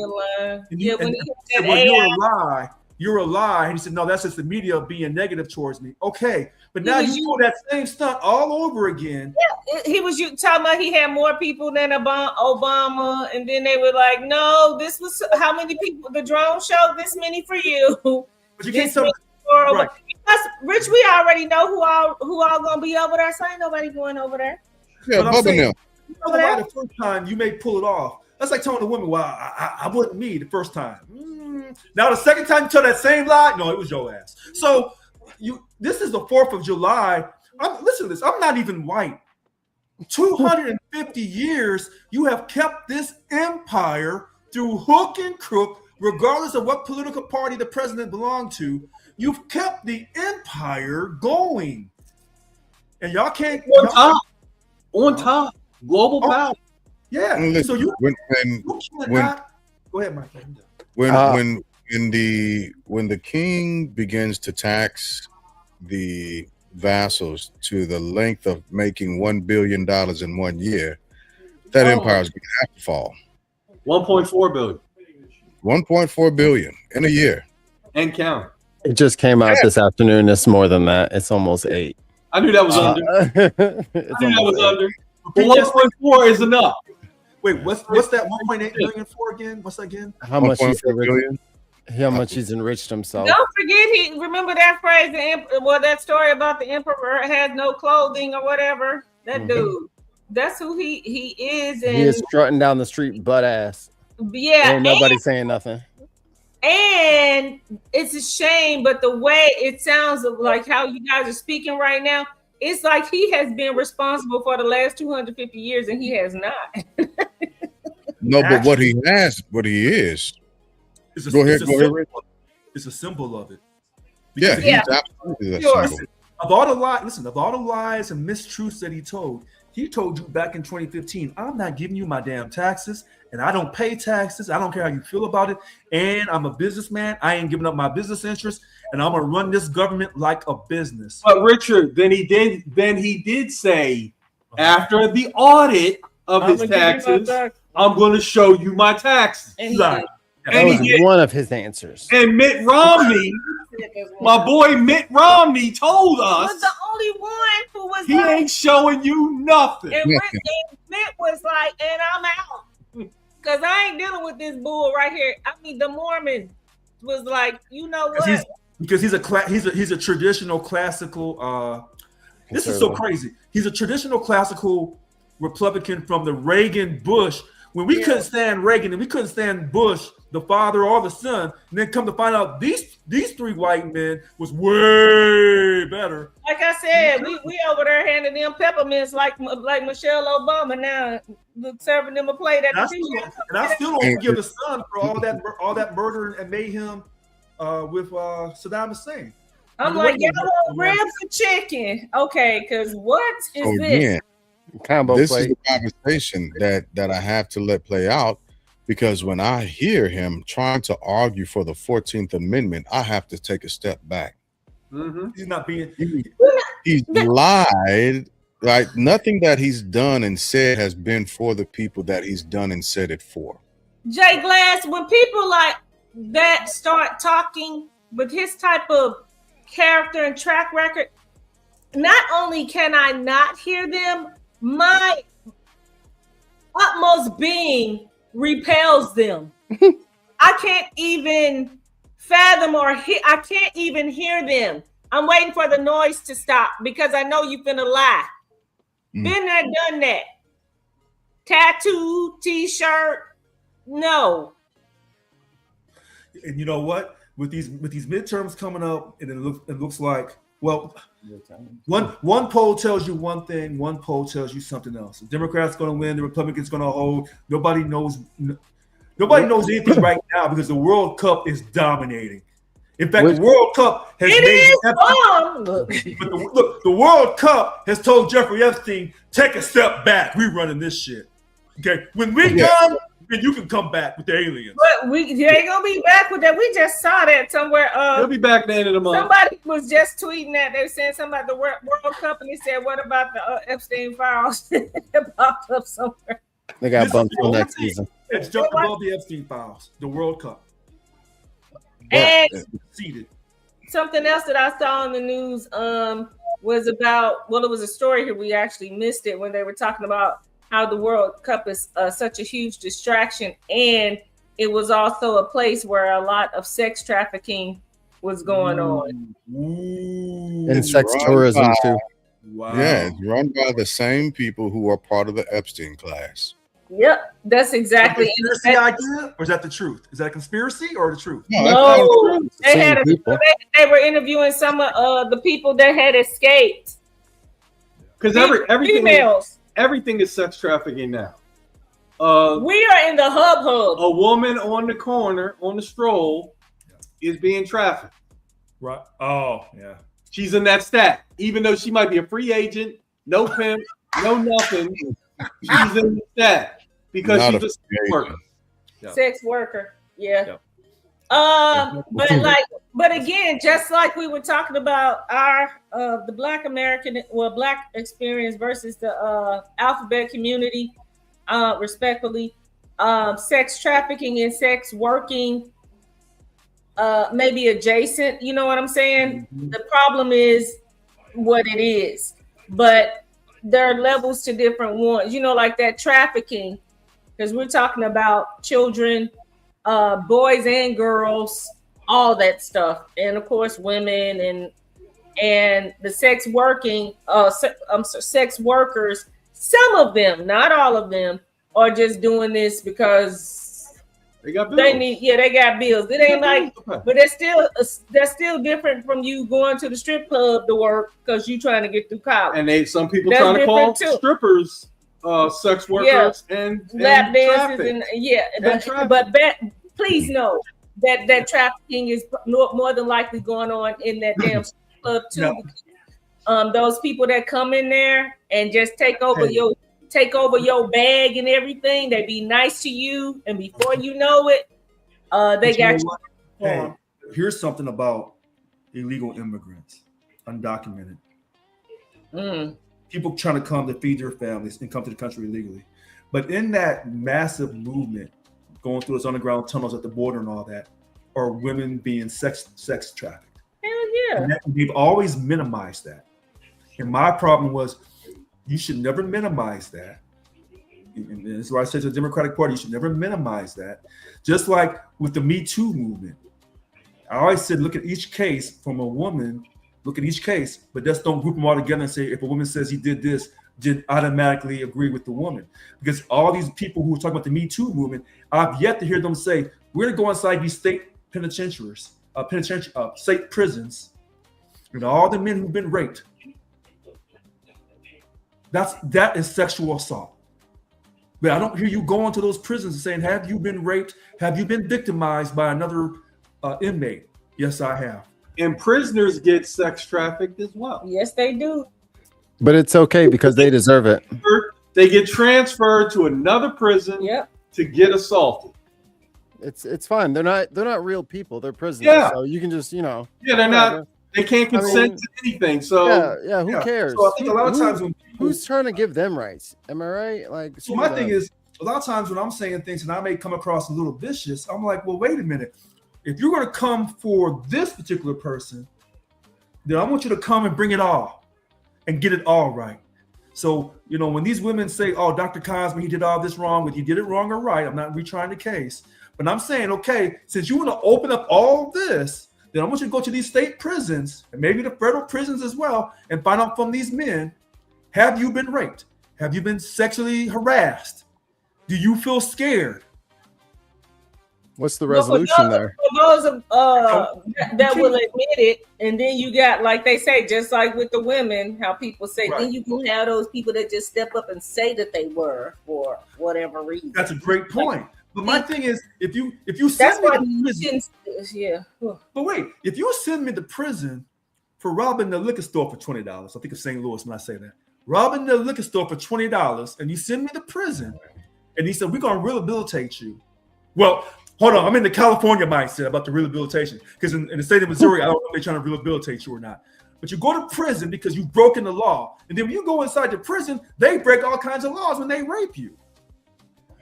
you're a lie, and he said, "No, that's just the media being negative towards me." Okay, but now you pull that same stunt all over again. Yeah, he was talking about he had more people than Obama, and then they were like, "No, this was how many people? The drone showed this many for you." But you can't tell. Right. Because Rich, we already know who all gonna be over there. So ain't nobody going over there. Yeah, but I'm saying, the first time you may pull it off. That's like telling the woman, "Well, I wasn't me the first time." Now the second time you tell that same lie, no, it was your ass. So this is the 4th of July. Listen to this. I'm not even white. 250 years you have kept this empire through hook and crook, regardless of what political party the president belonged to. You've kept the empire going, and y'all can't on top, global power. Yeah. Listen, so you cannot. Go ahead, Mike. When the king begins to tax the vassals to the length of making $1 billion in 1 year, that empire is going to have to fall. 1.4 billion. 1.4 billion in a year. And count. It just came out this afternoon. It's more than that. It's almost 8. I knew that was under. Under. But 1.4 is enough. Wait, what's that 1.8 billion for again? What's that again? How much he's enriched himself. Don't forget, remember that phrase, that story about the emperor has no clothing or whatever. That dude, that's who he is. And he is strutting down the street butt ass. Yeah, ain't nobody saying nothing. And it's a shame, but the way it sounds like how you guys are speaking right now, it's like he has been responsible for the last 250 years, and he has not. No, but what he is. Go ahead, Rick. It's a symbol of it. Yeah, Because he's absolutely that Sure. symbol. of all the lies and mistruths that he told you back in 2015, I'm not giving you my damn taxes, and I don't pay taxes. I don't care how you feel about it. And I'm a businessman. I ain't giving up my business interests, and I'm gonna run this government like a business. But Richard, then he did say after the audit of his taxes, I'm going to show you my taxes. And he Right. did. That And was he did. one of his answers. And Mitt Romney, my boy Mitt Romney, told was us the only one who was he like, ain't showing you nothing. and Mitt was like, and I'm out. Because I ain't dealing with this bull right here. I mean, the Mormon was like, you know what? Because he's a traditional classical. This is so crazy. He's a traditional classical Republican from the Reagan Bush. When we couldn't stand Reagan and we couldn't stand Bush, the father or the son, and then come to find out these three white men was way better. Like I said, we over there handing them peppermints like Michelle Obama now, serving them a plate at the tea. And I still don't forgive the son for all that murder and mayhem with Saddam Hussein. I'm like, y'all want ribs or chicken? Okay, because what is So this? again, Combo this plate. is the conversation that I have to let play out, because when I hear him trying to argue for the 14th Amendment, I have to take a step back. Mm-hmm. He's not being. He's lied. Like nothing that he's done and said has been for the people that he's done and said it for. Jay Glass, when people like that start talking with his type of character and track record, not only can I not hear them, my utmost being repels them. I can't even fathom I can't even hear them. I'm waiting for the noise to stop because I know you finna lie. Been there, done that. Tattoo, t-shirt, no. And you know what? With these midterms coming up, and it looks like, well, one poll tells you one thing, one poll tells you something else. The Democrats going to win, the Republicans going to hold. Nobody knows anything right now because the World Cup is dominating. In fact, the World Cup has the World Cup has told Jeffrey Epstein, take a step back. We running this shit. Okay, when we come, then you can come back with the aliens. But they ain't gonna be back with that. We just saw that somewhere. He'll be back at the end of the month. Somebody was just tweeting that they were saying something about the World Cup, and he said, "What about the Epstein files?" It popped up somewhere. They got bumped till next season. It's jumped above the Epstein files. The World Cup. And Seated. something else that I saw in the news was about, well, it was a story here. We actually missed it when they were talking about how the World Cup is such a huge distraction. And it was also a place where a lot of sex trafficking was going on. And sex tourism too. Wow. Yeah, it's run by the same people who are part of the Epstein class. Yep, that's exactly. Conspiracy idea, or is that the truth? Is that a conspiracy or the truth? No, they were interviewing some of the people that had escaped. Because everything is sex trafficking now. We are in the hub. A woman on the corner on the stroll is being trafficked. Right. Oh, yeah. She's in that stat, even though she might be a free agent, no pimp, no nothing. She's in the stat because she's a sex worker. Yeah. Sex worker, yeah. Yeah. But again, just like we were talking about our the Black experience versus the alphabet community, respectfully, sex trafficking and sex working may be adjacent. You know what I'm saying? Mm-hmm. The problem is what it is, but there are levels to different ones. You know, like that trafficking, because we're talking about children, boys and girls, all that stuff, and of course women and the sex working, sex workers. Some of them, not all of them, are just doing this because They got bills. They got bills. It ain't like, but that's still different from you going to the strip club to work because you trying to get through college. And some people trying to call strippers sex workers and lap dances but please know that trafficking is more than likely going on in that damn strip club too. No. Those people that come in there and just take over your bag and everything, they be nice to you, and before you know it, they got you. Hey, here's something about illegal immigrants, undocumented. People trying to come to feed their families and come to the country illegally. But in that massive movement, going through those underground tunnels at the border and all that, are women being sex trafficked. Hell yeah. And we've always minimized that. And my problem was, you should never minimize that. And this is why I said to the Democratic Party, you should never minimize that. Just like with the Me Too movement. I always said, look at each case from a woman, look at each case, but just don't group them all together and say, if a woman says he did this, didn't automatically agree with the woman. Because all these people who are talking about the Me Too movement, I've yet to hear them say, we're going to go inside these state penitentiaries, state prisons, and all the men who've been raped. That is sexual assault. But I don't hear you going to those prisons and saying, have you been raped? Have you been victimized by another inmate? Yes, I have. And prisoners get sex trafficked as well. Yes, they do. But it's okay because they deserve it. They get transferred to another prison to get assaulted. It's fine. They're not real people. They're prisoners. Yeah. So you can just, they're not. They can't consent to anything. So who cares? So I think a lot of times when who's trying to give them rights? Am I right? Like, so my thing is, a lot of times when I'm saying things and I may come across a little vicious, I'm like, well, wait a minute. If you're going to come for this particular person, then I want you to come and bring it all and get it all right. So, when these women say, oh, Dr. Cosby, he did all this wrong, but he did it wrong or right, I'm not retrying the case. But I'm saying, okay, since you want to open up all this, then I want you to go to these state prisons and maybe the federal prisons as well and find out from these men, have you been raped? Have you been sexually harassed? Do you feel scared? What's the resolution there? For those that will admit it, and then you got, like they say, just like with the women, how people say, then you can have those people that just step up and say that they were for whatever reason. That's a great point. But my thing is, if you send me to prison, But wait, if you send me to prison for robbing the liquor store for $20, I think it's St. Louis when I say that, robbing the liquor store for $20, and you send me to prison, and he said, we're going to rehabilitate you. Well, hold on, I'm in the California mindset about the rehabilitation, because in the state of Missouri, I don't know if they're trying to rehabilitate you or not. But you go to prison because you've broken the law, and then when you go inside the prison, they break all kinds of laws when they rape you.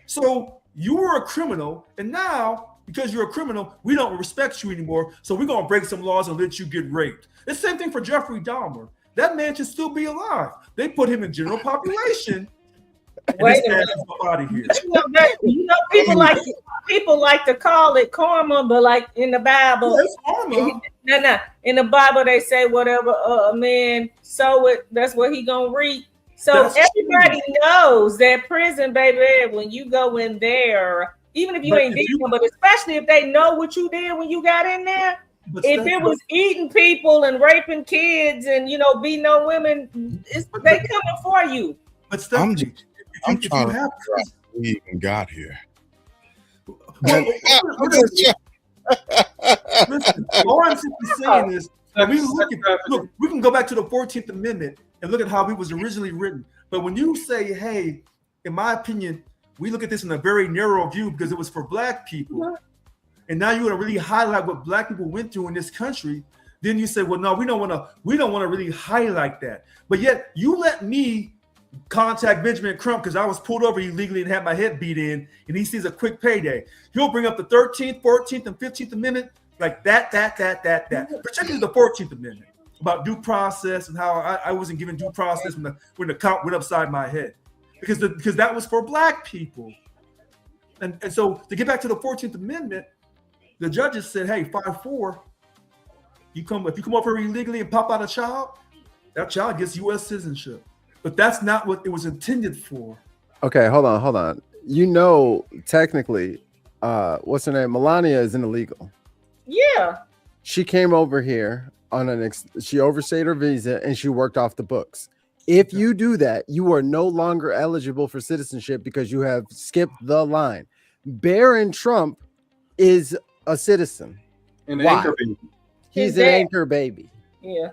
So you were a criminal, and now, because you're a criminal, we don't respect you anymore, so we're going to break some laws and let you get raped. It's the same thing for Jeffrey Dahmer. That man should still be alive. They put him in general population. Wait a minute. Out of here. People like to call it karma, but like in the Bible, in the Bible they say whatever a man sow it, that's what he gonna reap. So everybody knows that prison, baby, when you go in there, even if you ain't did them, but especially if they know what you did when you got in there. If it was eating people and raping kids and beating on women, they coming for you. But Stephanie, I'm trying to figure out how we even got here. Listen, all I'm simply saying is we can go back to the 14th Amendment and look at how it was originally written. But when you say, hey, in my opinion, we look at this in a very narrow view because it was for Black people. And now you want to really highlight what Black people went through in this country. Then you say, well, no, we don't want to really highlight that. But yet you let me contact Benjamin Crump because I was pulled over illegally and had my head beat in, and he sees a quick payday. He'll bring up the 13th, 14th, and 15th Amendment like that. Particularly the 14th Amendment about due process and how I wasn't given due process when the cop went upside my head because that was for Black people. And so to get back to the 14th Amendment, the judges said, hey, 5-4, if you come over illegally and pop out a child, that child gets U.S. citizenship. But that's not what it was intended for. Okay, hold on. Technically, what's her name? Melania is an illegal. Yeah. She came over here on she overstayed her visa and she worked off the books. If you do that, you are no longer eligible for citizenship because you have skipped the line. Barron Trump is a citizen. An Why? anchor baby. He's His an dad. anchor baby. Yeah.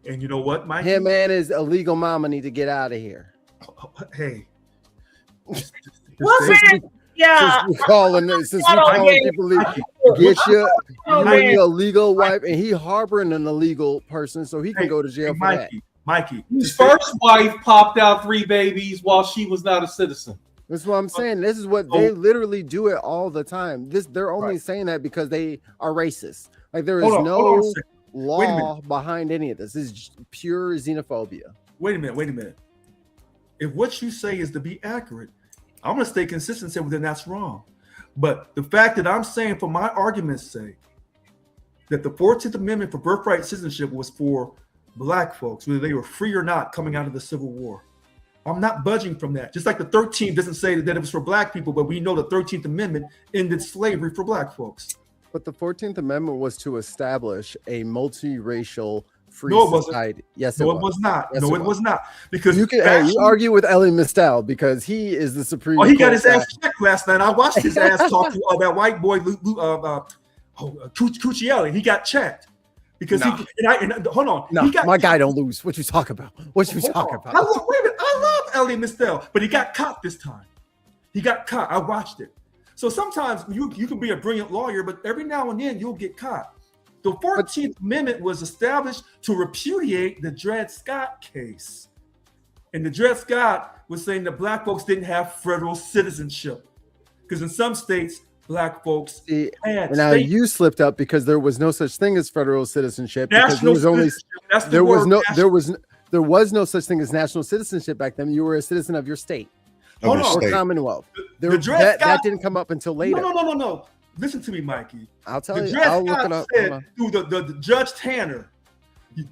And you know what, Mike? Him and his illegal mama need to get out of here. Hey. What's Since that? Yeah. Since we calling people leave, Look, get your oh, bring man. your illegal wife, and he harboring an illegal person, so he can go to jail for that. Mikey. His first wife popped out 3 babies while she was not a citizen. That's what I'm saying. This is what they literally do it all the time. They're only saying that because they are racist. Like there is no law behind any of this. This is pure xenophobia. Wait a minute. If what you say is to be accurate, I'm going to stay consistent and say, well, then that's wrong. But the fact that I'm saying, for my argument's sake, that the 14th Amendment for birthright citizenship was for Black folks, whether they were free or not, coming out of the Civil War. I'm not budging from that. Just like the 13th doesn't say that it was for Black people, but we know the 13th Amendment ended slavery for Black folks. But the 14th Amendment was to establish a multiracial free society. Yes, it was not. Yes, it was not. Because you can you argue with Ellie Mistel because he is the Supreme Court. He got his guy. ass checked last night. I watched his ass talk to that white boy, Cuccielli. He got checked. Because hold on. No, my guy don't lose. What you talk about? What you talking about? I love Ellie Mistel, but he got caught this time. He got caught. I watched it. So sometimes you can be a brilliant lawyer, but every now and then you'll get caught. The 14th Amendment was established to repudiate the Dred Scott case. And the Dred Scott was saying that Black folks didn't have federal citizenship. Because in some states, Black folks had now you slipped up because there was no such thing as federal citizenship. National because there was no such thing as national citizenship back then. You were a citizen of your state. Hold on. Or Commonwealth. That didn't come up until later. No. Listen to me, Mikey. I'll tell you. I'll look it up. Said through the Judge Tanner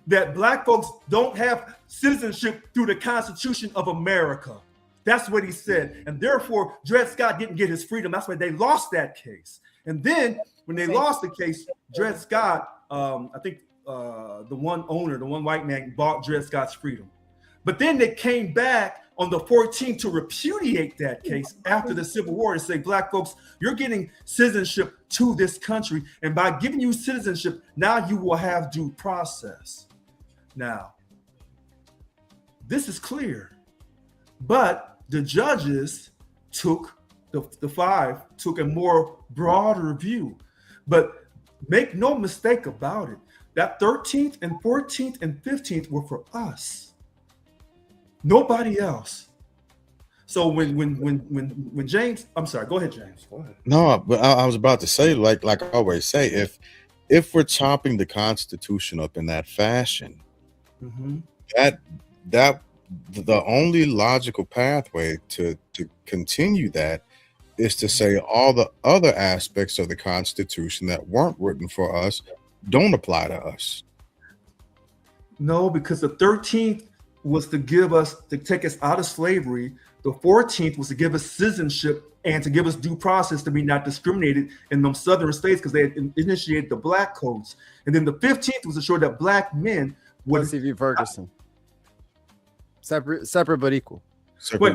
that Black folks don't have citizenship through the Constitution of America. That's what he said. And therefore, Dred Scott didn't get his freedom. That's why they lost that case. And then when they lost the case, Dred Scott, I think the one white man bought Dred Scott's freedom. But then they came back on the 14th to repudiate that case after the Civil War and say, Black folks, you're getting citizenship to this country. And by giving you citizenship, now you will have due process. Now, this is clear. But the judges took took a more broader view. But make no mistake about it, that 13th and 14th and 15th were for us. Nobody else. So when James, I'm sorry, go ahead, James. Go ahead. No, but I was about to say, like I always say, if we're chopping the Constitution up in that fashion, that the only logical pathway to continue that is to say all the other aspects of the Constitution that weren't written for us don't apply to us. No, because the 13th was to take us out of slavery. The 14th was to give us citizenship and to give us due process to be not discriminated in them southern states because they had initiated the Black codes. And then the 15th was to show that Black men would. C.V. Ferguson. Separate but equal. Wait,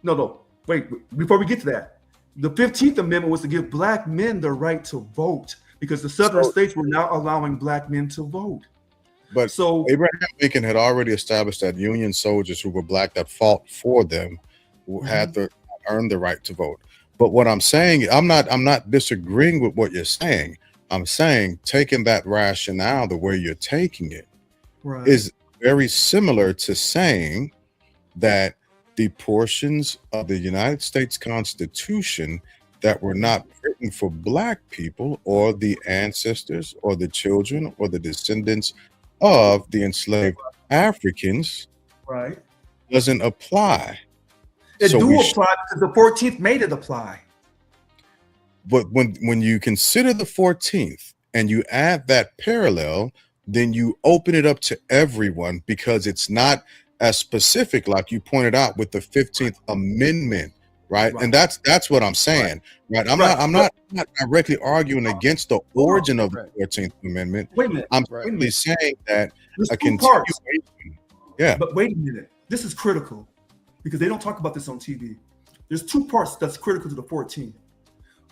no. Wait, before we get to that, the 15th Amendment was to give Black men the right to vote because the southern states were now allowing Black men to vote. But so Abraham Lincoln had already established that Union soldiers who were Black that fought for them had to earn the right to vote. But what I'm saying, I'm not disagreeing with what you're saying. I'm saying taking that rationale the way you're taking it is very similar to saying that the portions of the United States Constitution that were not written for Black people or the ancestors or the children or the descendants of the enslaved Africans doesn't apply. It do apply because the 14th made it apply. But when you consider the 14th and you add that parallel, then you open it up to everyone because it's not as specific like you pointed out with the 15th Amendment right? Right. And that's what I'm saying, right? I'm not directly arguing against the origin of the 14th Amendment. Wait a minute. I'm Right. simply saying that There's a two parts. continuation. Yeah. But wait a minute. This is critical because they don't talk about this on TV. There's two parts that's critical to the 14th.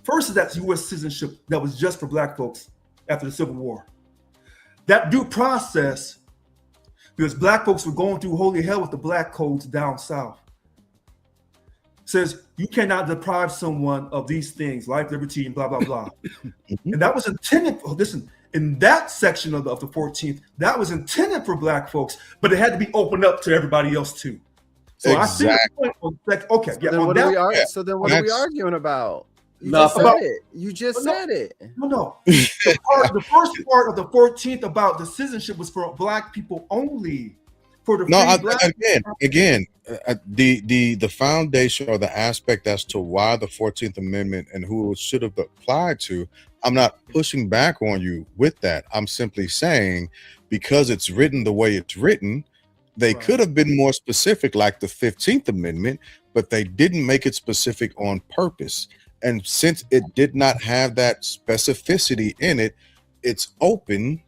First is that U.S. citizenship that was just for black folks after the Civil War. That due process, because black folks were going through holy hell with the black codes down south, says you cannot deprive someone of these things, life, liberty, and blah, blah, blah. And that was intended for, listen, in that section of the 14th, that was intended for black folks, but it had to be opened up to everybody else too. So Exactly. I see the point. Like, okay, So yeah. then on what that, are we That's- arguing about? You No, just said about- it. You just No. said it. no. The first part of the 14th about the citizenship was for black people only. For the No, free black again, the foundation or the aspect as to why the 14th Amendment and who it should have applied to, I'm not pushing back on you with that. I'm simply saying because it's written the way it's written, they Right. could have been more specific, like the 15th Amendment, but they didn't make it specific on purpose. And since it did not have that specificity in it, it's open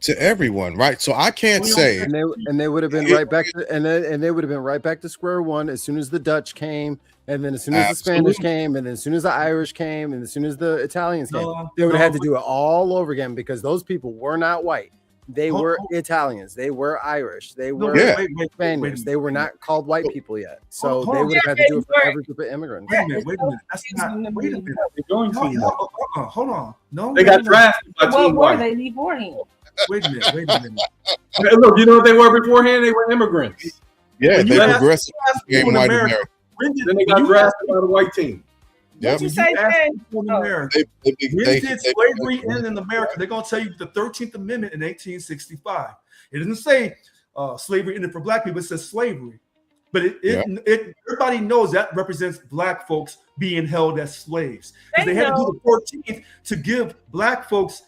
to everyone, right? So I can't say And they would have been right back to, and they would have been right back to square one as soon as the Dutch came, and then as soon as the Spanish came, and then as soon as the Irish came, and as soon as the Italians came. They would have had to do it all over again because those people were not white. They were Italians. They were Irish. They were Spaniards. They were not called white people yet. So they would have had to do it for every group of immigrants. Wait a minute. That's not. Wait a minute. They're going to. Hold on. No. They got drafted by What Team were White. they beforehand? Wait a minute. Hey, look, you know what they were beforehand? They were immigrants. yeah, When they you ask- progressive People game in white America, America. when did Then they when got you drafted by the white team. Yep. What you say, ask Jay? people in Oh. America, They when did slavery end in America? They're going to tell you the 13th Amendment in 1865. It doesn't say slavery ended for black people. It says slavery. But it everybody knows that represents black folks being held as slaves. Because they had to do the 14th to give black folks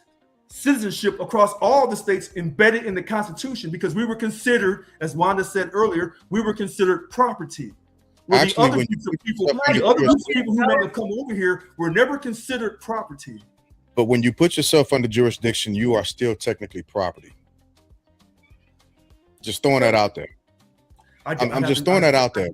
citizenship across all the states embedded in the Constitution because we were considered, as Wanda said earlier, we were considered property. Well, Actually, the other when groups of you people, put yourself the under other groups of jurisdiction- people who may have come over here were never considered property. But when you put yourself under jurisdiction, you are still technically property. Just throwing that out there. I'm just throwing that out there.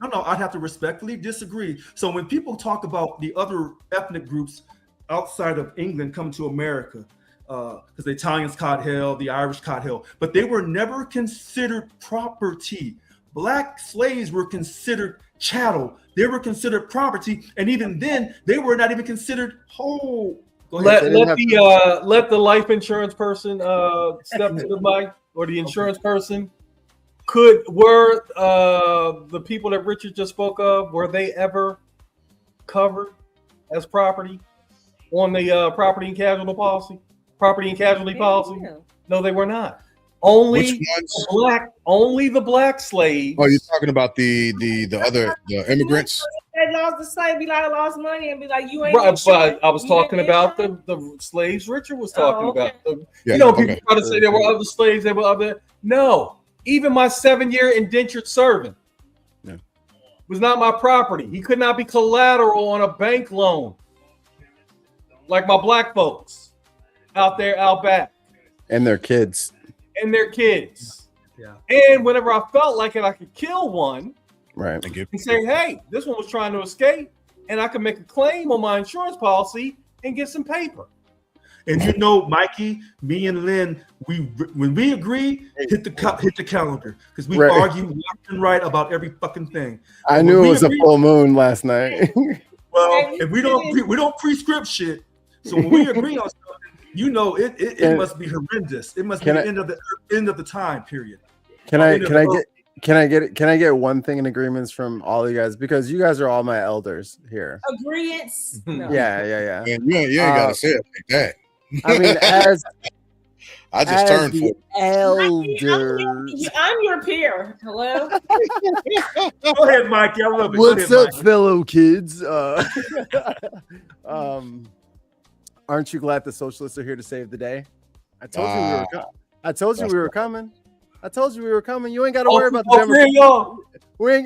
No, I'd have to respectfully disagree. So when people talk about the other ethnic groups outside of England coming to America, because the Italians caught hell, the Irish caught hell, but they were never considered property. Black slaves were considered chattel. They were considered property, and even then, they were not even considered whole. Go ahead. Let the life insurance person step to the mic, or the insurance person. Were the people that Richard just spoke of, were they ever covered as property on the property and casualty policy? Yeah. No, they were not. Only Which ones? only the black slaves. Oh, you're talking about the immigrants? They lost the slave, be like, I lost money, and be like, you ain't. Right, insured. but I was You talking ain't about insured. the slaves Richard was talking okay. about. Yeah, You know, people okay. try to say there were other slaves, there were other. No, even my 7-year indentured servant was not my property. He could not be collateral on a bank loan like my black folks out there, out back, And their kids. and their kids. Yeah. And whenever I felt like it, I could kill one Right. Thank you. and say, hey, this one was trying to escape, and I can make a claim on my insurance policy and get some paper. And you know, Mikey, me and Lynn, when we agree, hit the calendar because we Right. argue left and right about every fucking thing. I When knew we it was a agree- full moon last night. Well, if we don't prescript shit. So when we agree on something, you know, it And- must be horrendous. It must be Can the I- end of the time period. Can I get one thing in agreements from all you guys because you guys are all my elders here. Agreements. No. Yeah. Man, you ain't gotta say it like that. I mean, as I just turned the 40. elders. I'm your peer. Hello. Go ahead, Mikey. I love it. Go What's ahead, up, Mikey. fellow kids? Aren't you glad the socialists are here to save the day? I told you we were. I told you we were coming. I told you we were coming. You ain't got to worry about the All three of Democrats.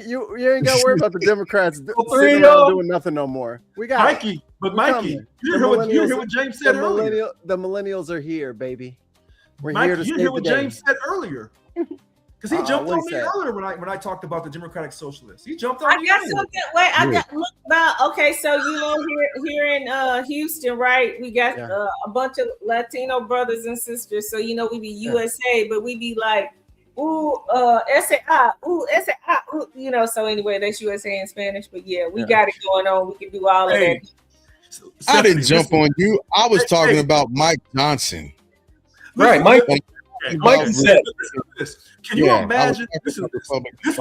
y'all. You ain't got to worry about the Democrats All three sitting of around y'all. doing nothing no more. We got it. Mikey, but We're Mikey, coming. you hear what James said earlier. The millennials are here, baby. We're Mikey, here to you save hear the what day. James said earlier. Because he jumped what on he me said? earlier when I talked about the Democratic Socialists. He jumped on I me. got earlier. something. Wait, I got look about. Okay, so here in Houston, right? We got a bunch of Latino brothers and sisters. So we be USA, but we be like, ooh, SAI, ooh, SAI, ooh, So anyway, that's USA in Spanish. But yeah, we got it going on. We can do all of that. I didn't jump on you. I was talking about Mike Johnson. Right, Mike. Mikey said, "Can you Yeah, imagine?" This will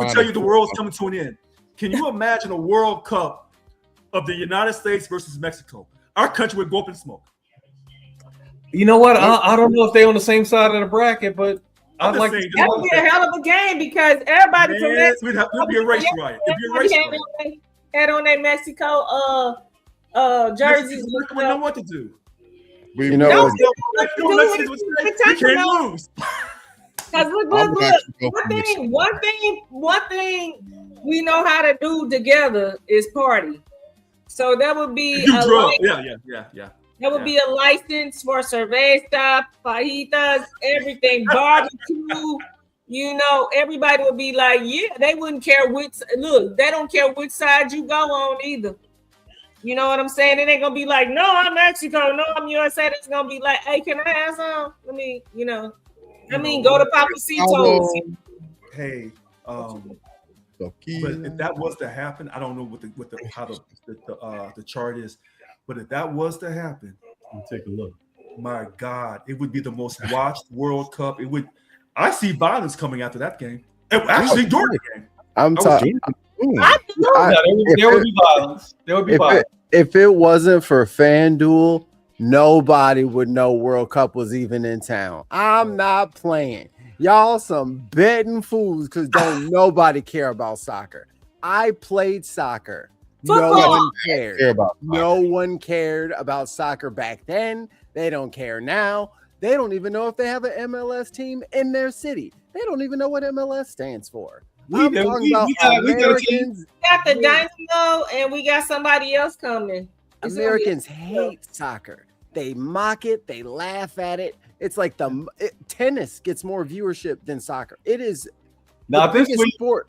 tell you the world's coming to an end. Can you imagine a World Cup of the United States versus Mexico? Our country would go up in smoke. You know what? I don't know if they're on the same side of the bracket, but I'd like to. That would be a hell of a game because everybody from Mexico It'd be a race riot. It'd be a race riot. Had on their Mexico jerseys. We know what to do. We can't lose. Because one thing we know how to do together is party. So that would be That would be a license for cerveza, fajitas, everything, barbecue. Everybody would be like, yeah, they wouldn't care they don't care which side you go on either. You know what I'm saying? It ain't gonna be like, no, I'm Mexico, no, I'm USA. It's gonna be like, hey, can I have some? Let me, go to Papacito's. Hey, but if that was to happen, I don't know how the chart is, but if that was to happen, take a look. My God, it would be the most watched World Cup. It would. I see violence coming after that game. Actually, during the game, I'm talking. There would be violence. There would be violence. If it wasn't for FanDuel, nobody would know World Cup was even in town. I'm not playing. Y'all some betting fools because don't nobody care about soccer. I played soccer. No one cared. No one cared about soccer back then. They don't care now. They don't even know if they have an MLS team in their city. They don't even know what MLS stands for. We got the Dynamo and we got somebody else coming. Americans hate soccer. They mock it. They laugh at it. It's like tennis gets more viewership than soccer. It is the biggest sport.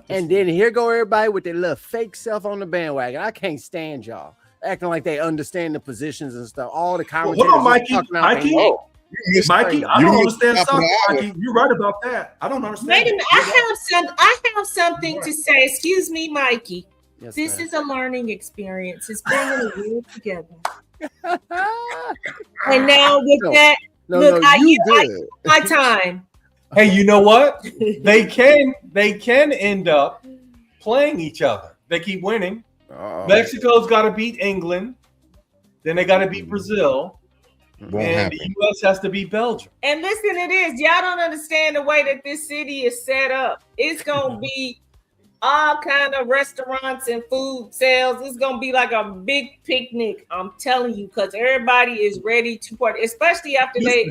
And then here go everybody with their little fake self on the bandwagon. I can't stand y'all acting like they understand the positions and stuff. All the commentators. Hold on, Mikey, I don't understand soccer. Mikey, you're right about that. I don't understand. Wait a minute. I have something to say. Excuse me, Mikey. Yes, this is a learning experience. It's bringing the world together. And now with I use my time. Hey, you know what? They can end up playing each other. They keep winning. Mexico's got to beat England. Then they got to beat Brazil. And the U.S. has to beat Belgium. And listen to this. Y'all don't understand the way that this city is set up. It's going to be all kind of restaurants and food sales. It's going to be like a big picnic. I'm telling you, because everybody is ready to party, especially after they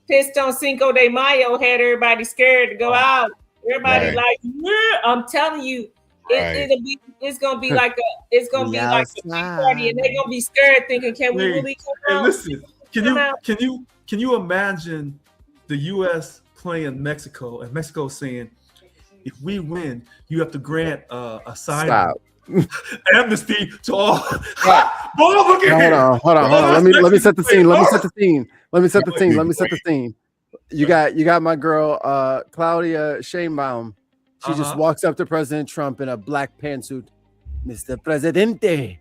pissed on Cinco de Mayo, had everybody scared to go out. Everybody like, yeah, I'm telling you, it's gonna be like a big party, and they're gonna be scared, thinking, can we really come out? Listen, can you imagine the U.S. playing Mexico and Mexico saying, if we win, you have to grant a side amnesty to all. Hold on. Let me set the scene. Let me set the scene. You got my girl Claudia Sheinbaum. She just walks up to President Trump in a black pantsuit. Mr. Presidente,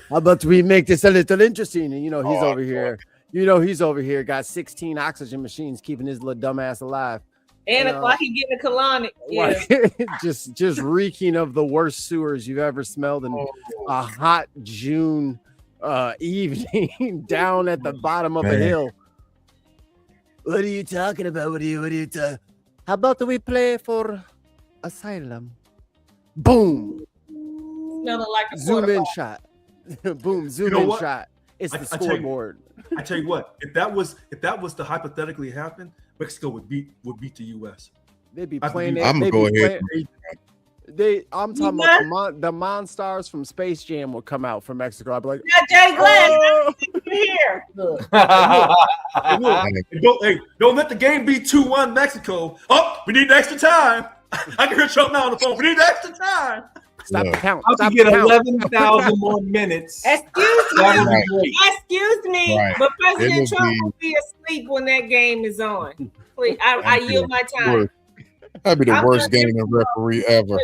how about we make this a little interesting? And he's over here. He's over here. Got 16 oxygen machines keeping his little dumbass alive. And why he getting a colonic? Yeah. just reeking of the worst sewers you've ever smelled in a hot June evening down at the bottom of a hill. What are you talking about? What are you talking? How about we play for asylum? Boom. Smelling like a zoom in shot. Boom. Zoom in shot. It's the scoreboard. I tell you what. If that was to hypothetically happen, Mexico would beat the U.S. They'd be I playing think it. I'm gonna they'd go be ahead. playing- I'm talking Yeah. about the Monstars from Space Jam would come out from Mexico. I'd be like, Now, Jay Glass, oh! here. Hey, look, don't let the game be 2-1 Mexico. Oh, we need extra time. I can hear Trump now on the phone. We need extra time. Stop the Look. count. I Stop could get the count. 11,000 more minutes. Excuse That me. would be great. Excuse me, Right. but It President would Trump be- will be asleep when that game is on. Please, I yield my time. Worst. That'd be the I'm worst gonna- game of referee ever.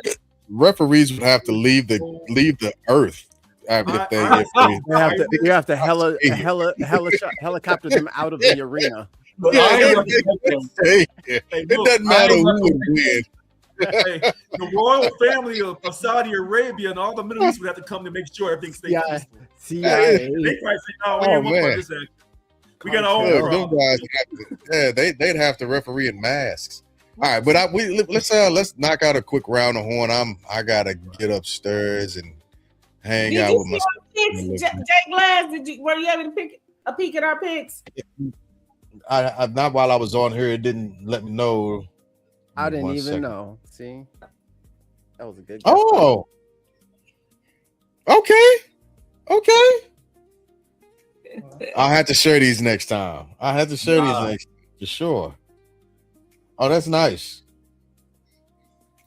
Referees would have to leave the earth. If they, You have to helicopter them out of the arena. But Yeah, I ain't gonna Hey, Hey, it look, doesn't matter who would win. hey, the royal family of Saudi Arabia and all the Middle East would have to come to make sure everything stays Yeah. peaceful. CIA. They probably say, "No, we Oh, ain't want man. this act. We got our Yeah, own them problem." guys have to, they'd have to referee in masks. All right, but let's knock out a quick round of horn. I gotta get upstairs and hang Did out you with see my. our picks, Jay Glass? Were you able to pick a peek at our picks? I not while I was on here. It didn't let me know. I didn't One even second. know. See, that was a good. Oh, okay. I'll have to share these next time. For sure. Oh, that's nice.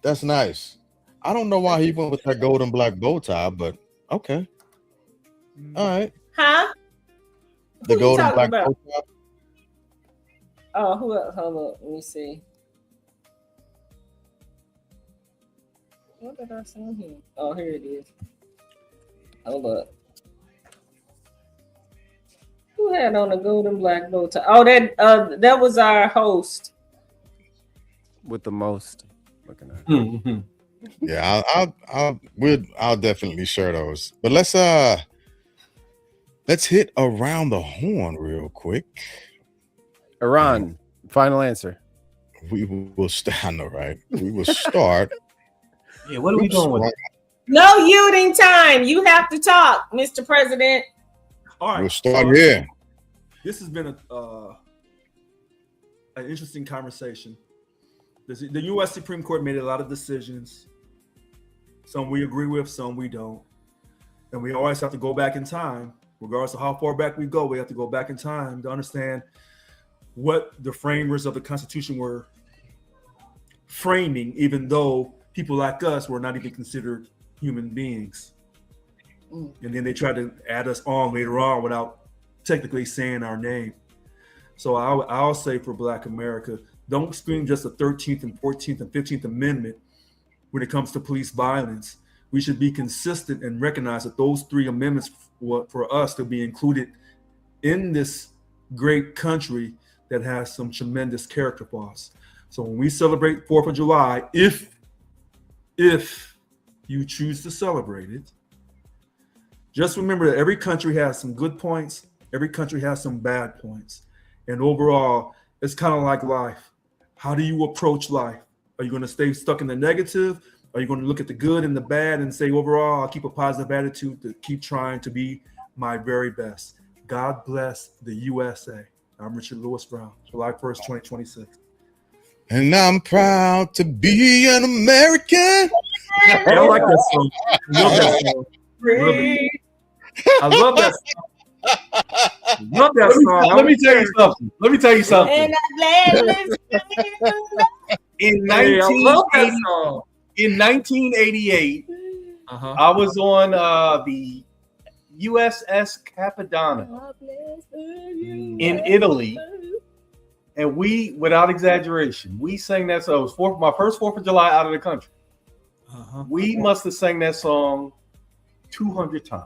That's nice. I don't know why he went with that golden black bow tie, but okay. All right. Huh? The Who you golden talking black about? bow tie. Oh, who else? Hold up. Let me see. What did I see here? Oh, here it is. Hold up. Who had on a golden black bow tie? Oh, that was our host. With the most. Looking at. Mhm. Yeah, I'll definitely share those. But let's hit around the horn real quick. Iran. Final answer. We will I know, right? We will start. Yeah, what are we doing with it? No yielding time. You have to talk, Mr. President. All right, We'll start here. This has been an interesting conversation. The U.S. Supreme Court made a lot of decisions. Some we agree with, some we don't. And we always have to go back in time. Regardless of how far back we go, we have to go back in time to understand what the framers of the Constitution were framing, even though people like us were not even considered human beings. And then they tried to add us on later on without technically saying our name. So I'll say for Black America, don't scream just the 13th and 14th and 15th Amendment when it comes to police violence. We should be consistent and recognize that those three amendments for us to be included in this great country that has some tremendous character for us. So when we celebrate 4th of July, if you choose to celebrate it, just remember that every country has some good points, every country has some bad points. And overall, it's kind of like life. How do you approach life? Are you going to stay stuck in the negative? Are you going to look at the good and the bad and say, overall, I'll keep a positive attitude to keep trying to be my very best? God bless the USA. I'm Richard Lewis Brown, July 1st, 2026. And I'm proud to be an American. I like that song. I love that song. I love that song. Love that song. Let me tell you something. And I'm glad In Hey, I love that 1980 song. in 1988, Uh-huh. I was on the USS Capadonna in Italy, and we, without exaggeration, we sang that song. It was my first 4th of July out of the country. Uh-huh. We must have sang that song 200 times.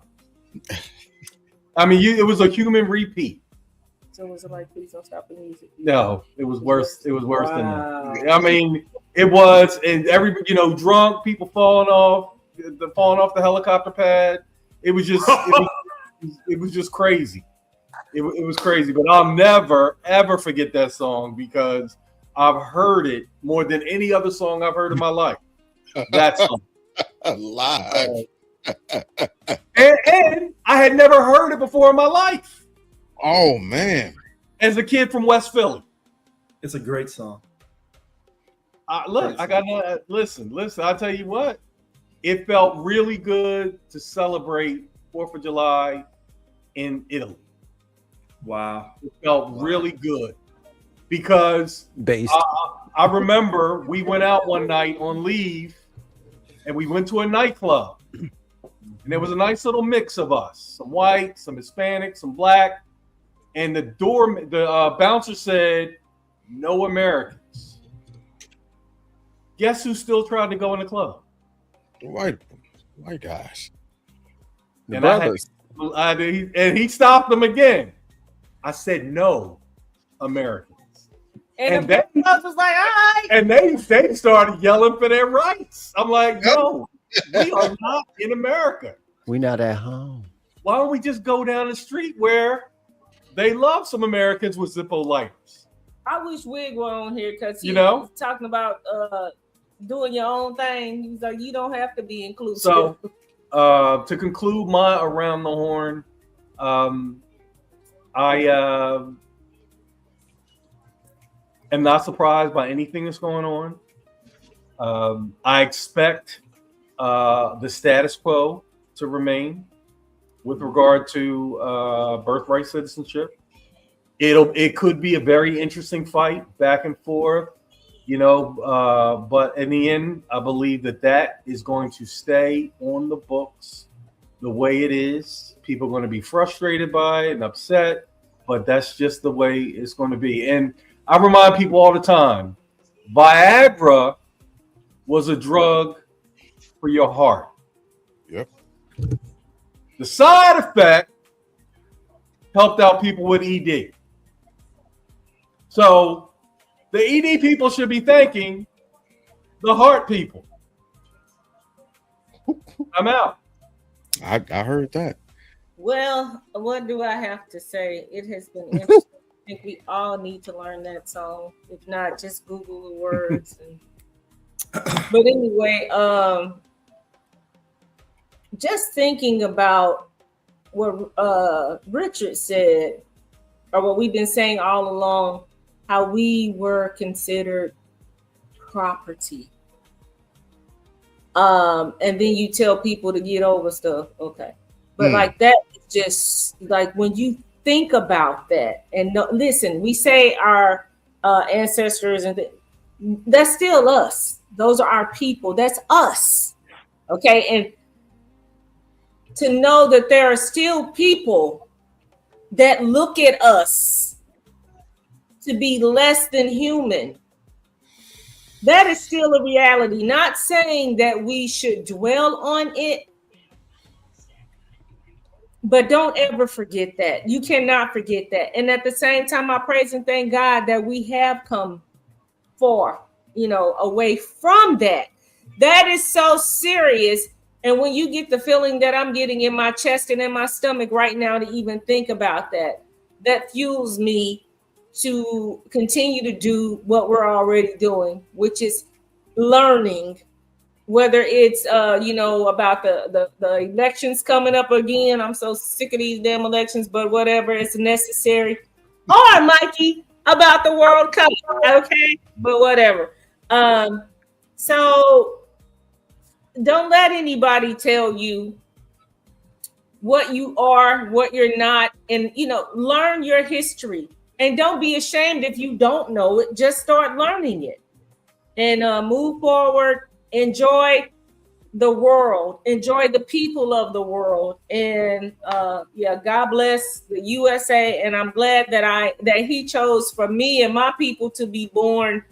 I mean, it was a human repeat. So was it like, please don't stop the music? No, it was worse. It was worse than Wow. that. I mean, it was, and drunk people falling off the helicopter pad. It was just, it was just crazy. It was crazy. But I'll never ever forget that song because I've heard it more than any other song I've heard in my life. That song. Live. And I had never heard it before in my life Oh man. as a kid from West Philly. It's a great song. Look, I got to listen. I'll tell you what. It felt really good to celebrate 4th of July in Italy. Wow. It felt really good because I remember we went out one night on leave and we went to a nightclub. And there was a nice little mix of us, some white, some Hispanic, some black. And the bouncer said, "No Americans." Guess who still tried to go in the club? White guys. The brothers. And he stopped them again. I said, "No Americans." And the club was like, all right. And they started yelling for their rights. I'm like, no, we are not in America. We're not at home. Why don't we just go down the street where they love some Americans with Zippo lighters? I wish Wig were on here because You know? was talking about doing your own thing. He's like, you don't have to be inclusive. So to conclude my Around the Horn, I am not surprised by anything that's going on. I expect the status quo to remain with regard to birthright citizenship. It could be a very interesting fight back and forth, but in the end, I believe that is going to stay on the books the way it is. People are going to be frustrated by it and upset, but that's just the way it's going to be. And I remind people all the time, Viagra was a drug for your heart. Yep. The side effect helped out people with ED. So the ED people should be thanking the heart people. I'm out. I heard that. Well, what do I have to say? It has been interesting. I think we all need to learn that song. If not, just Google the words. But anyway, just thinking about what Richard said, or what we've been saying all along, how we were considered property. And then you tell people to get over stuff. Okay. But like that is just like when you think about that and listen, we say our ancestors and that's still us. Those are our people. That's us. Okay. And to know that there are still people that look at us to be less than human. That is still a reality. Not saying that we should dwell on it, but don't ever forget that. You cannot forget that. And at the same time, I praise and thank God that we have come away from that. That is so serious. And when you get the feeling that I'm getting in my chest and in my stomach right now to even think about that, that fuels me to continue to do what we're already doing, which is learning, whether it's about the elections coming up again. I'm so sick of these damn elections, but whatever, it's necessary. Or Mikey, about the World Cup, okay? But whatever. So don't let anybody tell you what you are, what you're not, and learn your history. And don't be ashamed if you don't know it. Just start learning it and move forward. Enjoy the world. Enjoy the people of the world. And God bless the USA. And I'm glad that He chose for me and my people to be born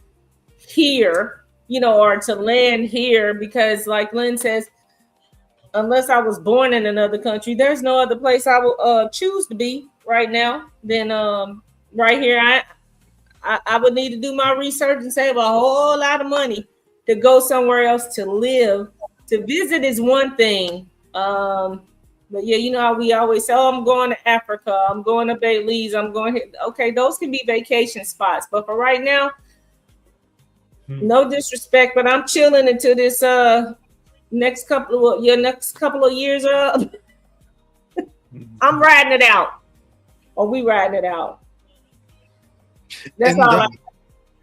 here, or to land here. Because like Lynn says, unless I was born in another country, there's no other place I will choose to be right now than right here. I would need to do my research and save a whole lot of money to go somewhere else to live. To visit is one thing. But yeah, how we always say, I'm going to Africa, I'm going to Belize, I'm going here. Okay, those can be vacation spots. But for right now, no disrespect, but I'm chilling until this next couple of years are up. I'm riding it out. Or we riding it out. That's all.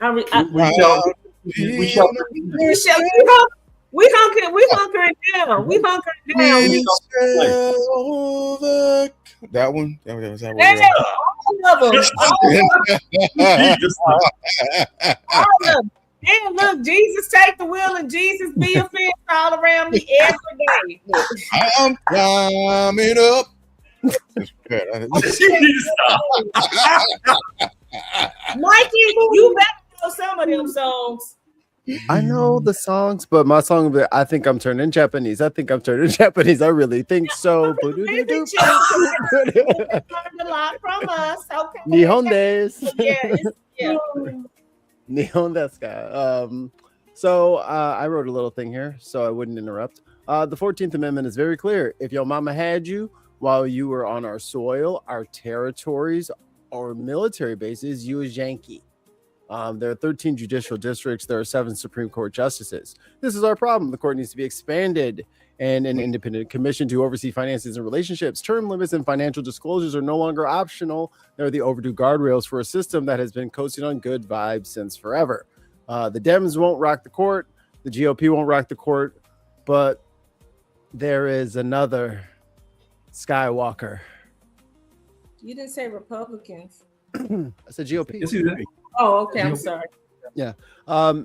We shall. We shall. We hunkering down. We hunkering down. That one. Was that Hey, what all of them. Jesus. All of them. Damn, look, Jesus take the wheel and Jesus be a fence all around me every day. Look. I'm climbing up. Mikey, you better know some of them songs. I know the songs, but my song, I think I'm turning Japanese. I really think so. Learned a lot from us. Okay. Nihon desu. Yeah. Nihon desu ka. So I wrote a little thing here so I wouldn't interrupt. The 14th Amendment is very clear. If your mama had you while you were on our soil, our territories, or military bases, you was Yankee. There are 13 judicial districts. There are 7 Supreme Court justices. This is our problem. The court needs to be expanded and an independent commission to oversee finances and relationships. Term limits and financial disclosures are no longer optional. They're the overdue guardrails for a system that has been coasting on good vibes since forever. The Dems won't rock the court. The GOP won't rock the court. But there is another Skywalker. You didn't say Republicans. I said GOP. Yes, he did. Oh, okay. I'm sorry. Yeah.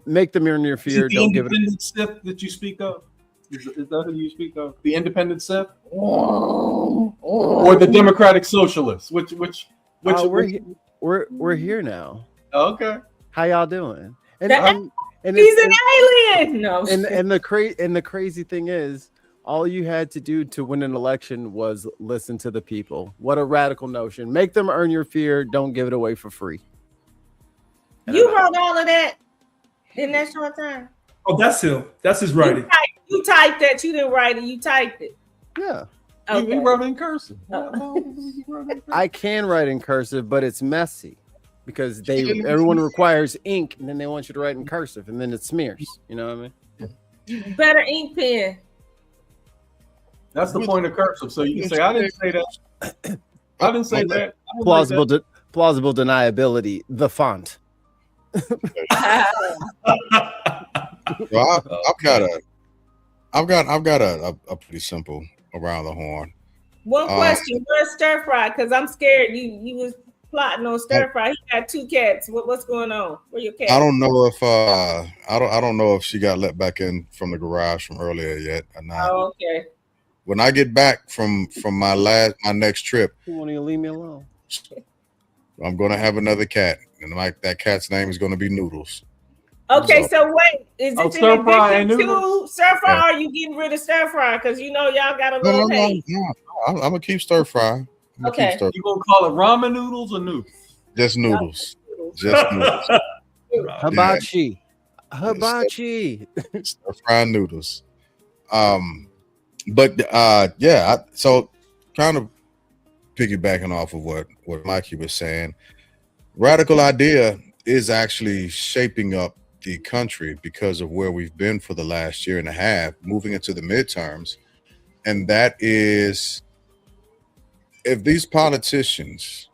Make them earn your Is fear. it the Don't give it. independent SIP that you speak of? Is that who you speak of? The independent SIP? Or the Democratic Socialists? Which We're here now. Okay. How y'all doing? And He's an alien. No. And the crazy thing is, all you had to do to win an election was listen to the people. What a radical notion. Make them earn your fear. Don't give it away for free. You wrote all of that in that short time. Oh, that's him. That's his writing. You typed that. You didn't write it. You typed it. Yeah. Okay. He wrote in cursive. I can write in cursive, but it's messy because everyone requires ink, and then they want you to write in cursive, and then it smears. You know what I mean? Better ink pen. That's the point of cursive. So you can say, I didn't say that. I didn't say that. Plausible deniability. The font. Well, I've got a pretty simple around the horn. One question: where's stir fry? Because I'm scared you was plotting on stir fry. He got 2 cats. What's going on? Where your cat? I don't know if I don't know if she got let back in from the garage from earlier yet or not. Oh, okay. When I get back from my next trip, You want to leave me alone? I'm gonna have another cat, and that cat's name is gonna be Noodles. Okay, so wait, is it stir fry and addition to noodles? stir fry? Yeah. Or are you getting rid of stir fry? Because you know y'all got a little hate. No. I'm gonna keep stir fry. Okay. You gonna call it ramen noodles or noodles? Just noodles. Just noodles. Hibachi. Hibachi. Stir fry noodles. So kind of piggybacking off of what Mikey was saying, radical idea is actually shaping up the country because of where we've been for the last year and a half, moving into the midterms. And that is, if these politicians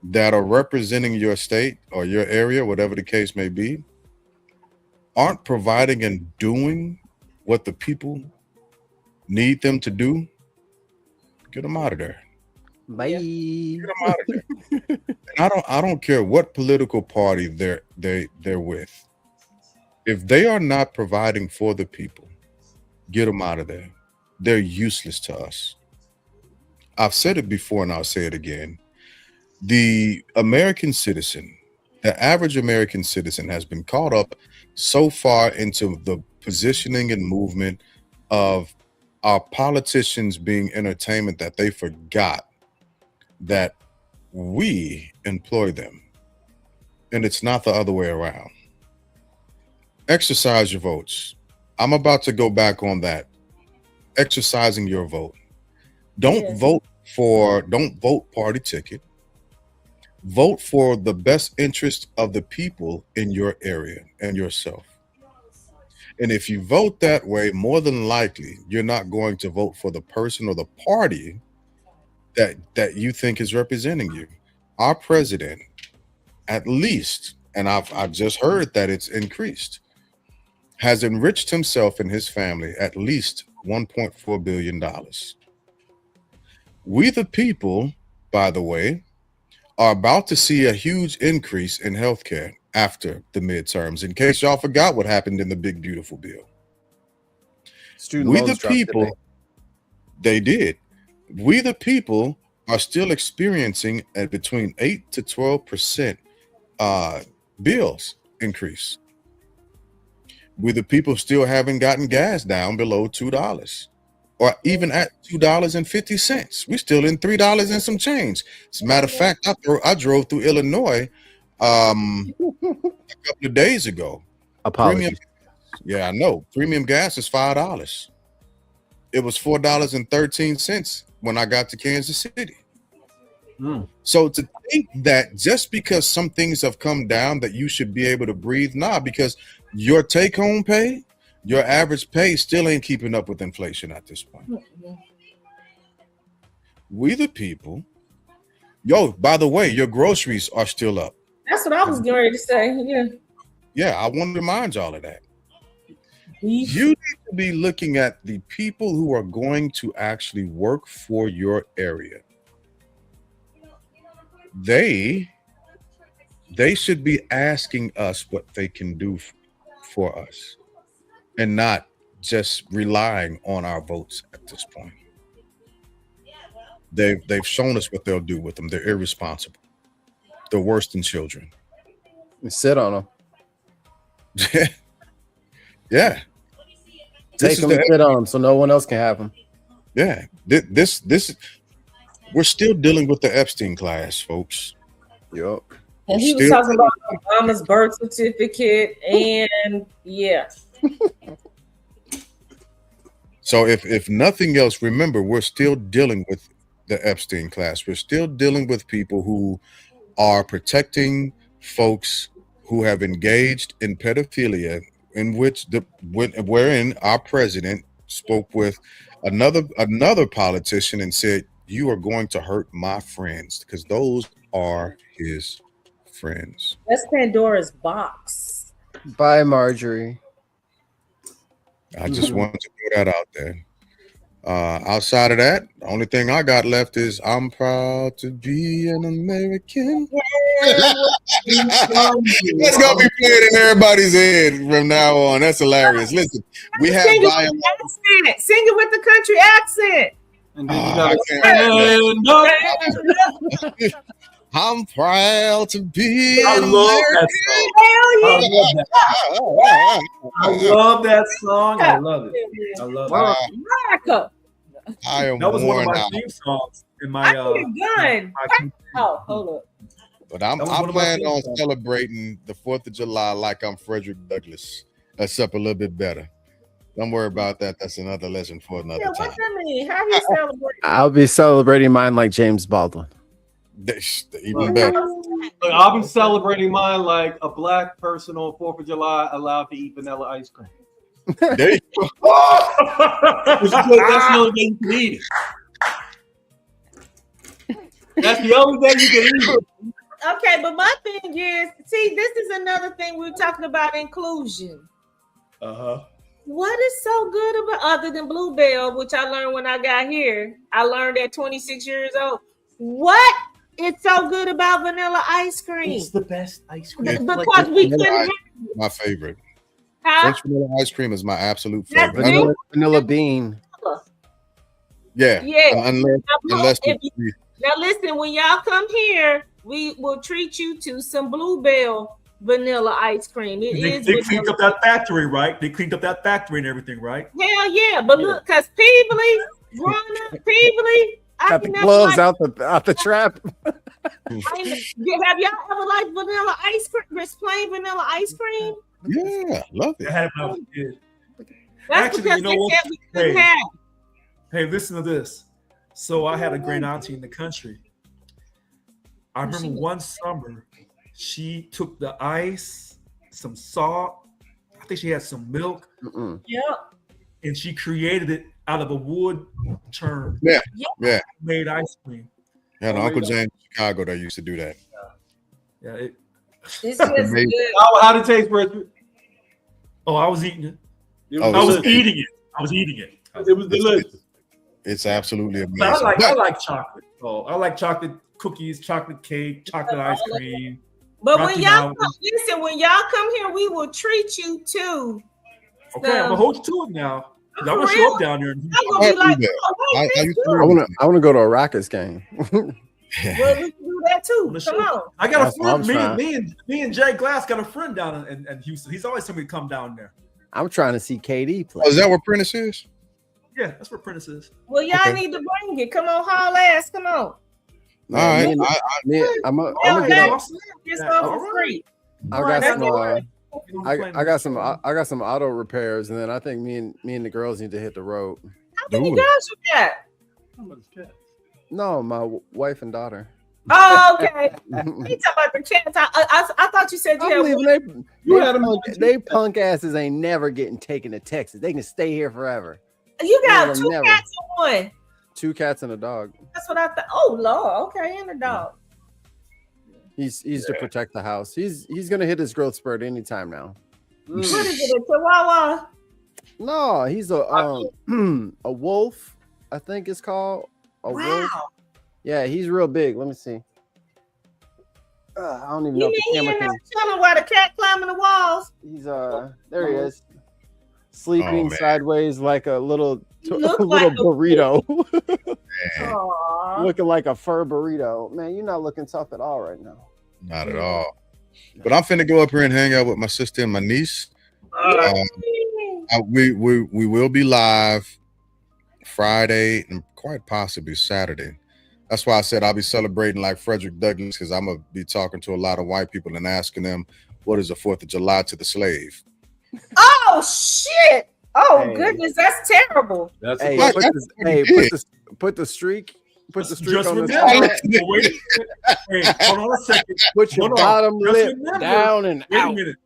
that are representing your state or your area, whatever the case may be, aren't providing and doing what the people need them to do, get them out of there. Bye. Get them out of there. And I don't care what political party they're with. If they are not providing for the people, get them out of there. They're useless to us. I've said it before and I'll say it again. The American citizen, the average American citizen, has been caught up so far into the positioning and movement of our politicians being entertainment that they forgot that we employ them. And it's not the other way around. Exercise your votes. I'm about to go back on that. Exercising your vote. Don't vote party ticket. Vote for the best interest of the people in your area and yourself. And if you vote that way, more than likely, you're not going to vote for the person or the party that you think is representing you. Our president, at least and I've just heard that it's increased, has enriched himself and his family at least $1.4 billion. We the people, by the way, are about to see a huge increase in healthcare after the midterms. In case y'all forgot what happened in the big beautiful bill. Student We loans the dropped, didn't people, they did. We the people are still experiencing at between 8 to 12% bills increase. We the people still haven't gotten gas down below $2 or even at $2.50. We're still in $3 and some change. As a matter of fact, I drove through Illinois a couple of days ago. Apologies. Yeah, I know. Premium gas is $5. It was $4.13 when I got to Kansas City. So to think that just because some things have come down that you should be able to breathe, because your take-home pay, your average pay still ain't keeping up with inflation at this point. We the people, by the way, your groceries are still up. That's what I was getting ready to say. Yeah, I want to remind y'all of that. Beef. You need to be looking at the people who are going to actually work for your area. They should be asking us what they can do for us and not just relying on our votes at this point. They've shown us what they'll do with them. They're irresponsible. They're worse than children. Sit on them. Yeah. Take them and sit on them so no one else can have them. Yeah. This we're still dealing with the Epstein class, folks. Yep. And he was talking about Obama's birth certificate, and So if nothing else, remember, we're still dealing with the Epstein class. We're still dealing with people who are protecting folks who have engaged in pedophilia, in which wherein our president spoke with another politician and said, "You are going to hurt my friends," because those are his friends. That's Pandora's box. Bye, Marjorie. I just wanted to put that out there. Outside of that, the only thing I got left is I'm proud to be an American. That's gonna be playing in everybody's head from now on. That's hilarious. Listen, we have Sing it with the country accent. And then you gotta I'm proud to be. I love that song. I love that song. I love it. I love it. America. I am That was one of worn my out. theme songs in my Oh, hold up. But I'm planning on celebrating the 4th of July like I'm Frederick Douglass, except a little bit better. Don't worry about that. That's another lesson for another time. What's that mean? How do you celebrate? I'll be celebrating mine like James Baldwin. Even better. Look, I'll be celebrating mine like a black person on 4th of July allowed to eat vanilla ice cream. There you go. That's the only way you can eat it. That's the only way you can eat it. Okay, but my thing is, see, this is another thing we're talking about inclusion. What is so good about, other than Bluebell, which I learned when I got here? I learned at 26 years old. What is so good about vanilla ice cream? It's the best ice cream. Because we couldn't have my favorite. Huh? French vanilla ice cream is my absolute favorite. Vanilla bean. Yeah. Unless now listen, when y'all come here, we will treat you to some Bluebell vanilla ice cream. They cleaned up that factory, right? They cleaned up that factory and everything, right? Hell yeah. But look, because Peebly, got the gloves out the trap. Have y'all ever liked vanilla ice cream? Just plain vanilla ice cream? Yeah, love it. I had it when I was a kid. That's Actually, because you know they what? said we couldn't have. Hey, listen to this. So I had a great auntie in the country. I remember one summer, she took the ice, some salt, I think she had some milk. Yeah. And she created it out of a wood churn. Yeah. Made ice cream. Yeah, Uncle James in Chicago that used to do that. Yeah, It's just Amazing. good. How did it taste, Brisbane? Oh, I was eating it. Oh, I was it's- eating it. I was eating it. It was delicious. It's absolutely But amazing. I like chocolate. Oh, I like chocolate cookies, chocolate cake, chocolate ice cream. But when Rocky y'all Mountain. come, listen, when y'all come here, we will treat you too. Okay, I'm gonna hold you to it now. I'm gonna For show real? up down there. I'm gonna be like, oh, I wait, used this to good. live I want to go to a Rockets game. Well, we can do that too. Wanna Come show- on. I got a That's what I'm friend. trying. Me and Jay Glass got a friend down in Houston. He's always telling me to come down there. I'm trying to see KD play. Oh, is that what Prentice is? Yeah, that's where Prentice is. Well, y'all Okay. need to bring it. Come on, haul ass. Come on. Man, All right. me and- I'm Hell, gonna get that- up. It's Yeah, all all for free. I got some. I I got some auto repairs, and then I think me and the girls need to hit the road. How many Ooh. girls you got? No, my wife and daughter. Oh, okay. You talking about the cats? I thought you said you I'm had leaving. one. You had 'em- They punk asses ain't never getting taken to Texas. They can stay here forever. You got Never, two never. cats and one. 2 cats and a dog. That's what I thought. Oh Lord, okay, and a dog. He's to protect the house. He's gonna hit his growth spurt anytime now. What is it? A Chihuahua? No, he's a a wolf. I think it's called a wolf. Wow. Yeah, he's real big. Let me see. I don't even know You if the mean he camera in can. there chilling while the cat climbing the walls? He's there he is, sleeping man. sideways like a little He look little like a- burrito, Man, Aw. looking like a fur burrito. Man, you're not looking tough at all right now. not at all. But I'm finna go up here and hang out with my sister and my niece. We will be live Friday and quite possibly Saturday. That's why I said I'll be celebrating like Frederick Douglass, because I'm gonna be talking to a lot of white people and asking them what is the 4th of July to the slave. Oh shit! Oh Hey. goodness, that's terrible. That's Hey, What? put That's the, what hey, he did. put the streak. Put the streak Just on the remember. side. Oh, wait, wait, hold on a second. Put your Hold on. bottom Just lip remember. down and Wait a out. minute.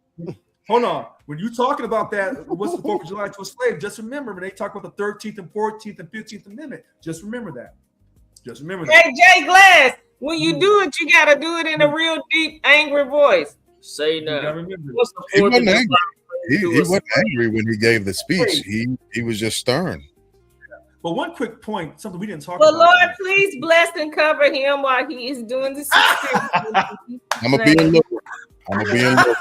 Hold on. When you're talking about that, what's the 4th of July to a slave? Just remember when they talk about the 13th and 14th and 15th Amendment. Just remember that. Just remember that. Hey Jay Glass, when you do it, you gotta do it in a real deep, angry voice. Say You gotta no. remember. What's the He 4th of wasn't July? angry. He To a wasn't angry when he gave the speech. He was just stern. But one quick point, something we didn't talk But about. Lord, tonight. please bless and cover him while he is doing the I'm gonna be in look. I'm gonna be in look.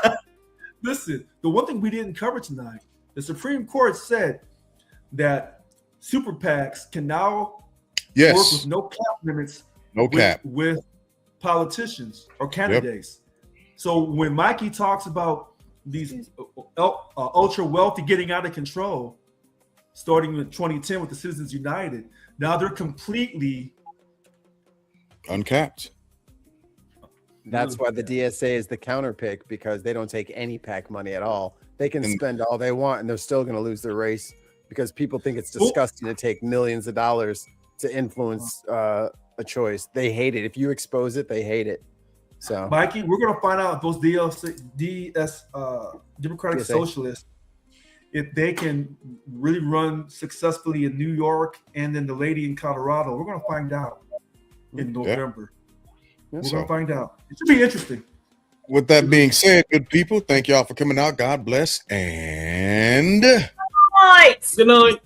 Listen, the one thing we didn't cover tonight, the Supreme Court said that super PACs can now work Yes, with no cap limits no cap. with politicians or candidates. So when Mikey talks about these ultra wealthy getting out of control, starting in 2010 with the Citizens United, now they're completely Uncapped. That's why the DSA is the counter pick, because they don't take any PAC money at all. They can And- spend all they want and they're still going to lose their race, because people think it's disgusting to take millions of dollars to influence a choice. They hate it. If you expose it, they hate it. So Mikey, we're gonna find out if those Democratic DSA. Socialists, if they can really run successfully in New York and then the lady in Colorado. We're gonna find out in November. We're So, gonna find out. It should be interesting. with that being said, good people, thank y'all for coming out. God bless and Right. Good night.